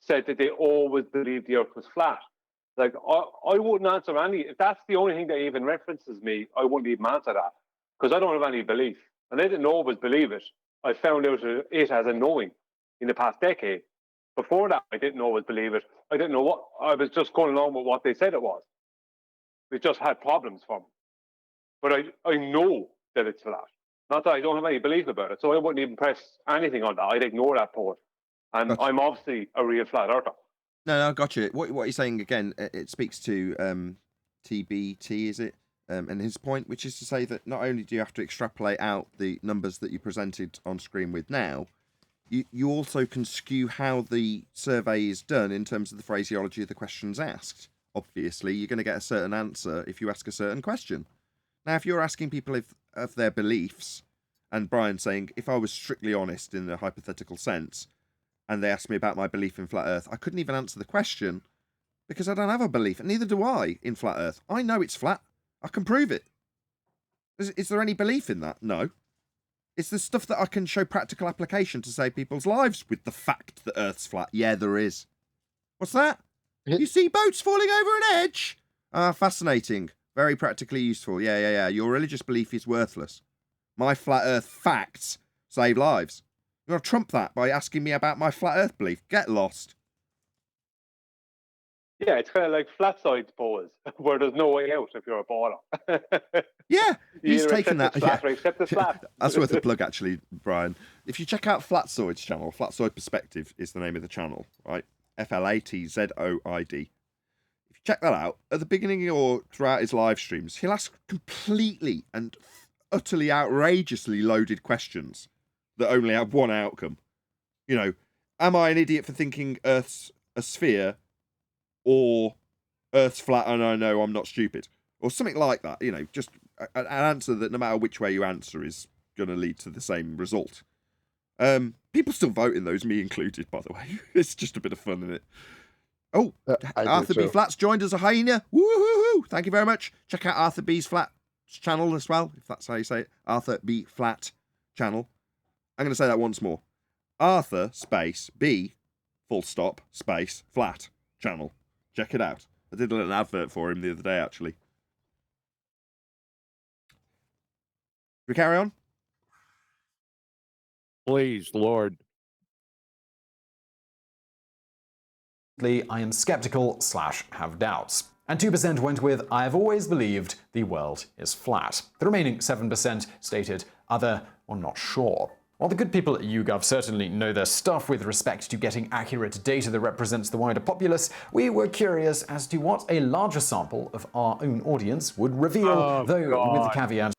said that they always believed the Earth was flat. Like I wouldn't answer any. If that's the only thing that even references me, I wouldn't even answer that because I don't have any belief, and I didn't always believe it. I found out it as a knowing in the past decade. Before that, I didn't always believe it. I didn't know what. I was just going along with what they said it was. It just had problems for me. But I know that it's flat. Not that I don't have any belief about it, so I wouldn't even press anything on that. I'd ignore that part. And I'm obviously a real flat earther. No, I got you. What you're saying again, it speaks to TBT, is it? And his point, which is to say that not only do you have to extrapolate out the numbers that you presented on screen with now, you also can skew how the survey is done in terms of the phraseology of the questions asked. Obviously, you're going to get a certain answer if you ask a certain question. Now, if you're asking people of their beliefs, and Brian saying, if I was strictly honest in a hypothetical sense, and they asked me about my belief in flat Earth, I couldn't even answer the question because I don't have a belief, and neither do I in flat Earth. I know it's flat. I can prove it. Is there any belief in that? No. It's the stuff that I can show practical application to save people's lives with the fact that Earth's flat. Yeah, there is. What's that? You see boats falling over an edge? Ah, fascinating. Very practically useful. Yeah. Your religious belief is worthless. My flat Earth facts save lives. You're going to trump that by asking me about my flat Earth belief. Get lost. Yeah, it's kind of like flat side polls where there's no way out if you're a baller. Yeah, he's taken that. Flat, or accept the flat. That's worth a plug, actually, Brian. If you check out Flatzoid's channel, Flatzoid Perspective is the name of the channel, right? FLATZOID. If you check that out, at the beginning or throughout his live streams, he'll ask completely and utterly outrageously loaded questions that only have one outcome. You know, am I an idiot for thinking Earth's a sphere, or Earth's flat and I know I'm not stupid, or something like that? You know, just an answer that no matter which way you answer is going to lead to the same result. People still vote in those, me included, by the way. It's just a bit of fun, isn't it? Oh, Arthur B. Flat's joined as a hyena. Woo-hoo-hoo! Thank you very much. Check out Arthur B's Flat channel as well, if that's how you say it. Arthur B. Flat channel. I'm going to say that once more. Arthur space B full stop space flat channel. Check it out. I did a little advert for him the other day, actually. We carry on? Please, Lord. I am skeptical / have doubts. And 2% went with, I have always believed the world is flat. The remaining 7% stated other or not sure. While the good people at YouGov certainly know their stuff with respect to getting accurate data that represents the wider populace, we were curious as to what a larger sample of our own audience would reveal, though with the caveat.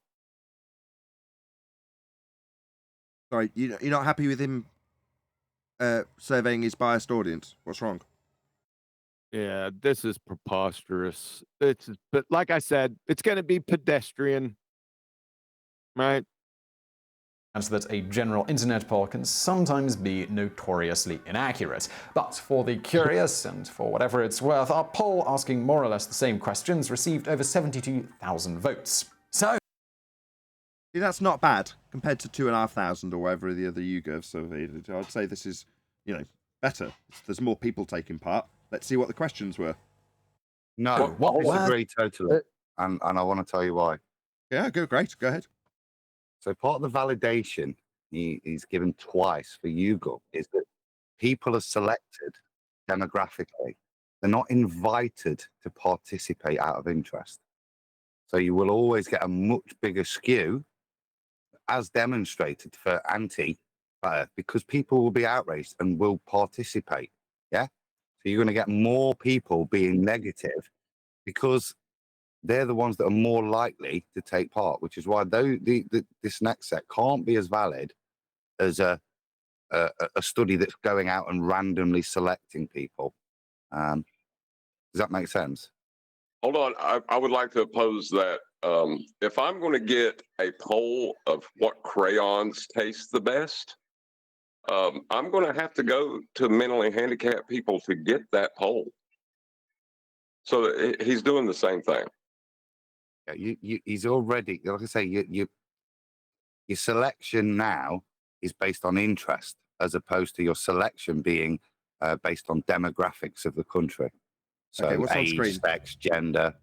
Sorry, you're not happy with him surveying his biased audience? What's wrong? Yeah, this is preposterous. But like I said, it's going to be pedestrian, right? that a general internet poll can sometimes be notoriously inaccurate. But for the curious, and for whatever it's worth, our poll asking more or less the same questions received over 72,000 votes. So, See, that's not bad compared to 2,500 or whatever the other YouGov survey did. I'd say this is, better. There's more people taking part. Let's see what the questions were. No, I disagree totally, and I want to tell you why. Yeah, great. Go ahead. So part of the validation he's given twice for YouGov is that people are selected demographically. They're not invited to participate out of interest. So you will always get a much bigger skew, as demonstrated for because people will be outraged and will participate. Yeah. So you're going to get more people being negative because they're the ones that are more likely to take part, which is why this next set can't be as valid as a study that's going out and randomly selecting people. Does that make sense? Hold on. I would like to oppose that. If I'm going to get a poll of what crayons taste the best, I'm going to have to go to mentally handicapped people to get that poll. So he's doing the same thing. Yeah, he's already, like I say, your selection now is based on interest, as opposed to your selection being based on demographics of the country. So Okay, what's on age, screen? sex, gender,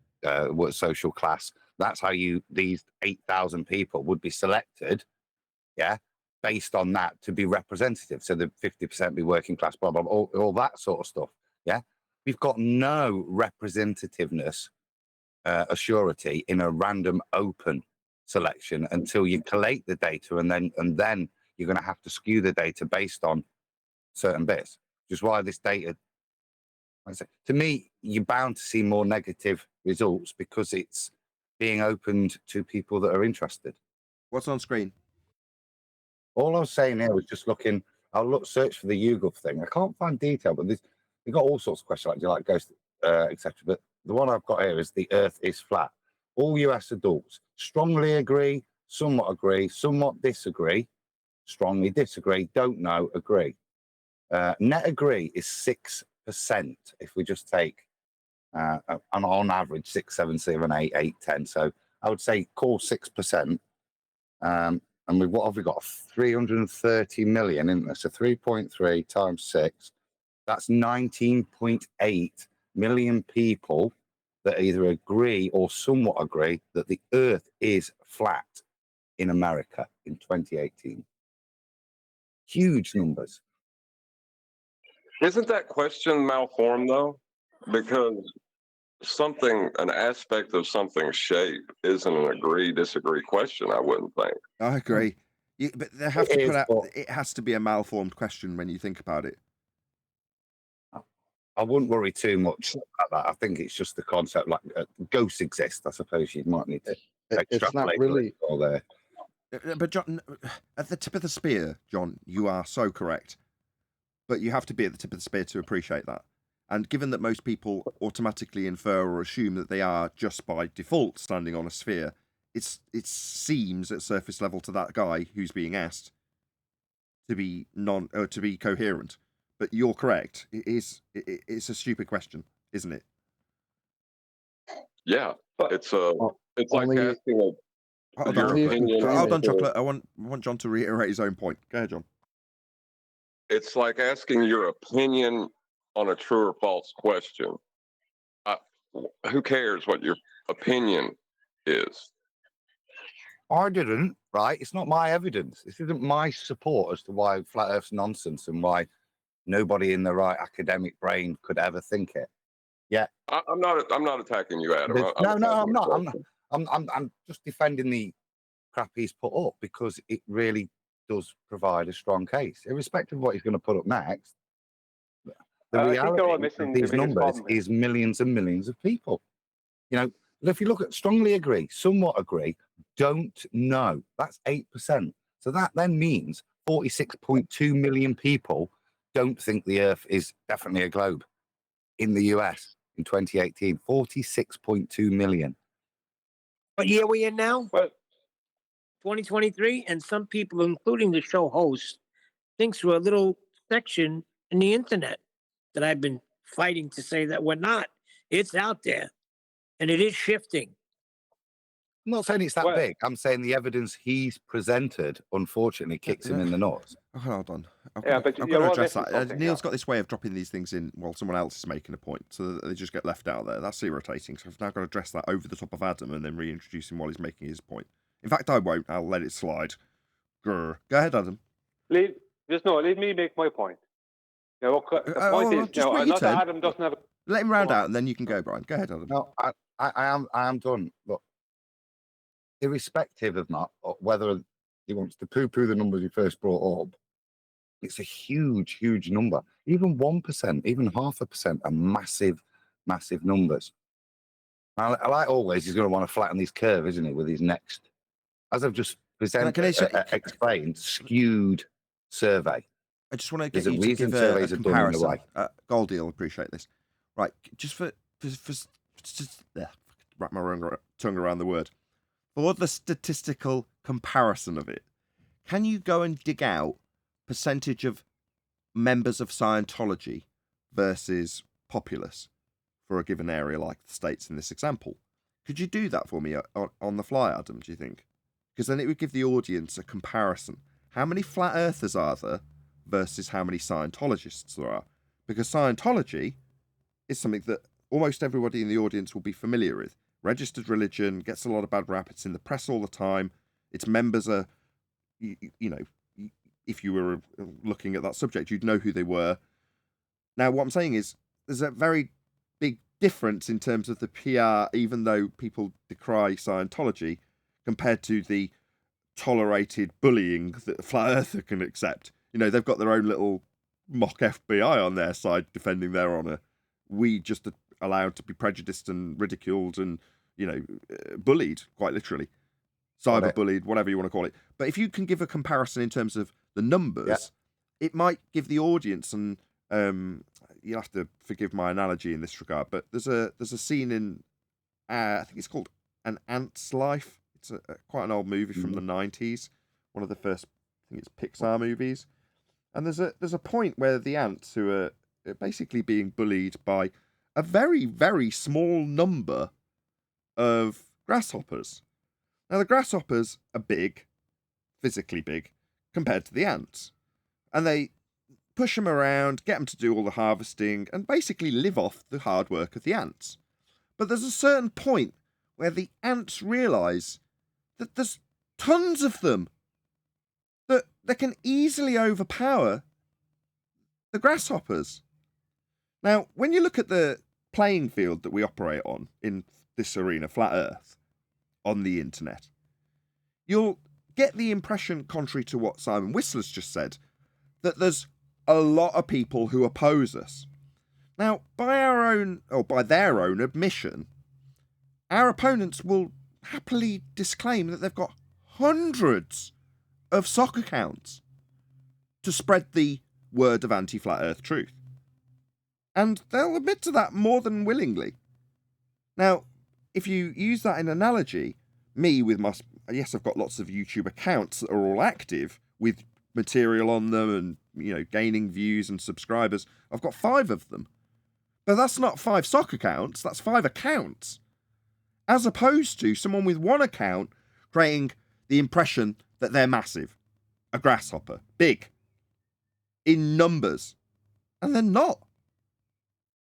what social class. That's how these 8,000 people would be selected, yeah, based on that to be representative. So the 50% be working class, blah, blah, blah, all that sort of stuff, yeah. We've got no representativeness assurity in a random open selection until you collate the data, and then you're going to have to skew the data based on certain bits, which is why this data, to me, you're bound to see more negative results because it's being opened to people that are interested. What's on screen? All I was saying here was just looking. I'll search for the YouGov thing. I can't find detail, but they've got all sorts of questions, like do you like ghosts, etc. But the one I've got here is the Earth is flat. All US adults strongly agree, somewhat disagree, strongly disagree, don't know, agree. Net agree is 6%. If we just take on average 6, 7, 7, 8, 8, 10. So I would say call 6%. And what have we got? 330 million, isn't there? So 3.3 times 6, that's 19.8 million people that either agree or somewhat agree that the Earth is flat in America in 2018. Huge numbers. Isn't that question malformed though? Because an aspect of something's shape isn't an agree-disagree question, I wouldn't think. I agree. But they have to put out, it has to be a malformed question when you think about it. I wouldn't worry too much about that. I think it's just the concept, like ghosts exist. I suppose you might need to extrapolate really all there. But John, at the tip of the spear, John, you are so correct. But you have to be at the tip of the spear to appreciate that. And given that most people automatically infer or assume that they are just by default standing on a sphere, it seems at surface level to that guy who's being asked to be coherent. But you're correct. It's a stupid question, isn't it? Yeah, it's like asking Hold on, Chocolate. I want John to reiterate his own point. Go ahead, John. It's like asking your opinion on a true or false question. Who cares what your opinion is? I didn't, right? It's not my evidence. This isn't my support as to why flat Earth's nonsense and why nobody in the right academic brain could ever think it. Yeah, I'm not attacking you, Adam. I'm not. I'm just defending the crap he's put up because it really does provide a strong case, irrespective of what he's going to put up next. The reality of these numbers is millions and millions of people. You know, if you look at strongly agree, somewhat agree, don't know, that's 8%. So that then means 46.2 million people don't think the Earth is definitely a globe in the US in 2018. 46.2 million. What year are we in now? Well, 2023, and some people, including the show host, think through a little section in the internet that I've been fighting to say that we're not. It's out there, and it is shifting. I'm not saying it's that big. I'm saying the evidence he's presented, unfortunately, kicks him in the nuts. Oh, hold on. I've Yeah, got, but I've you're got to all address missing that. something, Neil's yeah. got this way of dropping these things in while someone else is making a point, so that they just get left out there. That's irritating. So I've now got to address that over the top of Adam and then reintroduce him while he's making his point. In fact, I won't. I'll let it slide. Grr. Go ahead, Adam. Let me make my point. Now, the point is, just now, wait your not that turn. Adam doesn't have. Let him round out, and then you can go, Brian. Go ahead, Adam. No, I am done. Look, irrespective of that, or whether he wants to poo-poo the numbers he first brought up, it's a huge, huge number. Even 1%, even 0.5% are massive, massive numbers. And like always, he's going to want to flatten his curve, isn't he, with his next, as I've just explained, skewed survey. I just want to There's get a you to reason give a surveys are done in the comparison. way. Goldie will appreciate this. Right, just wrap my tongue around the word. For the statistical comparison of it, can you go and dig out percentage of members of Scientology versus populace for a given area like the States in this example? Could you do that for me on the fly, Adam, do you think? Because then it would give the audience a comparison. How many flat earthers are there versus how many Scientologists there are? Because Scientology is something that almost everybody in the audience will be familiar with. Registered religion, gets a lot of bad rap, it's in the press all the time. Its members are, you know, if you were looking at that subject, you'd know who they were. Now, what I'm saying is there's a very big difference in terms of the PR, even though people decry Scientology, compared to the tolerated bullying that a flat earther can accept. You know, they've got their own little mock FBI on their side defending their honour. We just are allowed to be prejudiced and ridiculed and, you know, bullied, quite literally. Cyber bullied, whatever you want to call it. But if you can give a comparison in terms of the numbers, it might give the audience, and you'll have to forgive my analogy in this regard, but there's a scene in, I think it's called An Ant's Life. It's quite an old movie from the 90s, one of the first, I think it's Pixar movies. And there's a point where the ants, who are basically being bullied by a very, very small number of grasshoppers. Now, the grasshoppers are big, physically big, compared to the ants. And they push them around, get them to do all the harvesting, and basically live off the hard work of the ants. But there's a certain point where the ants realise that there's tons of them, that they can easily overpower the grasshoppers. Now, when you look at the playing field that we operate on in this arena, Flat Earth, on the internet, you'll get the impression, contrary to what Simon Whistler's just said, that there's a lot of people who oppose us. Now, by their own admission, our opponents will happily disclaim that they've got hundreds of sock accounts to spread the word of anti-flat earth truth. And they'll admit to that more than willingly. Now, if you use that in analogy, me with my, yes, I've got lots of YouTube accounts that are all active with material on them and, you know, gaining views and subscribers. I've got 5 of them. But that's not 5 sock accounts, that's 5 accounts. As opposed to someone with 1 account creating the impression that they're massive. A grasshopper. Big. In numbers. And they're not.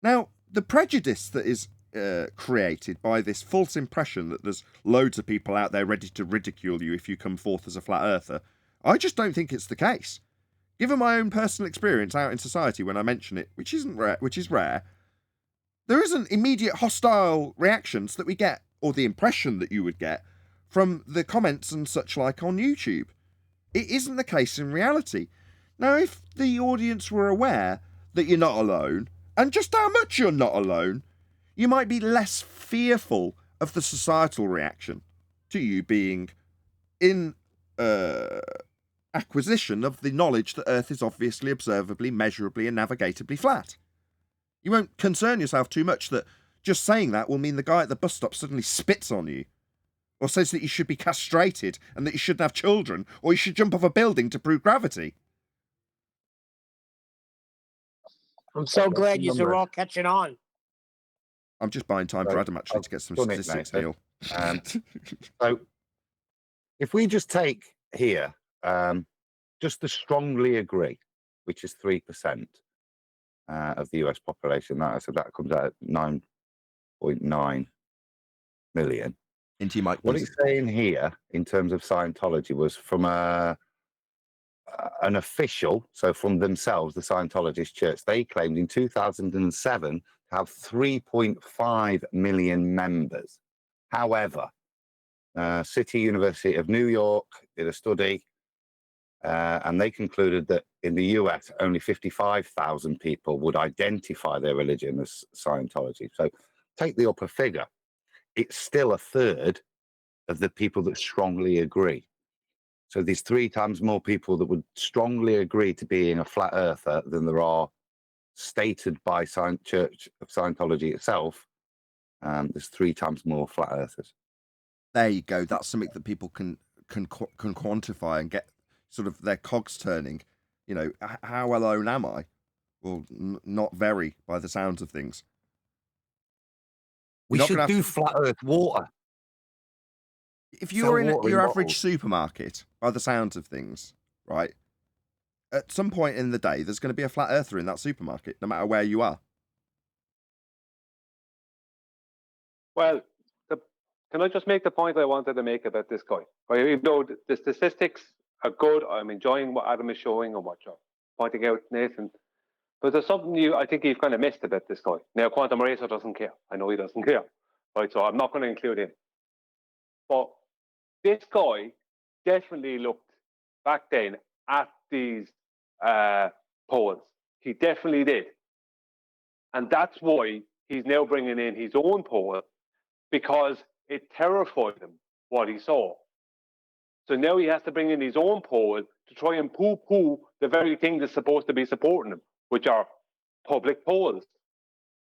Now, the prejudice that is created by this false impression that there's loads of people out there ready to ridicule you if you come forth as a flat earther, I just don't think it's the case. Given my own personal experience out in society when I mention it, which is rare, there isn't immediate hostile reactions that we get, or the impression that you would get, from the comments and such like on YouTube. It isn't the case in reality. Now, if the audience were aware that you're not alone, and just how much you're not alone, you might be less fearful of the societal reaction to you being in acquisition of the knowledge that Earth is obviously, observably, measurably, and navigatably flat. You won't concern yourself too much that just saying that will mean the guy at the bus stop suddenly spits on you. or says that you should be castrated and that you shouldn't have children, or you should jump off a building to prove gravity. I'm so glad you're all catching on. I'm just buying time for Adam actually to get some done it, statistics, Nathan. Neil. So if we just take here, just to strongly agree, which is 3% of the US population, so that comes out at 9.9 million. Into your mic, What please. it's saying here in terms of Scientology was from an official, so from themselves, the Scientologist Church, they claimed in 2007 to have 3.5 million members. However, City University of New York did a study and they concluded that in the US, only 55,000 people would identify their religion as Scientology. So take the upper figure. It's still a third of the people that strongly agree. So there's 3 times more people that would strongly agree to being a flat earther than there are stated by Church of Scientology itself. There's 3 times more flat earthers. There you go. That's something that people can quantify and get sort of their cogs turning. You know, how alone am I? Well, not very, by the sounds of things. We should do flat earth water. If you're in your average supermarket, by the sounds of things, right, at some point in the day, there's going to be a flat earther in that supermarket, no matter where you are. Well, can I just make the point I wanted to make about this guy? Even though the statistics are good, I'm enjoying what Adam is showing and what you're pointing out, Nathan. But there's something I think you've kind of missed about this guy. Now, Quantum Racer doesn't care. I know he doesn't care. Right, so I'm not going to include him. But this guy definitely looked back then at these polls. He definitely did. And that's why he's now bringing in his own poll, because it terrified him what he saw. So now he has to bring in his own poll to try and poo-poo the very thing that's supposed to be supporting him, which are public polls.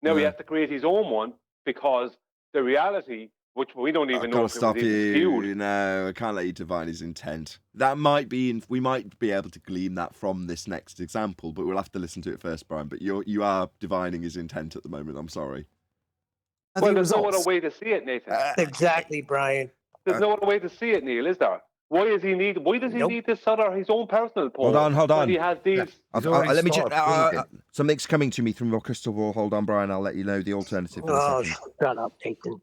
Now he has to create his own one because the reality, which we don't even know if it was even skewed. No, I can't let you divine his intent. That might be, we might be able to glean that from this next example, but we'll have to listen to it first, Brian. But you are divining his intent at the moment. I'm sorry. Well, there's no other way to see it, Nathan. Exactly, Brian. There's no other way to see it, Neil, is there? Why does he need this sort of his own personal poll? Hold on. He has these. Let me check. Something's coming to me from your crystal ball. Hold on, Brian. I'll let you know the alternative. Oh, shut up, Nathan.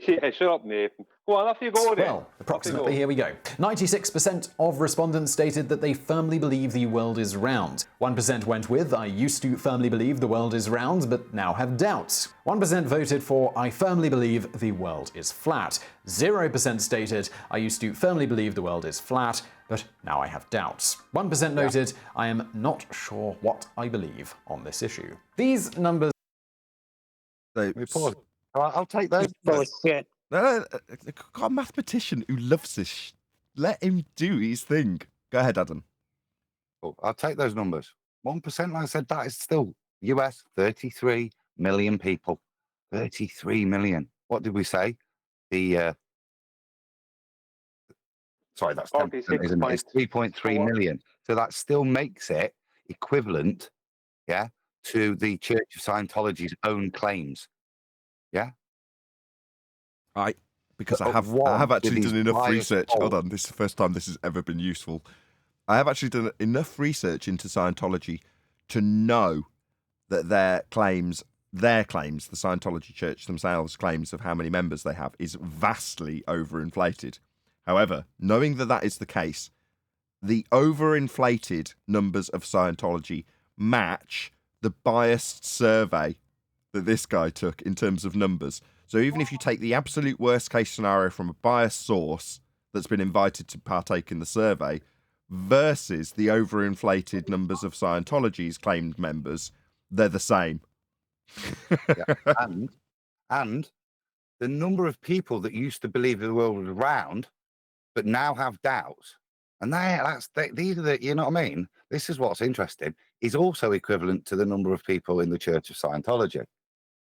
Yeah, shut up, Nathan. Go on, off you go then. Well, approximately, here we go. 96% of respondents stated that they firmly believe the world is round. 1% went with, I used to firmly believe the world is round, but now have doubts. 1% voted for, I firmly believe the world is flat. 0% stated, I used to firmly believe the world is flat, but now I have doubts. 1% noted, I am not sure what I believe on this issue. These numbers... I'll take those. Bullshit. No, I've got a mathematician who loves this. Let him do his thing. Go ahead, Adam. Well, I'll take those numbers. 1%, like I said, that is still US 33 million people. 33 million. What did we say? The sorry, that's 10%, isn't it? It's 3.3 million. So that still makes it equivalent, to the Church of Scientology's own claims. Yeah. Right. Because I have actually done enough research. Hold on, this is the first time this has ever been useful. I have actually done enough research into Scientology to know that their claims, the Scientology Church themselves claims of how many members they have is vastly overinflated. However, knowing that that is the case, the overinflated numbers of Scientology match the biased survey that this guy took in terms of numbers. So even if you take the absolute worst case scenario from a biased source that's been invited to partake in the survey versus the overinflated numbers of Scientology's claimed members, they're the same. And the number of people that used to believe the world was round, but now have doubts, and these are the, you know what I mean? This is what's interesting, is also equivalent to the number of people in the Church of Scientology.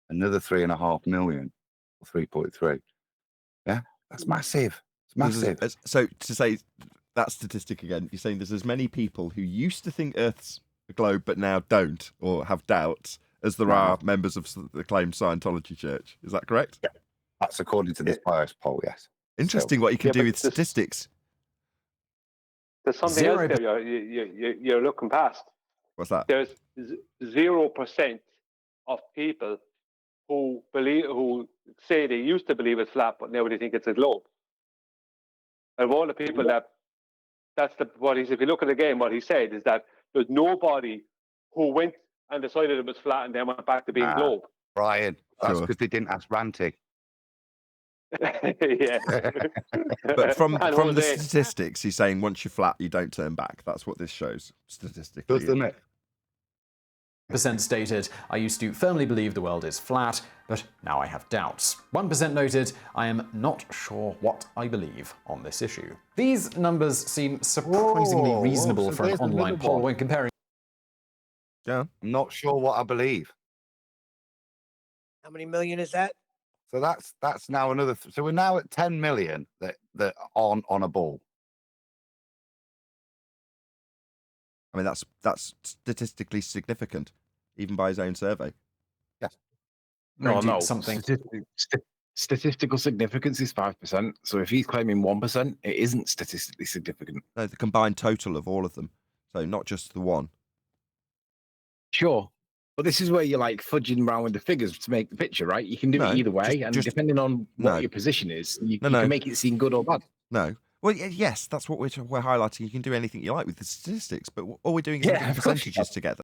Another 3.5 million, or 3.3. Yeah, that's massive. It's There's massive. so to say that statistic again, you're saying there's as many people who used to think Earth's a globe but now don't or have doubts as there are members of the claimed Scientology Church. Is that correct? Yeah, that's according to this bias poll. Yes. Interesting what you can do with statistics. There's something else there you're looking past. What's that? There's 0% of people who say they used to believe it's flat, but now they think it's a globe. And of all the people what he said. If you look at the game, what he said is that there's nobody who went and decided it was flat and then went back to being globe. Brian, that's because they didn't ask Ranty. Yeah. But from the statistics, he's saying once you're flat, you don't turn back. That's what this shows statistically. Doesn't it? Percent stated, I used to firmly believe the world is flat, but now I have doubts. 1% noted, I am not sure what I believe on this issue. These numbers seem surprisingly reasonable so for an there's online another poll one. when comparing. Yeah. I'm not sure what I believe. How many million is that? So that's now another. So we're now at 10 million that on a ball. I mean, that's statistically significant, even by his own survey. Yes. No. Something. Statistical significance is 5%. So if he's claiming 1%, it isn't statistically significant. No, the combined total of all of them. So not just the one. Sure. But this is where you're like fudging around with the figures to make the picture, right? You can do it either way. And depending on what your position is, you can make it seem good or bad. No. Well, yes, that's what we're highlighting. You can do anything you like with the statistics, but all we're doing is adding percentages together.